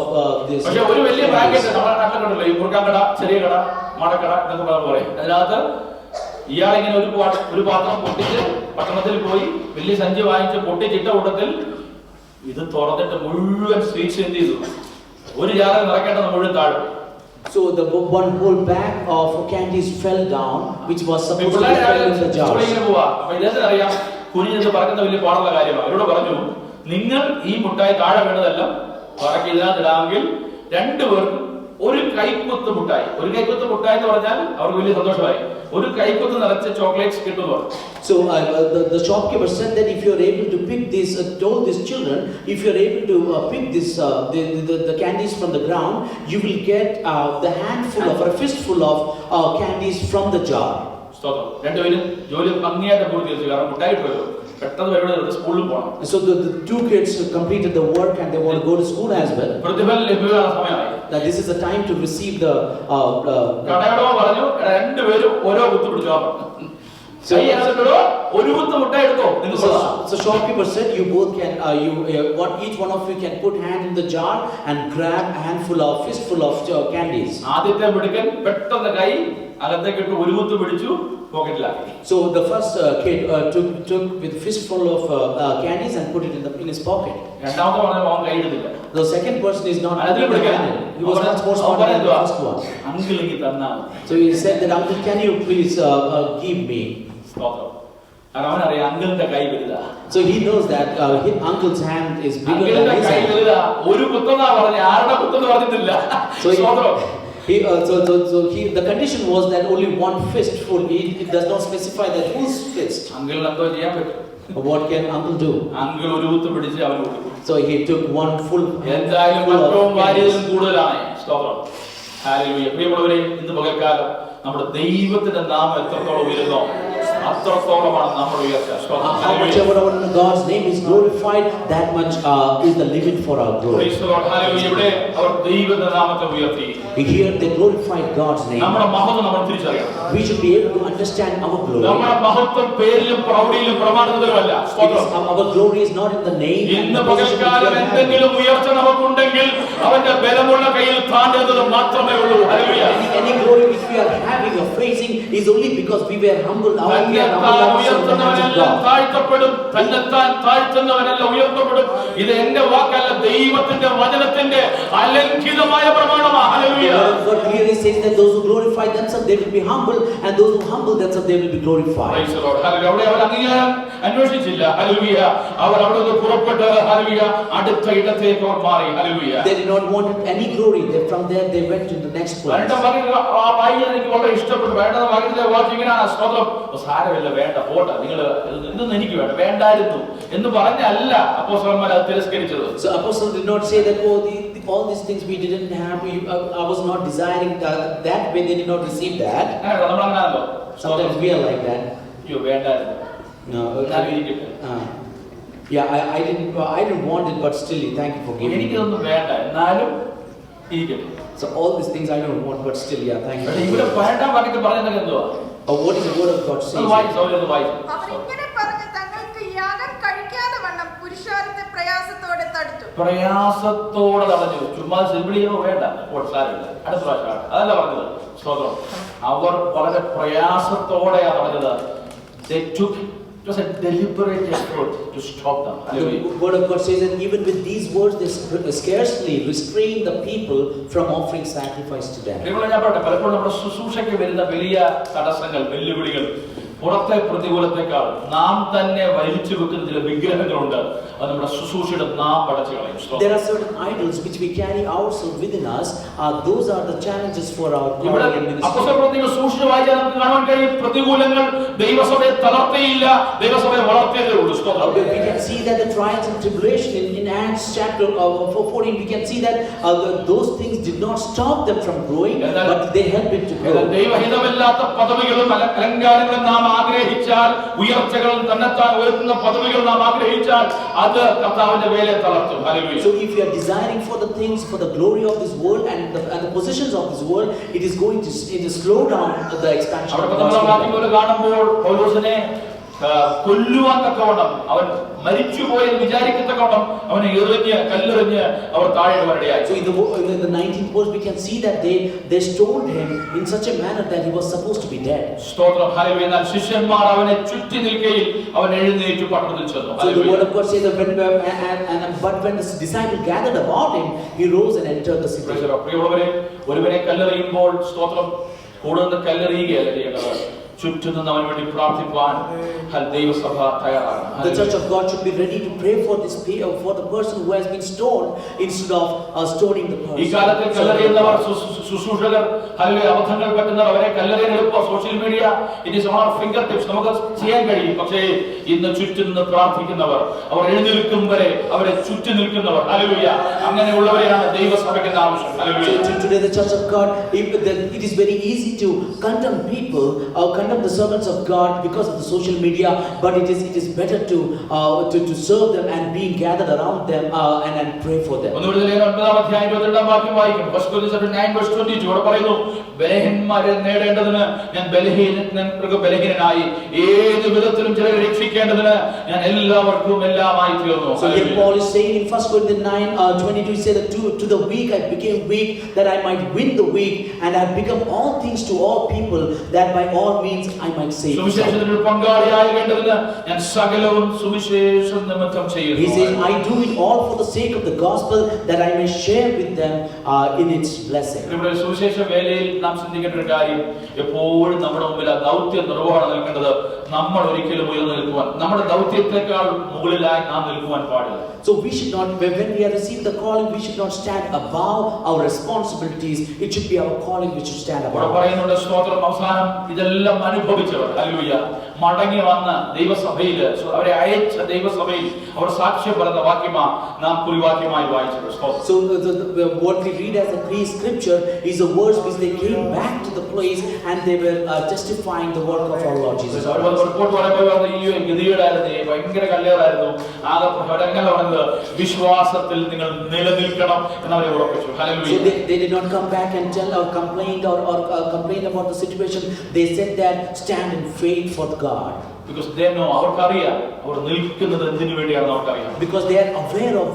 this. പക്ഷേ ഒരു വലിയ പാക്കറ്റ് നമ്മുടെ നാട്ടിലുണ്ടല്ലോ, ഈ മുറുക്കാൻ കട, ചെറിയ കട, മടക്കട എന്നൊക്കെ പറയും. അതിനകത്ത് ഇയാളിങ്ങനെ ഒരു പാത്രം പൊട്ടിച്ച് പട്ടണത്തിൽ പോയി വലിയ സഞ്ചി വാങ്ങിച്ച് പൊട്ടിച്ചിട്ട കൂട്ടത്തിൽ ഇത് തുറന്നിട്ട് മുഴുവൻ സ്വീറ്റ്സ് എന്ത് ചെയ്തു, ഒരു ജാറ് നിറയ്ക്കേണ്ടത് മുഴുവൻ താഴെ. So the one whole bag of candies fell down, which was supposed to be filled in the jars. അപ്പൊ ഇതെന്നറിയാം, കുനിഞ്ഞെന്ന് പറയുന്ന വലിയ പാടുള്ള കാര്യമാണ്. അവരോട് പറഞ്ഞു, നിങ്ങൾ ഈ മുട്ടായി താഴെ വീണതെല്ലാം പറക്കി ഇതിനകത്തിടാമെങ്കിൽ രണ്ടുപേർക്കും ഒരു കൈക്കുത്ത് മുട്ടായി. ഒരു കൈക്കുത്ത് മുട്ടായി എന്ന് പറഞ്ഞാൽ അവർക്ക് വലിയ സന്തോഷമായി. ഒരു കൈക്കുത്ത് നിറച്ച ചോക്ലേറ്റ്സ് കിട്ടുന്നു. So the shopkeeper said that if you are able to pick this, told these children, if you are able to pick this the candies from the ground, you will get the handful of or a fistful of candies from the jar. സ്തോത്രം. രണ്ടുപേരും ജോലി ഭംഗിയായിട്ട് പൂർത്തീകരിച്ചു. കാരണം മുട്ടായി പോയല്ലോ, പെട്ടെന്ന് വരുന്നത് സ്കൂളിൽ പോകണം. So the two kids completed the work and they want to go to school as well. പ്രതിഫലം ലഭ്യമാകുന്ന സമയമായി. That this is the time to receive the കടയോടോ പറഞ്ഞു, രണ്ടുപേരും ഓരോ കുത്ത് പിടിച്ചു. So shopkeeper said, you both can each one of you can put hand in the jar and grab a handful of fistful of candies. ആദ്യത്തെ പിടിക്കൻ പെട്ടെന്ന് കൈ അകത്തേക്ക് ഇട്ട് ഒരു കുത്ത് പിടിച്ചു പോക്കറ്റിലാക്കി. So the first kid took with fistful of candies and put it in his pocket. രണ്ടാമത്തെ പറഞ്ഞ അവൻ കൈ എടുത്തില്ല. The second person is not he was not more smart than the first one. Uncle എനിക്ക് തന്നാ. So he said that, uncle, can you please give me? അവനറിയാം അങ്കിളിന്റെ കൈ വലുതാ. So he knows that his uncle's hand is bigger than his hand. ഒരു കുത്തെന്നാ പറഞ്ഞ, ആരുടെ കുത്തെന്ന് പറഞ്ഞിട്ടില്ല. So the condition was that only one fistful. It does not specify that whose fist. അങ്കിളിന് എന്തോ ചെയ്യാൻ പറ്റും. What can uncle do? Uncle ഒരു കുത്ത് പിടിച്ച് അവന് കൊടുത്തു. So he took one full. എന്തായാലും മറ്റവും വാരിയതിലും കൂടുതലാണ്. സ്തോത്രം. ഹല്ലേലൂയ. പ്രിയമുള്ളവരെ, ഇന്ന് പകൽക്കാലം നമ്മുടെ ദൈവത്തിന്റെ നാമം എത്രത്തോളം ഉയരുന്നോ അത്രത്തോളമാണ് നമ്മുടെ ഉയർച്ച. How much ever God's name is glorified, that much is the limit for our growth. Praise the Lord. Hallelujah. ഇവിടെ അവർ ദൈവത്തിന്റെ നാമത്തെ ഉയർത്തി. Here they glorify God's name. നമ്മുടെ മഹത്വം നമ്മൾ തിരിച്ചറിയണം. We should be able to understand our glory. നമ്മുടെ മഹത്വം പേരിലും പ്രൗഢിയിലും പ്രമാണത്തിലുമല്ല. Our glory is not in the name. ഇന്ന് പകൽക്കാലം എന്തെങ്കിലും ഉയർച്ച നമുക്കുണ്ടെങ്കിൽ അവന്റെ ബലമുള്ള കയ്യിൽ താണ്ടേണ്ടത് മാത്രമേ ഉള്ളൂ. Hallelujah. Any glory which we are having or facing is only because we were humble. താഴ്ത്തപ്പെടും, തന്നെത്താൻ താഴ്ത്തുന്നവനെല്ലാം ഉയർത്തപ്പെടും. ഇത് എന്റെ വാക്കല്ല, ദൈവത്തിന്റെ വചനത്തിന്റെ അലംഘിതമായ പ്രമാണമാണ്. Hallelujah. God clearly says that those who glorify themselves, they will be humble, and those who humble themselves, they will be glorified. Praise the Lord. Hallelujah. അവിടെ അവർ അംഗീകാരം അന്വേഷിച്ചില്ല. Hallelujah. അവർ അവിടെ നിന്ന് പുറപ്പെട്ട് ഹല്ലേലൂയ അടുത്ത ഇടത്തേക്ക് അവർ മാറി. Hallelujah. They did not want any glory. From there they went to the next place. എനിക്ക് വളരെ ഇഷ്ടപ്പെട്ടു. വേണ്ടത് വാക്കിങ്ങനെയാണ്. സ്തോത്രം. സാരമില്ല, വേണ്ട, പോട്ടെ, നിങ്ങൾ ഇതൊന്നും എനിക്ക് വേണ്ട, വേണ്ടായിരുന്നു എന്ന് പറഞ്ഞല്ല അപ്പോസ്തലന്മാർ അത് തിരസ്കരിച്ചത്. So apostle did not say that, all these things we didn't have, I was not desiring that way. They did not receive that. നമ്മളങ്ങനെയാണല്ലോ. Sometimes we are like that. അയ്യോ വേണ്ടായിരുന്നു. I didn't want it, but still thank you for giving. എനിക്കിതൊന്നും വേണ്ട, എന്നാലും ഇരിക്കട്ടെ. So all these things I don't want, but still thank you. ഇവിടെ വേണ്ട വാക്കിട്ട് പറയുന്നത് എന്തുവാ? What is the word of God says? അവരിങ്ങനെ പറഞ്ഞ് തങ്ങൾക്ക് യാഗം കഴിക്കാതെ വണ്ണം പുരുഷാരത്തെ പ്രയാസത്തോടെ തടുത്തു. പ്രയാസത്തോടെ തടഞ്ഞു. ചുമ്മാ സിമ്പിളിയോ വേണ്ട, സാരമില്ല, അടുത്ത പ്രാവശ്യം അതല്ല പറഞ്ഞത്. സ്തോത്രം. അവർ വളരെ പ്രയാസത്തോടെയാണ് പറഞ്ഞത്. They took It was a deliberate effort to stop them. Hallelujah. The word of God says that even with these words, they scarcely restrain the people from offering sacrifice to them. പ്രിയമുള്ള ഞാൻ പറയട്ടെ, പലപ്പോഴും നമ്മുടെ ശുശ്രൂഷയ്ക്ക് വരുന്ന വലിയ തടസ്സങ്ങൾ, വെല്ലുവിളികൾ പുറത്തെ പ്രതികൂലത്തെക്കാൾ നാം തന്നെ വലിച്ചു വെക്കുന്ന ചില വിഗ്രഹങ്ങളുണ്ട്. അത് നമ്മുടെ ശുശ്രൂഷയുടെ നാം പടച്ചു കളയും. There are certain idols which we carry ourselves within us. Those are the challenges for our calling and ministry. അപ്പോസ്തലപ്രവൃത്തികൾ സൂക്ഷിച്ചു വായിച്ചാൽ നമുക്ക് കാണാൻ കഴിയും, പ്രതികൂലങ്ങൾ ദൈവസഭയെ തളർത്തിയില്ല, ദൈവസഭയെ വളർത്തിയതേ ഉള്ളൂ. We can see that the trials and tribulation in Acts chapter 14, we can see that those things did not stop them from growing, but they helped it to grow. ദൈവഹിതമില്ലാത്ത പദവികളും അലങ്കാരങ്ങളും നാം ആഗ്രഹിച്ചാൽ, ഉയർച്ചകളും തന്നെത്താൻ ഉയർത്തുന്ന പദവികൾ നാം ആഗ്രഹിച്ചാൽ, അത് കർത്താവിന്റെ വേലയെ തളർത്തും. Hallelujah. So if you are desiring for the things, for the glory of this world and the positions of this world, it is going to slow down the expansion of the gospel. കാണുമ്പോൾ പൗലോസിനെ കൊല്ലുവാൻ തക്കവണ്ണം, അവൻ മരിച്ചുപോയെന്ന് വിചാരിക്കത്തക്കവണ്ണം അവനെ എറിഞ്ഞ് കല്ലെറിഞ്ഞ് അവർ താഴെ വരടിയായി. So in the 19th verse we can see that they stoned him in such a manner that he was supposed to be dead. സ്തോത്രം. ഹല്ലേലൂയ. എന്നാൽ ശിഷ്യന്മാർ അവനെ ചുറ്റി നിൽക്കയിൽ അവൻ എഴുന്നേറ്റ് പട്ടണത്തിൽ ചെന്നു. So the word of God says that but when the disciples gathered about him, he rose and entered the city. പ്രിയമുള്ളവരെ, ഒരുവനെ കല്ലെറിയുമ്പോൾ സ്തോത്രം കൂടുതൽ കല്ലെറിയുകയല്ല ചെയ്യേണ്ടത്, ചുറ്റും നിന്ന് അവന് വേണ്ടി പ്രാർത്ഥിപ്പാൻ ദൈവസഭ തയ്യാറാണ്. The church of God should be ready to pray for the person who has been stoned instead of stoning the person. ഈ കാലത്തിൽ കല്ലെറിയുന്നവർ, ശുശ്രൂഷകർ, ഹല്ലേലൂയ, അബദ്ധങ്ങൾ പറ്റുന്നവർ, അവരെ കല്ലെറിയാൻ എളുപ്പം. Social media it is on our fingertips, നമുക്ക് ചെയ്യാൻ കഴിയും. പക്ഷേ ഇന്ന് ചുറ്റും നിന്ന് പ്രാർത്ഥിക്കുന്നവർ, അവർ എഴുന്നേൽക്കും വരെ അവരെ ചുറ്റി നിൽക്കുന്നവർ, ഹല്ലേലൂയ, അങ്ങനെയുള്ളവരെയാണ് ദൈവസഭയ്ക്ക് ആവശ്യം. Hallelujah. Today the church of God, it is very easy to condemn people or condemn the servants of God because of the social media, but it is better to serve them and being gathered around them and pray for them. ബലഹീനന്മാരെ നേടേണ്ടതിന് ഞാൻ ബലഹീനനായി, ഏത് വിധത്തിലും ചിലരെ രക്ഷിക്കേണ്ടതിന് ഞാൻ എല്ലാവർക്കും എല്ലാമായി തീർന്നു. So here Paul is saying in 1 Corinthians 9:22, he said that to the weak I became weak that I might win the weak, and I have become all things to all people that by all means I might save some. സുവിശേഷത്തിൽ പങ്കാളിയാകേണ്ടതിന് ഞാൻ സകലവും സുവിശേഷം നിമിത്തം ചെയ്യുന്നു. He says I do it all for the sake of the gospel that I may share with them in its blessing. നമ്മുടെ സുവിശേഷ വേലയിൽ നാം ചിന്തിക്കേണ്ട ഒരു കാര്യം, എപ്പോഴും നമ്മുടെ മുമ്പിൽ ആ ദൗത്യ നിർവഹണം നിൽക്കേണ്ടത് നമ്മൾ ഒരിക്കലും ഉയർന്നു നിൽക്കുവാൻ, നമ്മുടെ ദൗത്യത്തെക്കാൾ മുകളിലായി നാം നിൽക്കുവാൻ പാടില്ല. So we should not, when we have received the calling, we should not stand above our responsibilities. It should be our calling which should stand above. പറയുന്നുണ്ട് സ്തോത്രം, അവസാനം ഇതെല്ലാം അനുഭവിച്ചവർ, ഹല്ലേലൂയ, മടങ്ങി വന്ന ദൈവസഭയിൽ, അവരെ അയച്ച ദൈവസഭയിൽ അവർ സാക്ഷ്യം പറയുന്ന വാക്യമാണ് നാം കുറിവാക്യമായി വായിച്ചത്. So what we read as a pre-scripture is the words which they came back to the place and they were testifying the work of our Lord Jesus Christ. Report പറയുമ്പോൾ ഈ ഗതികേടായിരുന്നു, ഭയങ്കര കല്ലേറായിരുന്നു, ആകെ പ്രകടനങ്ങൾ പറഞ്ഞത് വിശ്വാസത്തിൽ നിങ്ങൾ നിലനിൽക്കണം എന്നവരെ ഉറപ്പിച്ചു. Hallelujah. So they did not come back and tell or complain about the situation. They said that stand in faith for God. Because they know, അവർക്കറിയാം അവർ നിൽക്കുന്നത് എന്തിനു വേണ്ടിയാണെന്ന് അവർക്കറിയാം. Because they are aware of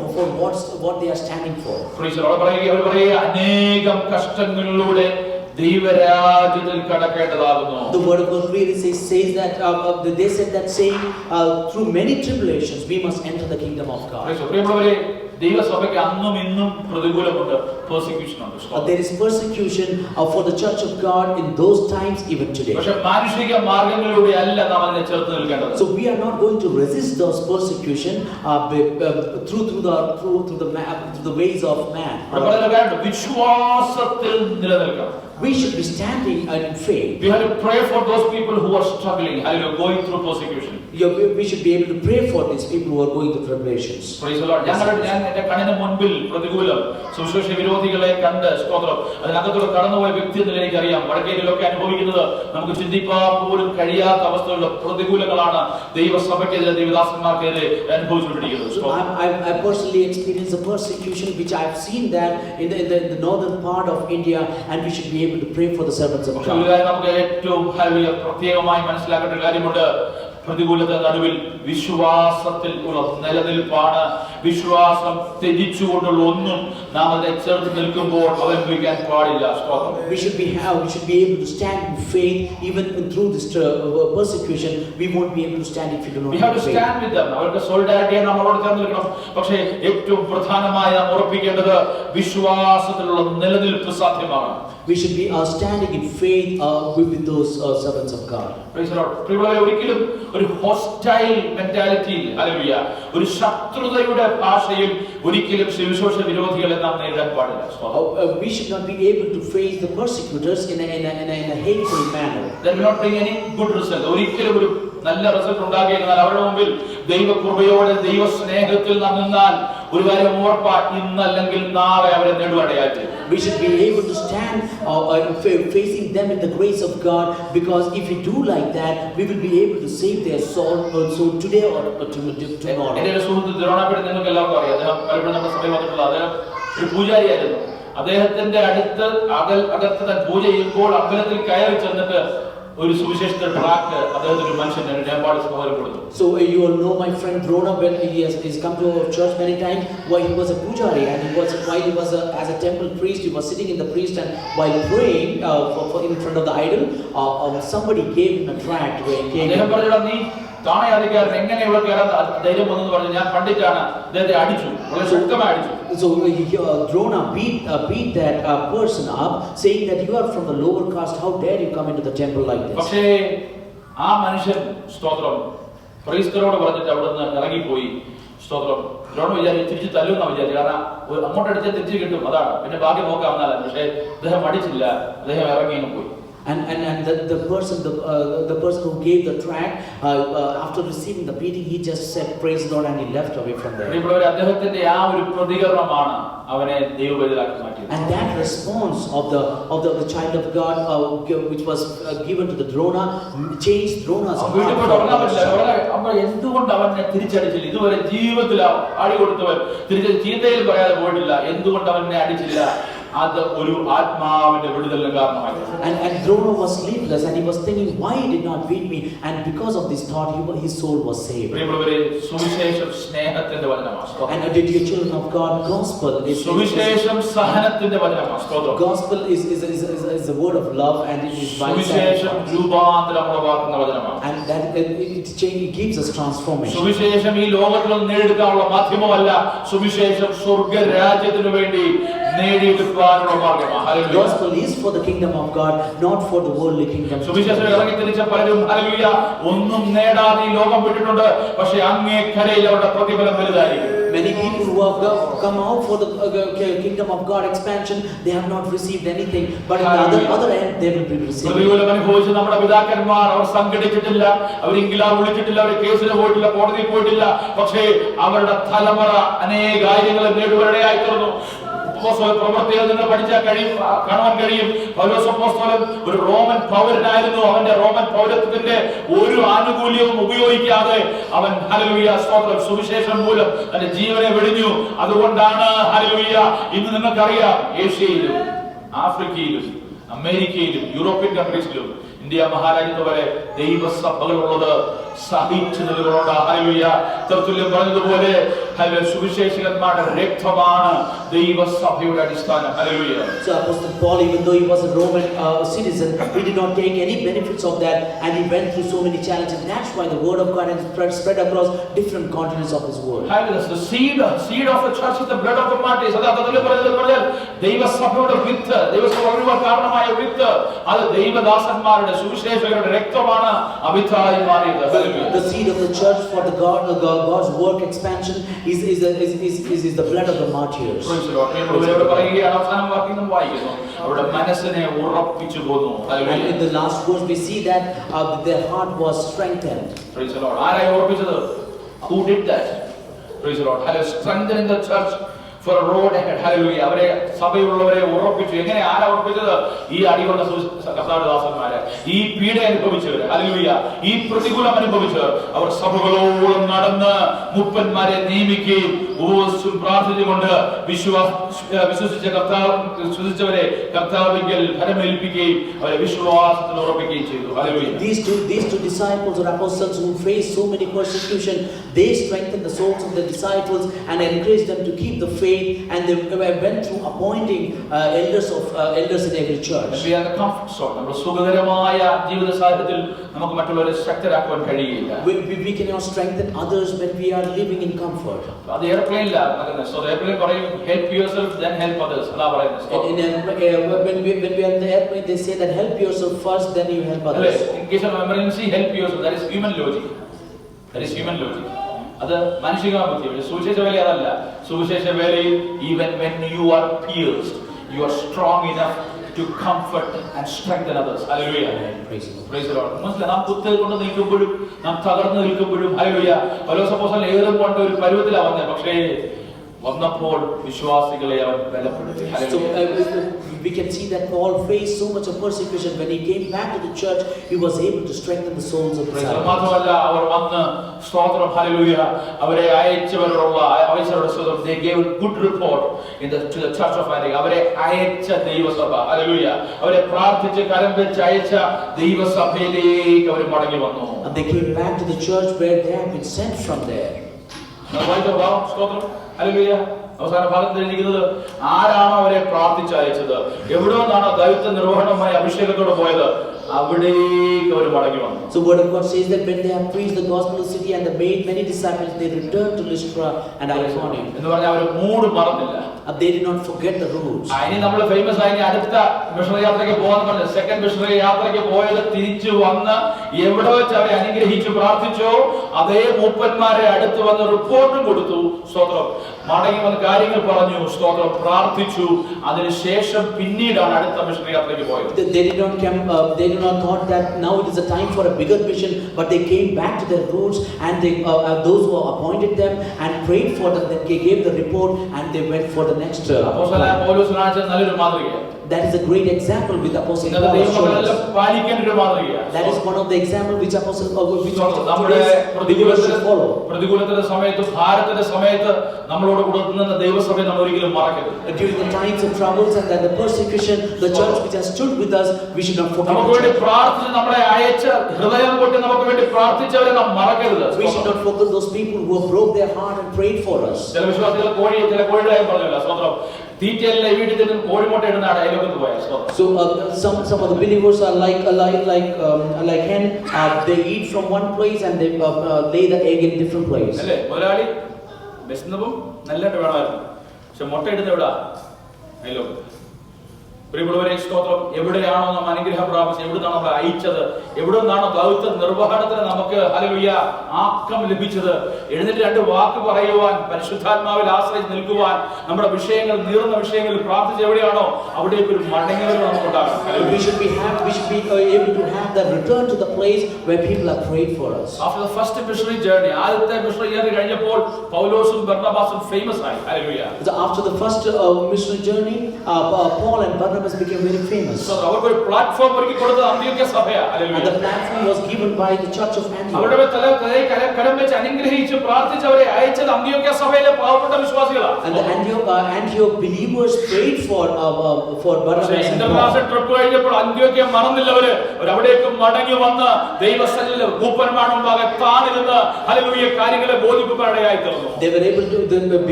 what they are standing for. അവർ പറയുക അനേകം കഷ്ടങ്ങളിലൂടെ ദൈവരാജ്യത്തിൽ കടക്കേണ്ടതാകുന്നു. The word of God clearly says that they said that saying through many tribulations we must enter the kingdom of God. പ്രിയമുള്ളവരെ, ദൈവസഭയ്ക്ക് അന്നും ഇന്നും പ്രതികൂലമുണ്ട്, persecution ഉണ്ട്. There is persecution for the church of God in those times even today. പക്ഷേ മാനുഷിക മാർഗ്ഗങ്ങളിലൂടെ അല്ല നാം അതിനെ ചെറുത്ത് നിൽക്കേണ്ടത്. So we are not going to resist those persecution through the ways of man. വിശ്വാസത്തിൽ നിലനിൽക്കണം. We should be standing in faith. We have to pray for those people who are struggling, going through persecution. We should be able to pray for these people who are going through tribulations. Praise the Lord. ഞാൻ എന്റെ കണ്ണിന് മുൻപിൽ പ്രതികൂലം, സുവിശേഷ വിരോധികളെ കണ്ട് സ്തോത്രം അതിനകത്തോടെ കടന്നുപോയ വ്യക്തി എന്ന് എനിക്കറിയാം. വടക്കേരിയിലൊക്കെ അനുഭവിക്കുന്നത് നമുക്ക് ചിന്തിക്കാൻ പോലും കഴിയാത്ത അവസ്ഥയുള്ള പ്രതികൂലങ്ങളാണ് ദൈവസഭയ്ക്കെതിരെ, ദൈവദാസന്മാർക്കെതിരെ അനുഭവിച്ചുകൊണ്ടിരിക്കുന്നത്. I personally experienced the persecution which I have seen that in the northern part of India, and we should be able to pray for the servants of God. നമുക്ക് ഏറ്റവും പ്രത്യേകമായി മനസ്സിലാക്കേണ്ട കാര്യമുണ്ട്. പ്രതികൂലത്തെ നടുവിൽ വിശ്വാസത്തിൽ ഉള്ള നിലനിൽപ്പാണ്. വിശ്വാസം ത്യജിച്ചുകൊണ്ടുള്ള ഒന്നും നാം അതിനെ ചേർത്ത് നിൽക്കുമ്പോൾ അവലംബിക്കാൻ പാടില്ല. We should be able to stand in faith even through this persecution. We won't be able to stand if we do not. We have to stand with them. അവരുടെ സോളിഡാരിറ്റിയെ നമ്മളോട് ചേർന്ന് നിൽക്കണം. പക്ഷേ ഏറ്റവും പ്രധാനമായി നാം ഉറപ്പിക്കേണ്ടത് വിശ്വാസത്തിലുള്ള നിലനിൽപ്പ് സാധ്യമാണ്. We should be standing in faith with those servants of God. Praise the Lord. പ്രിയമുള്ളവരെ, ഒരിക്കലും ഒരു ഹോസ്റ്റൈൽ മെന്റാലിറ്റിയിൽ, ഹല്ലേലൂയ, ഒരു ശത്രുതയുടെ ഭാഷയിൽ ഒരിക്കലും സുവിശേഷ വിരോധികളെ നാം നേരിടാൻ പാടില്ല. We should not be able to face the persecutors in a hateful manner. That will not bring any good result. ഒരിക്കലും ഒരു നല്ല റിസൾട്ട് ഉണ്ടാകുകയില്ല. അവരുടെ മുമ്പിൽ ദൈവകൃപയോടെ ദൈവസ്നേഹത്തിൽ നാം നിന്നാൽ ഒരു കാര്യം ഉറപ്പാ, ഇന്നല്ലെങ്കിൽ നാളെ അവരെ നേടുവാടയായിട്ട്. We should be able to stand facing them in the grace of God, because if we do like that, we will be able to save their soul also today or tomorrow. എൻ്റെ ഒരു സുഹൃത്ത് തിരുവണ്ണാമലയിൽ നിങ്ങൾക്ക് എല്ലാവർക്കും അറിയാം. അദ്ദേഹം പലപ്പോഴും നമ്മുടെ സഭയിൽ വന്നിട്ടുള്ള അദ്ദേഹം ഒരു പൂജാരിയായിരുന്നു. അദ്ദേഹത്തിന്റെ അകത്ത് പൂജ ചെയ്യുമ്പോൾ അമ്പലത്തിൽ കയറി ചെന്നിട്ട് ഒരു സുവിശേഷ ട്രാക്ക് അദ്ദേഹത്തിന്റെ മനുഷ്യൻ നേപ്പാൾ സഹോദരൻ കൊടുത്തു. So you all know my friend Drona, when he's come to our church many times. While he was a pujari and while he was as a temple priest, he was sitting in the priest, and while praying in front of the idol, somebody gave him a tract where he came. അദ്ദേഹം പറഞ്ഞു, നീ താണയാധികാരൻ എങ്ങനെ ഇവിടെ കയറാൻ ധൈര്യം വന്നു എന്ന് പറഞ്ഞു. ഞാൻ പണ്ഡിറ്റാണ്, അദ്ദേഹത്തെ അടിച്ചു, വളരെ ശക്തമായി അടിച്ചു. So Drona beat that person up, saying that you are from the lower caste, how dare you come into the temple like this. പക്ഷേ ആ മനുഷ്യൻ സ്തോത്രം ക്രൈസ്തവരോട് പറഞ്ഞിട്ട് അവിടെ നിന്ന് ഇറങ്ങിപ്പോയി. സ്തോത്രം ദ്രോണ വിചാരിച്ചു തിരിച്ച് തല്ലുന്ന വിചാരിച്ചു. കാരണം അങ്ങോട്ടടിച്ചാൽ തിരിച്ചു കിട്ടും, അതാണ് പിന്നെ ബാക്കി നോക്കാവുന്നതാണ്. പക്ഷേ അദ്ദേഹം അടിച്ചില്ല, അദ്ദേഹം ഇറങ്ങി പോയി. And the person who gave the tract, after receiving the beating, he just said praise Lord and he left away from there. അദ്ദേഹത്തിന്റെ ആ ഒരു പ്രതികരണമാണ് അവനെ ദൈവവേദനാക്കി മാറ്റിയത്. And that response of the child of God, which was given to the Drona, changed Drona's heart. എന്തുകൊണ്ട് അവനെ തിരിച്ചടിച്ചില്ല? ഇതുവരെ ജീവിതത്തിൽ അടി കൊടുത്തവൻ തിരിച്ച് ചീത്തയിൽ പറയാതെ പോയിട്ടില്ല. എന്തുകൊണ്ട് അവനെ അടിച്ചില്ല? അത് ഒരു ആത്മാവിന്റെ വിടുതലിന് കാരണമായി. And Drona was sleepless and he was thinking, why he did not beat me? And because of this thought, his soul was saved. പ്രിയമുള്ളവരെ, സുവിശേഷം സ്നേഹത്തിന്റെ വചനമാണ്. And dear children of God, gospel is സുവിശേഷം സഹനത്തിന്റെ വചനമാണ്. Gospel is the word of love, and it is സുവിശേഷം രൂപാന്തരം ഉളവാക്കുന്ന വചനമാണ്. And that it gives us transformation. സുവിശേഷം ഈ ലോകത്തിൽ നേടിയെടുക്കാനുള്ള മാധ്യമമല്ല, സുവിശേഷം സ്വർഗ്ഗരാജ്യത്തിനു വേണ്ടി നേടിയെടുക്കാനുള്ള മാർഗ്ഗമാണ്. Hallelujah. Gospel is for the kingdom of God, not for the worldly kingdom. സുവിശേഷം ഇറങ്ങി തിരിച്ച പലരും ഹല്ലേലൂയ ഒന്നും നേടാതെ ഈ ലോകം വിട്ടിട്ടുണ്ട്. പക്ഷേ അങ്ങേ കരയിൽ അവരുടെ പ്രതിഫലം വലുതായിരിക്കും. Many people who have come out for the kingdom of God expansion, they have not received anything, but on the other end they will be receiving. പ്രതികൂലം അനുഭവിച്ച നമ്മുടെ പിതാക്കന്മാർ അവർ സംഘടിച്ചിട്ടില്ല, അവർ ഇംഗ്ലാവ് വിളിച്ചിട്ടില്ല, അവർ കേസിന് പോയിട്ടില്ല, കോടതിയിൽ പോയിട്ടില്ല. പക്ഷേ അവരുടെ തലമുറ അനേക കാര്യങ്ങൾ നേടുവാനിടയായി തീർന്നു. പ്രവർത്തികൾ നിങ്ങൾ പഠിച്ചാൽ കാണാൻ കഴിയും. പൗലോസ് അപ്പോസ്തലൻ ഒരു റോമൻ പൗരനായിരുന്നു. അവന്റെ റോമൻ പൗരത്വത്തിന്റെ ഒരു ആനുകൂല്യവും ഉപയോഗിക്കാതെ അവൻ ഹല്ലേലൂയ സ്തോത്രം സുവിശേഷം മൂലം തന്റെ ജീവനെ വെടിഞ്ഞു. അതുകൊണ്ടാണ് ഹല്ലേലൂയ ഇന്ന് നിങ്ങൾക്കറിയാം, ഏഷ്യയിലും ആഫ്രിക്കയിലും അമേരിക്കയിലും യൂറോപ്യൻ കൺട്രീസിലും ഇന്ത്യ മഹാരാജ്യത്ത് വരെ ദൈവസഭകളുള്ളത് സഹിച്ചു നിലകൊണ്ട ഹല്ലേലൂയ. തത്തുല്യം പറഞ്ഞതുപോലെ സുവിശേഷകന്മാരുടെ രക്തമാണ് ദൈവസഭയുടെ അടിസ്ഥാനം. Hallelujah. So Apostle Paul, even though he was a Roman citizen, he did not take any benefits of that, and he went through so many challenges. That's why the word of God has spread across different continents of His word. Hallelujah. The seed of the church is the blood of the martyrs. അതാ തത്തുല്യം പറഞ്ഞാൽ ദൈവസഭയുടെ വിത്ത്, ദൈവസഭ ഒഴിവാൻ കാരണമായ വിത്ത്, അത് ദൈവദാസന്മാരുടെ സുവിശേഷകരുടെ രക്തമാണ് അഭിത്തായി മാറിയത്. Hallelujah. The seed of the church for the God's work expansion is the blood of the martyrs. അവരുടെ മനസ്സിനെ ഉറപ്പിച്ചു പോന്നു. And in the last verse we see that their heart was strengthened. Praise the Lord. ആരായി ഉറപ്പിച്ചത്? Who did that? Praise the Lord. Hallelujah. Strengthening the church for a road ahead. Hallelujah. അവരെ സഭയിലുള്ളവരെ ഉറപ്പിച്ചു. എങ്ങനെ ആരാ ഉറപ്പിച്ചത്? ഈ അടികൊണ്ട കർത്താവിന്റെ ദാസന്മാര്, ഈ പീഡ അനുഭവിച്ചവര്, ഹല്ലേലൂയ, ഈ പ്രതികൂലം അനുഭവിച്ചവർ, അവർ സഭകളോളം നടന്ന് മുപ്പന്മാരെ നിയമിക്കുകയും ഉപവസിച്ചും പ്രാർത്ഥിച്ചുകൊണ്ട് വിശ്വസിച്ച വിശ്വസിച്ചവരെ കർത്താവിങ്കൽ ഫലമേൽപ്പിക്കുകയും അവരെ വിശ്വാസത്തിൽ ഉറപ്പിക്കുകയും ചെയ്തു. Hallelujah. These two disciples or apostles who faced so many persecution, they strengthened the souls of the disciples and encouraged them to keep the faith, and they went through appointing elders in every church. We are the comfort zone. നമ്മുടെ സുഖകരമായ ജീവിത സാഹചര്യത്തിൽ നമുക്ക് മറ്റുള്ളവരെ ശക്തരാക്കുവാൻ കഴിയില്ല. We cannot strengthen others when we are living in comfort. അത് എയർപ്ലെയിനില്ല പറയുന്നത്. So the airplane പറയും help yourself then help others. അതാ പറയുന്നത്. When we are in the airplane, they say that help yourself first, then you help others. In case of emergency, help yourself. That is human logic. That is human logic. അത് മാനുഷികമായ ബുദ്ധിയാണ്. സുവിശേഷ വേല അതല്ല. സുവിശേഷ വേലയിൽ even when you are pierced, you are strong enough to comfort and strengthen others. Hallelujah. Praise the Lord. മനസ്സിലായി, നാം കുത്തുകൾ കൊണ്ട് നിൽക്കുമ്പോഴും നാം തകർന്നു നിൽക്കുമ്പോഴും ഹല്ലേലൂയ, പൗലോസ് അപ്പോസ്തലൻ ഏറും കൊണ്ട് ഒരു പരുവത്തിലാണ് വന്നത്. പക്ഷേ വന്നപ്പോൾ വിശ്വാസികളെ അവൻ ബലപ്പെടുത്തി. So we can see that Paul faced so much of persecution. When he came back to the church, he was able to strengthen the souls of the disciples. മാത്രമല്ല അവർ വന്ന് സ്തോത്രം ഹല്ലേലൂയ അവരെ അയച്ചവരുടെ സ്തോത്രം, they gave a good report to the church of Antioch. അവരെ അയച്ച ദൈവസഭ hallelujah, അവരെ പ്രാർത്ഥിച്ച് കരം വെച്ച് അയച്ച ദൈവസഭയിലേക്ക് അവർ മടങ്ങി വന്നു. And they came back to the church where they had been sent from there. സ്തോത്രം ഹല്ലേലൂയ. അവസാന ഭാഗത്ത് എഴുതിയിരിക്കുന്നത് ആരാണോ അവരെ പ്രാർത്ഥിച്ചയച്ചത്, എവിടെ നിന്നാണോ ദൈവത്തെ നിർവഹണമായി അഭിഷേകത്തോടെ പോയത്, അവിടേക്ക് അവർ മടങ്ങി വന്നു. So word of God says that when they have preached the gospel of the city and they made many disciples, they returned to Lystra and Iconium. എന്ന് പറഞ്ഞാൽ അവർ മൂട് മറന്നില്ല. They did not forget the roots. ഇനി നമ്മൾ famous ആയി അടുത്ത missionary യാത്രയ്ക്ക് പോകാന്ന് പറഞ്ഞ സെക്കൻഡ് മിഷണറി യാത്രയ്ക്ക് പോയത് തിരിച്ചു വന്ന് എവിടെ വെച്ച് അവരെ അനുഗ്രഹിച്ചു പ്രാർത്ഥിച്ചോ അതേ മൂപ്പന്മാരെ അടുത്ത് വന്ന് റിപ്പോർട്ടും കൊടുത്തു. സ്തോത്രം. മടങ്ങി വന്ന് കാര്യങ്ങൾ പറഞ്ഞു. സ്തോത്രം. പ്രാർത്ഥിച്ചു. അതിനുശേഷം പിന്നീടാണ് അടുത്ത മിഷണറി യാത്രയ്ക്ക് പോയത്. They did not thought that now it is a time for a bigger mission, but they came back to their roots and they those who appointed them and prayed for them. They gave the report and they went for the next. അപ്പോസ്തലനായ പൗലോസ് കാണിച്ച നല്ലൊരു മാതൃകയാണ്. That is a great example with Apostle Paul. That is one of the examples which Apostle believers should follow. പ്രതികൂലത്തിന്റെ സമയത്ത് ഭാരത്തിന്റെ സമയത്ത് നമ്മളോട് കൂടെ നിന്ന ദൈവസഭയെ നമ്മൾ ഒരിക്കലും മറക്കരുത്. During the times of troubles and the persecution, the church which has stood with us, we should not forget. നമുക്ക് വേണ്ടി പ്രാർത്ഥിച്ച് നമ്മളെ അയച്ച ഹൃദയം പൊട്ടി നമുക്ക് വേണ്ടി പ്രാർത്ഥിച്ചവരെ നാം മറക്കരുത്. We should not forget those people who have broke their heart and prayed for us. ചില വിശ്വാസികൾ ചില കോഴികളെ പറഞ്ഞില്ല. സ്തോത്രം. തീറ്റയല്ല വീട്ടിൽ നിന്ന് കോഴിമുട്ട ഇടുന്നതാണ് അയലോകത്ത് പോയ. So some of the believers are like hen. They eat from one place and they lay the egg in different place. അല്ലേ? മുതലാളി വിശന്നപ്പം നല്ലതായിട്ട് വേണമായിരുന്നു. പക്ഷെ മുട്ട ഇടുന്ന എവിടാ? അയലോകത്ത്. പ്രിയമുള്ളവരെ സ്തോത്രം. എവിടെയാണോ നാം അനുഗ്രഹം പ്രാപിച്ചത്, എവിടുന്നാണോ നമ്മളെ അയച്ചത്, എവിടുന്നാണോ ദൗത്യ നിർവഹണത്തിന് നമുക്ക് ഹല്ലേലൂയ ആക്കം ലഭിച്ചത്, എഴുന്നേറ്റ് രണ്ട് വാക്ക് പറയുവാൻ, പരിശുദ്ധാത്മാവിൽ ആശ്രയിച്ച് നിൽക്കുവാൻ, നമ്മുടെ വിഷയങ്ങൾ നീറുന്ന വിഷയങ്ങളിൽ പ്രാർത്ഥിച്ച് എവിടെയാണോ അവിടേക്ക് ഒരു മടങ്ങിവരവ് നമുക്കുണ്ടാകണം. We should be able to have that return to the place where people have prayed for us. After the first missionary journey, ആദ്യത്തെ മിഷണറി യാത്ര കഴിഞ്ഞപ്പോൾ പൗലോസും ബർന്നബാസും ഫേമസ് ആയി. Hallelujah. After the first missionary journey, Paul and Barnabas became very famous. So അവർക്ക് ഒരു platform ഒരുക്കി കൊടുത്തത് അന്ത്യോക്യ സഭയാ. Hallelujah. And the platform was given by the church of Antioch. അവരുടെ കരം വെച്ച് അനുഗ്രഹിച്ച് പ്രാർത്ഥിച്ച് അവരെ അയച്ചത് അന്ത്യോക്യ സഭയിലെ പാവപ്പെട്ട വിശ്വാസികളാണ്. And the Antioch believers prayed for Barnabas and Paul. International trip കഴിഞ്ഞപ്പോൾ അന്ത്യോക്യ മറന്നില്ലവര്. അവിടേക്ക് മടങ്ങി വന്ന് ദൈവസന്നിധിയിൽ കൂപ്പന്മാരുടെ താണിരുന്ന് ഹല്ലേലൂയ കാര്യങ്ങളെ ബോധിപ്പിക്കാനിടയായി തീർന്നു. They were able to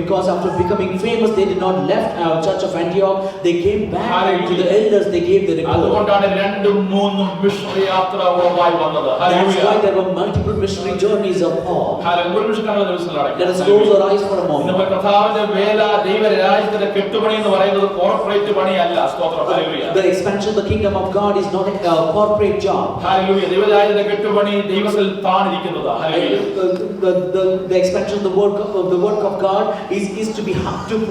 because after becoming famous they did not left church of Antioch. They came back to the elders. They gave the report. അതുകൊണ്ടാണ് 2-3 missionary യാത്ര ഉറവായി വന്നത്. That's why there were multiple missionary journeys of Paul. Let us close our eyes for a moment. നമ്മുടെ കർത്താവിന്റെ വേല ദൈവരാജ്യത്തിന്റെ കെട്ടുപണി എന്ന് പറയുന്നത് corporate പണിയല്ല. സ്തോത്രം. Hallelujah. The expansion of the kingdom of God is not a corporate job. Hallelujah. ദൈവരാജ്യത്തിന്റെ കെട്ടുപണി ദൈവത്തിൽ താണിരിക്കുന്നതാ. Hallelujah. The expansion of the work of God is to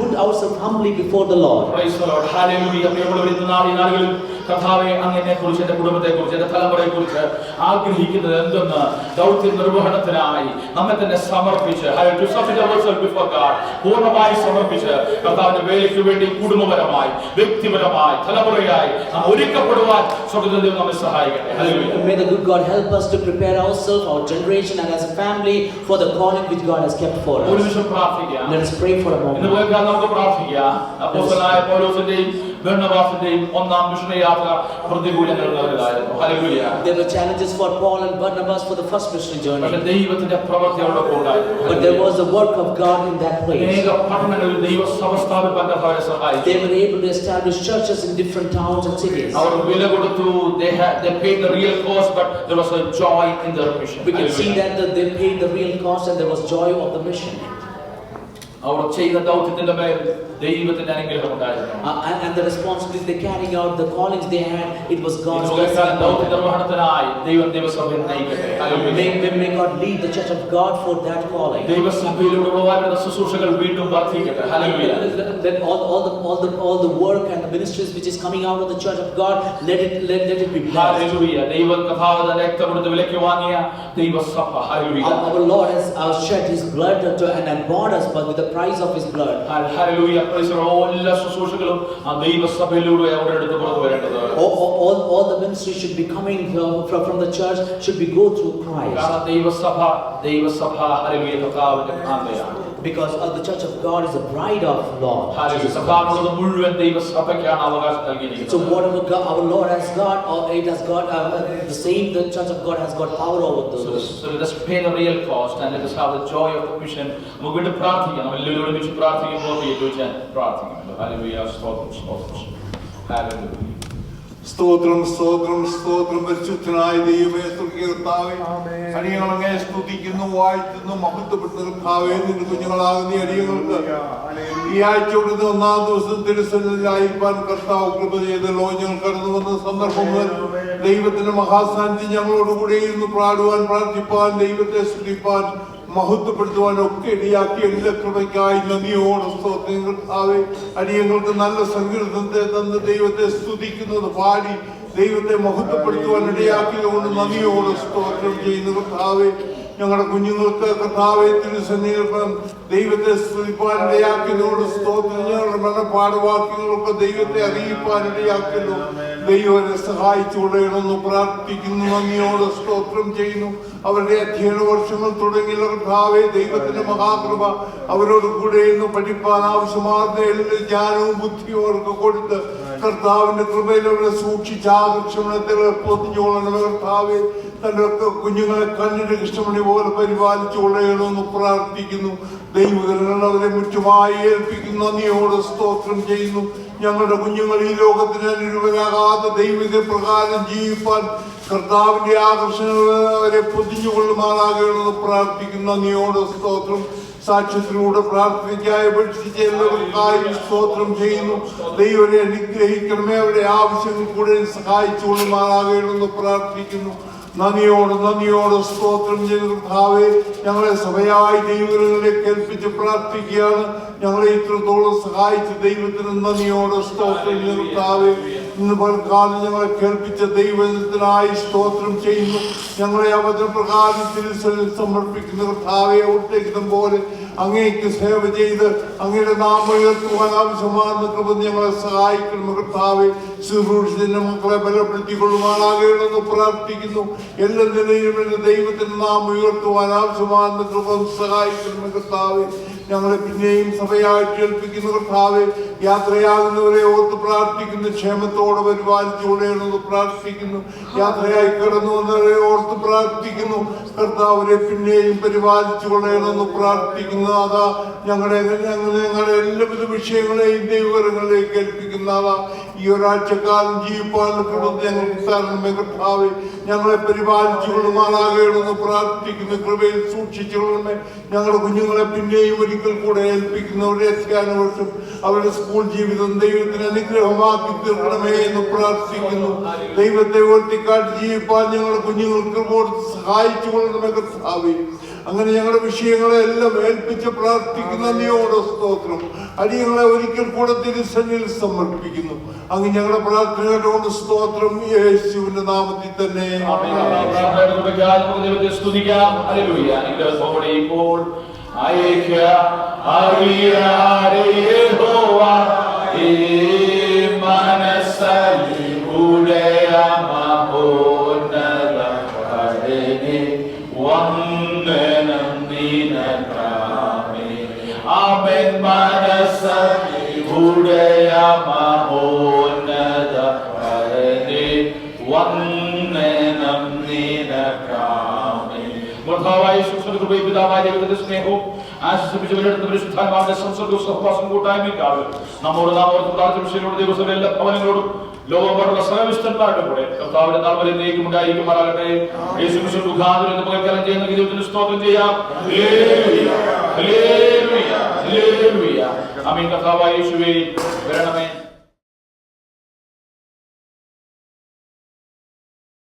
put ourselves humbly before the Lord. Praise the Lord. Hallelujah. പ്രിയമുള്ളവർ, ഈ നാളുകളിൽ കർത്താവെ അങ്ങയെ കുറിച്ച്, എന്റെ കുടുംബത്തെ കുറിച്ച്, എന്റെ തലമുറയെ കുറിച്ച് ആഗ്രഹിക്കുന്നത് എന്തെന്ന് ദൗത്യ നിർവഹണത്തിനായി നമ്മെ തന്നെ സമർപ്പിച്ച് പൂർണ്ണമായി സമർപ്പിച്ച് കർത്താവിന്റെ വേലയ്ക്ക് വേണ്ടി കുടുംബപരമായി, വ്യക്തിപരമായി, തലമുറയായി നാം ഒരുക്കപ്പെടുവാൻ സ്വർഗ്ഗത്തിൽ നമ്മെ സഹായിക്കട്ടെ. May the good God help us to prepare ourselves, our generation, and as a family for the calling which God has kept for us. ഒരു നിമിഷം പ്രാർത്ഥിക്കാം. Let us pray for a moment. ഇന്ന് പോയി നമുക്ക് പ്രാർത്ഥിക്കാം. അപ്പോസ്തലനായ പൗലോസിന്റെയും ബർന്നബാസിന്റെയും ഒന്നാം മിഷണറി യാത്ര പ്രതികൂലങ്ങൾ നിറഞ്ഞതായിരുന്നു. Hallelujah. There were challenges for Paul and Barnabas for the first missionary journey. പക്ഷേ ദൈവത്തിന്റെ പ്രവൃത്തി അവിടെ ഉണ്ടായിരുന്നു. But there was the work of God in that place. അനേക പട്ടണങ്ങളിൽ ദൈവ സഭ സ്ഥാപിക്കാൻ കർത്താവെ സഹായിച്ചു. They were able to establish churches in different towns and cities. അവർ വില കൊടുത്തു. They paid the real cost, but there was a joy in their mission. We can see that they paid the real cost and there was joy of the mission. അവർ ചെയ്ത ദൗത്യത്തിന്റെ മേൽ ദൈവത്തിന്റെ അനുഗ്രഹം ഉണ്ടായിരുന്നു. And the responsibilities they carrying out, the callings they had, it was God's blessing. ദൗത്യ നിർവഹണത്തിനായി ദൈവസഭയെ നയിക്കട്ടെ. May God lead the church of God for that calling. ദൈവസഭയിലൂടെ ഉളവാകുന്ന ശുശ്രൂഷകൾ വീണ്ടും വർദ്ധിക്കട്ടെ. Hallelujah. Let all the work and the ministries which is coming out of the church of God, let it be blessed. Hallelujah. ദൈവം കർത്താവിന്റെ രക്തം കൊടുത്ത് വിലയ്ക്ക് വാങ്ങിയ ദൈവസഭ. Hallelujah. Our Lord has shed his blood and bought us but with the price of his blood. Hallelujah. എല്ലാ ശുശ്രൂഷകളും ആ ദൈവസഭയിലൂടെ അവരുടെ അടുത്ത് പുറത്തു വരേണ്ടത്. All the ministry should be coming from the church, should be go through Christ. കാരണം ദൈവസഭ hallelujah കർത്താവിന്റെ കാന്തയാണ്. Because the church of God is the bride of Lord. Hallelujah. സഭയുടെ മുഴുവൻ ദൈവസഭയ്ക്കാണ് അവകാശം നൽകിയിരിക്കുന്നത്. So whatever our Lord has got, or it has got the same, the church of God has got power over those. So let us pay the real cost and let us have the joy of the mission. നമുക്ക് വേണ്ടി പ്രാർത്ഥിക്കണം. എല്ലാവരും ഒരുമിച്ച് പ്രാർത്ഥിക്കുമ്പോൾ പ്രാർത്ഥിക്കണം. Hallelujah. സ്തോത്രം. Hallelujah. സ്തോത്രം സ്തോത്രം സ്തോത്രം. പരിശുദ്ധനായ ദൈവമേ, സ്വർഗ്ഗീയ കർത്താവേ, അടിയങ്ങൾ അങ്ങയെ സ്തുതിക്കുന്നു, വാഴ്ത്തുന്നു, മഹത്വപ്പെടുന്ന കർത്താവേ. നിന്റെ കുഞ്ഞുങ്ങളാകുന്ന അടിയങ്ങൾക്ക് ഈ ആഴ്ചയുടെ ഒന്നാം ദിവസം തിരുസന്നിധിയിലായിരിക്കാൻ കർത്താവ് കൃപ ചെയ്തല്ലോ. ഞങ്ങൾ കടന്നു വന്ന സന്ദർഭം മുതൽ ദൈവത്തിന്റെ മഹാസാന്നിധ്യം ഞങ്ങളോടുകൂടെ ഇരുന്ന് പാടുവാൻ, പ്രാർത്ഥിപ്പാൻ, ദൈവത്തെ സ്തുതിപ്പാൻ, മഹത്വപ്പെടുത്തുവാൻ ഒക്കെ ഇടയാക്കി എല്ലാ കൃപയ്ക്കായി നന്ദിയോട് സ്തോത്രം കർത്താവേ. അടിയങ്ങൾക്ക് നല്ല സങ്കീർത്തനത്തെ തന്ന് ദൈവത്തെ സ്തുതിക്കുന്നത് പാടി ദൈവത്തെ മഹത്വപ്പെടുത്തുവാൻ ഇടയാക്കിയതുകൊണ്ട് നന്ദിയോട് സ്തോത്രം ചെയ്യുന്ന കർത്താവേ. ഞങ്ങളുടെ കുഞ്ഞുങ്ങൾക്ക് കർത്താവേ തിരുസന്നിധിയിൽ ദൈവത്തെ സ്തുതിപ്പാൻ ഇടയാക്കിയതുകൊണ്ട് സ്തോത്രം. ഞങ്ങളുടെ മനഃപാഠവാക്യങ്ങളൊക്കെ ദൈവത്തെ അറിയിപ്പാൻ ഇടയാക്കുന്നു. ദൈവത്തെ സഹായിച്ചുകൊള്ളണമെന്ന് പ്രാർത്ഥിക്കുന്നു. നന്ദിയോട് സ്തോത്രം ചെയ്യുന്നു. അവരുടെ അധ്യയന വർഷങ്ങൾ തുടങ്ങിയ കർത്താവേ, ദൈവത്തിന്റെ മഹാകൃപ അവരോട് കൂടെ ഇന്ന് പഠിപ്പാൻ ആവശ്യമാർന്ന എല്ലാ ജ്ഞാനവും ബുദ്ധിയും അവർക്ക് കൊടുത്ത് കർത്താവിന്റെ കൃപയിൽ അവരെ സൂക്ഷിച്ച് ആകർഷണത്തെ പൊതിഞ്ഞുകൊള്ളണമേ കർത്താവേ. തന്റെ കുഞ്ഞുങ്ങളെ കണ്ണിന്റെ കൃഷ്ണമണി പോലെ പരിപാലിച്ചുകൊള്ളണമെന്ന് പ്രാർത്ഥിക്കുന്നു. ദൈവങ്ങൾ അവരെ മുറ്റുമായി ഏൽപ്പിക്കുന്നു. നന്ദിയോട് സ്തോത്രം ചെയ്യുന്നു. ഞങ്ങളുടെ കുഞ്ഞുങ്ങൾ ഈ ലോകത്തിന് അനുരൂപരാകാതെ ദൈവിക പ്രകാരം ജീവിപ്പാൻ കർത്താവിന്റെ ആകർഷണങ്ങൾ അവരെ പൊതിഞ്ഞുകൊള്ളുമാറാകണമെന്ന് പ്രാർത്ഥിക്കുന്നു. നന്ദിയോട് സ്തോത്രം. സാക്ഷ്യത്തിലൂടെ പ്രാർത്ഥനയ്ക്കായി അപേക്ഷിച്ച എല്ലാവർക്കായി സ്തോത്രം ചെയ്യുന്നു. ദൈവരെ അനുഗ്രഹിക്കണമേ. അവരുടെ ആവശ്യങ്ങൾ കൂടെ സഹായിച്ചുകൊള്ളുമാറാകണമെന്ന് പ്രാർത്ഥിക്കുന്നു. നന്ദിയോട് സ്തോത്രം ചെയ്ത കർത്താവേ, ഞങ്ങളെ സഭയായി ദൈവങ്ങളെ കേൾപ്പിച്ച് പ്രാർത്ഥിക്കുകയാണ്. ഞങ്ങളെ ഇത്രത്തോളം സഹായിച്ച ദൈവത്തിന് നന്ദിയോട് സ്തോത്രം ചെയ്ത കർത്താവേ. ഇന്ന് പലക്കാലം ഞങ്ങളെ കേൾപ്പിച്ച ദൈവത്തിനായി സ്തോത്രം ചെയ്യുന്നു. ഞങ്ങളെ അവതര പ്രകാരം തിരുസന്നിധിയിൽ സമർപ്പിക്കുന്ന കർത്താവെ, ഔട്ടേക്കിതം പോലെ അങ്ങേക്ക് സേവ ചെയ്ത് അങ്ങയുടെ നാമം ഉയർത്തുവാൻ ആവശ്യമാണെന്ന് കൃപ ഞങ്ങളെ സഹായിക്കണം കർത്താവെ. ശുശ്രൂഷിന്റെ മക്കളെ ബലപ്പെടുത്തിക്കൊള്ളുവാനാകണമെന്ന് പ്രാർത്ഥിക്കുന്നു. എല്ലാ നിലയിലും ദൈവത്തിന്റെ നാമം ഉയർത്തുവാൻ ആവശ്യമാണെന്ന് കൃപ സഹായിക്കണം കർത്താവെ. ഞങ്ങളെ പിന്നെയും സഭയായിട്ട് ഏൽപ്പിക്കുന്ന കർത്താവെ, യാത്രയാകുന്നവരെ ഓർത്ത് പ്രാർത്ഥിക്കുന്നു. ക്ഷേമത്തോടെ പരിപാലിച്ചുകൊള്ളണമെന്ന് പ്രാർത്ഥിക്കുന്നു. യാത്രയായി കടന്നു വന്നവരെ ഓർത്ത് പ്രാർത്ഥിക്കുന്നു. കർത്താവരെ പിന്നെയും പരിപാലിച്ചുകൊള്ളണമെന്ന് പ്രാർത്ഥിക്കുന്നു. അതാ ഞങ്ങളുടെ എല്ലാവിധ വിഷയങ്ങളെയും ദൈവകരങ്ങളിലേക്ക് ഏൽപ്പിക്കുന്ന അതാ ഈ ഒരാഴ്ചക്കാലം ജീവിപ്പാനുള്ള കൃപ ഞങ്ങൾക്ക് തരണമേ കർത്താവെ. ഞങ്ങളെ പരിപാലിച്ചുകൊള്ളുമാറാകണമെന്ന് പ്രാർത്ഥിക്കുന്നു. കൃപയിൽ സൂക്ഷിച്ചുകൊള്ളണമേ. ഞങ്ങളുടെ കുഞ്ഞുങ്ങളെ പിന്നെയും ഒരിക്കൽ കൂടെ ഏൽപ്പിക്കുന്നവരുടെ അധ്യയന വർഷം അവരുടെ സ്കൂൾ ജീവിതം ദൈവത്തിന് അനുഗ്രഹമാക്കി തീർക്കണമേ എന്ന് പ്രാർത്ഥിക്കുന്നു. ദൈവത്തെ ഉയർത്തിക്കാട്ടി ജീവിപ്പാൻ ഞങ്ങളുടെ കുഞ്ഞുങ്ങൾക്ക് സഹായിച്ചു കൊള്ളണമേ കർത്താവേ. അങ്ങനെ ഞങ്ങളുടെ വിഷയങ്ങളെ എല്ലാം ഏൽപ്പിച്ച് പ്രാർത്ഥിക്കുന്ന നന്ദിയോടെ സ്തോത്രം. അടിയങ്ങളെ ഒരിക്കൽ കൂടെ തിരുസന്നിധിയിൽ സമർപ്പിക്കുന്നു. അങ്ങ് ഞങ്ങളുടെ പ്രാർത്ഥന കേട്ടുകൊണ്ട് സ്തോത്രം. യേശുവിന്റെ നാമത്തിൽ തന്നെ സ്തുതിക്കാം. വന്ദനം നിനക്കാമേ. ആമേൻ. മനസ്സലിവുടയ മഹോന്നത പരനേ വന്ദനം നിനക്കാമേ. കർത്താവായ യേശുക്രിസ്തുവിന്റെ കൃപയും പിതാവായ ദൈവത്തിന്റെ സ്നേഹവും ആശീർവദിച്ചവരുടെ പരിശുദ്ധാത്മാവിന്റെ സംസർഗവും സഹവാസവും കൂട്ടായ്മയും നമ്മോട് നാം ഓർത്ത് പ്രാർത്ഥന വിഷയങ്ങളോട് ദൈവസഭയിലെ എല്ലാ ഭവനങ്ങളോടും ലോകമെമ്പാടുള്ള സർവ്വവിശുദ്ധന്മാരുടെ കൂടെ കർത്താവിന്റെ നാൾ വരെ നീക്കുമുണ്ടായിരിക്കുമാറാകട്ടെ. യേശുക്രിസ്തു മുഖാന്തരം നമുക്ക് കൈകാര്യം ചെയ്യുന്ന ദൈവത്തിന് സ്തോത്രം ചെയ്യാം. ഹല്ലേലൂയ, ഹല്ലേലൂയ, ഹല്ലേലൂയ. ആമേൻ. കർത്താവായ യേശുവേ വരണമേ.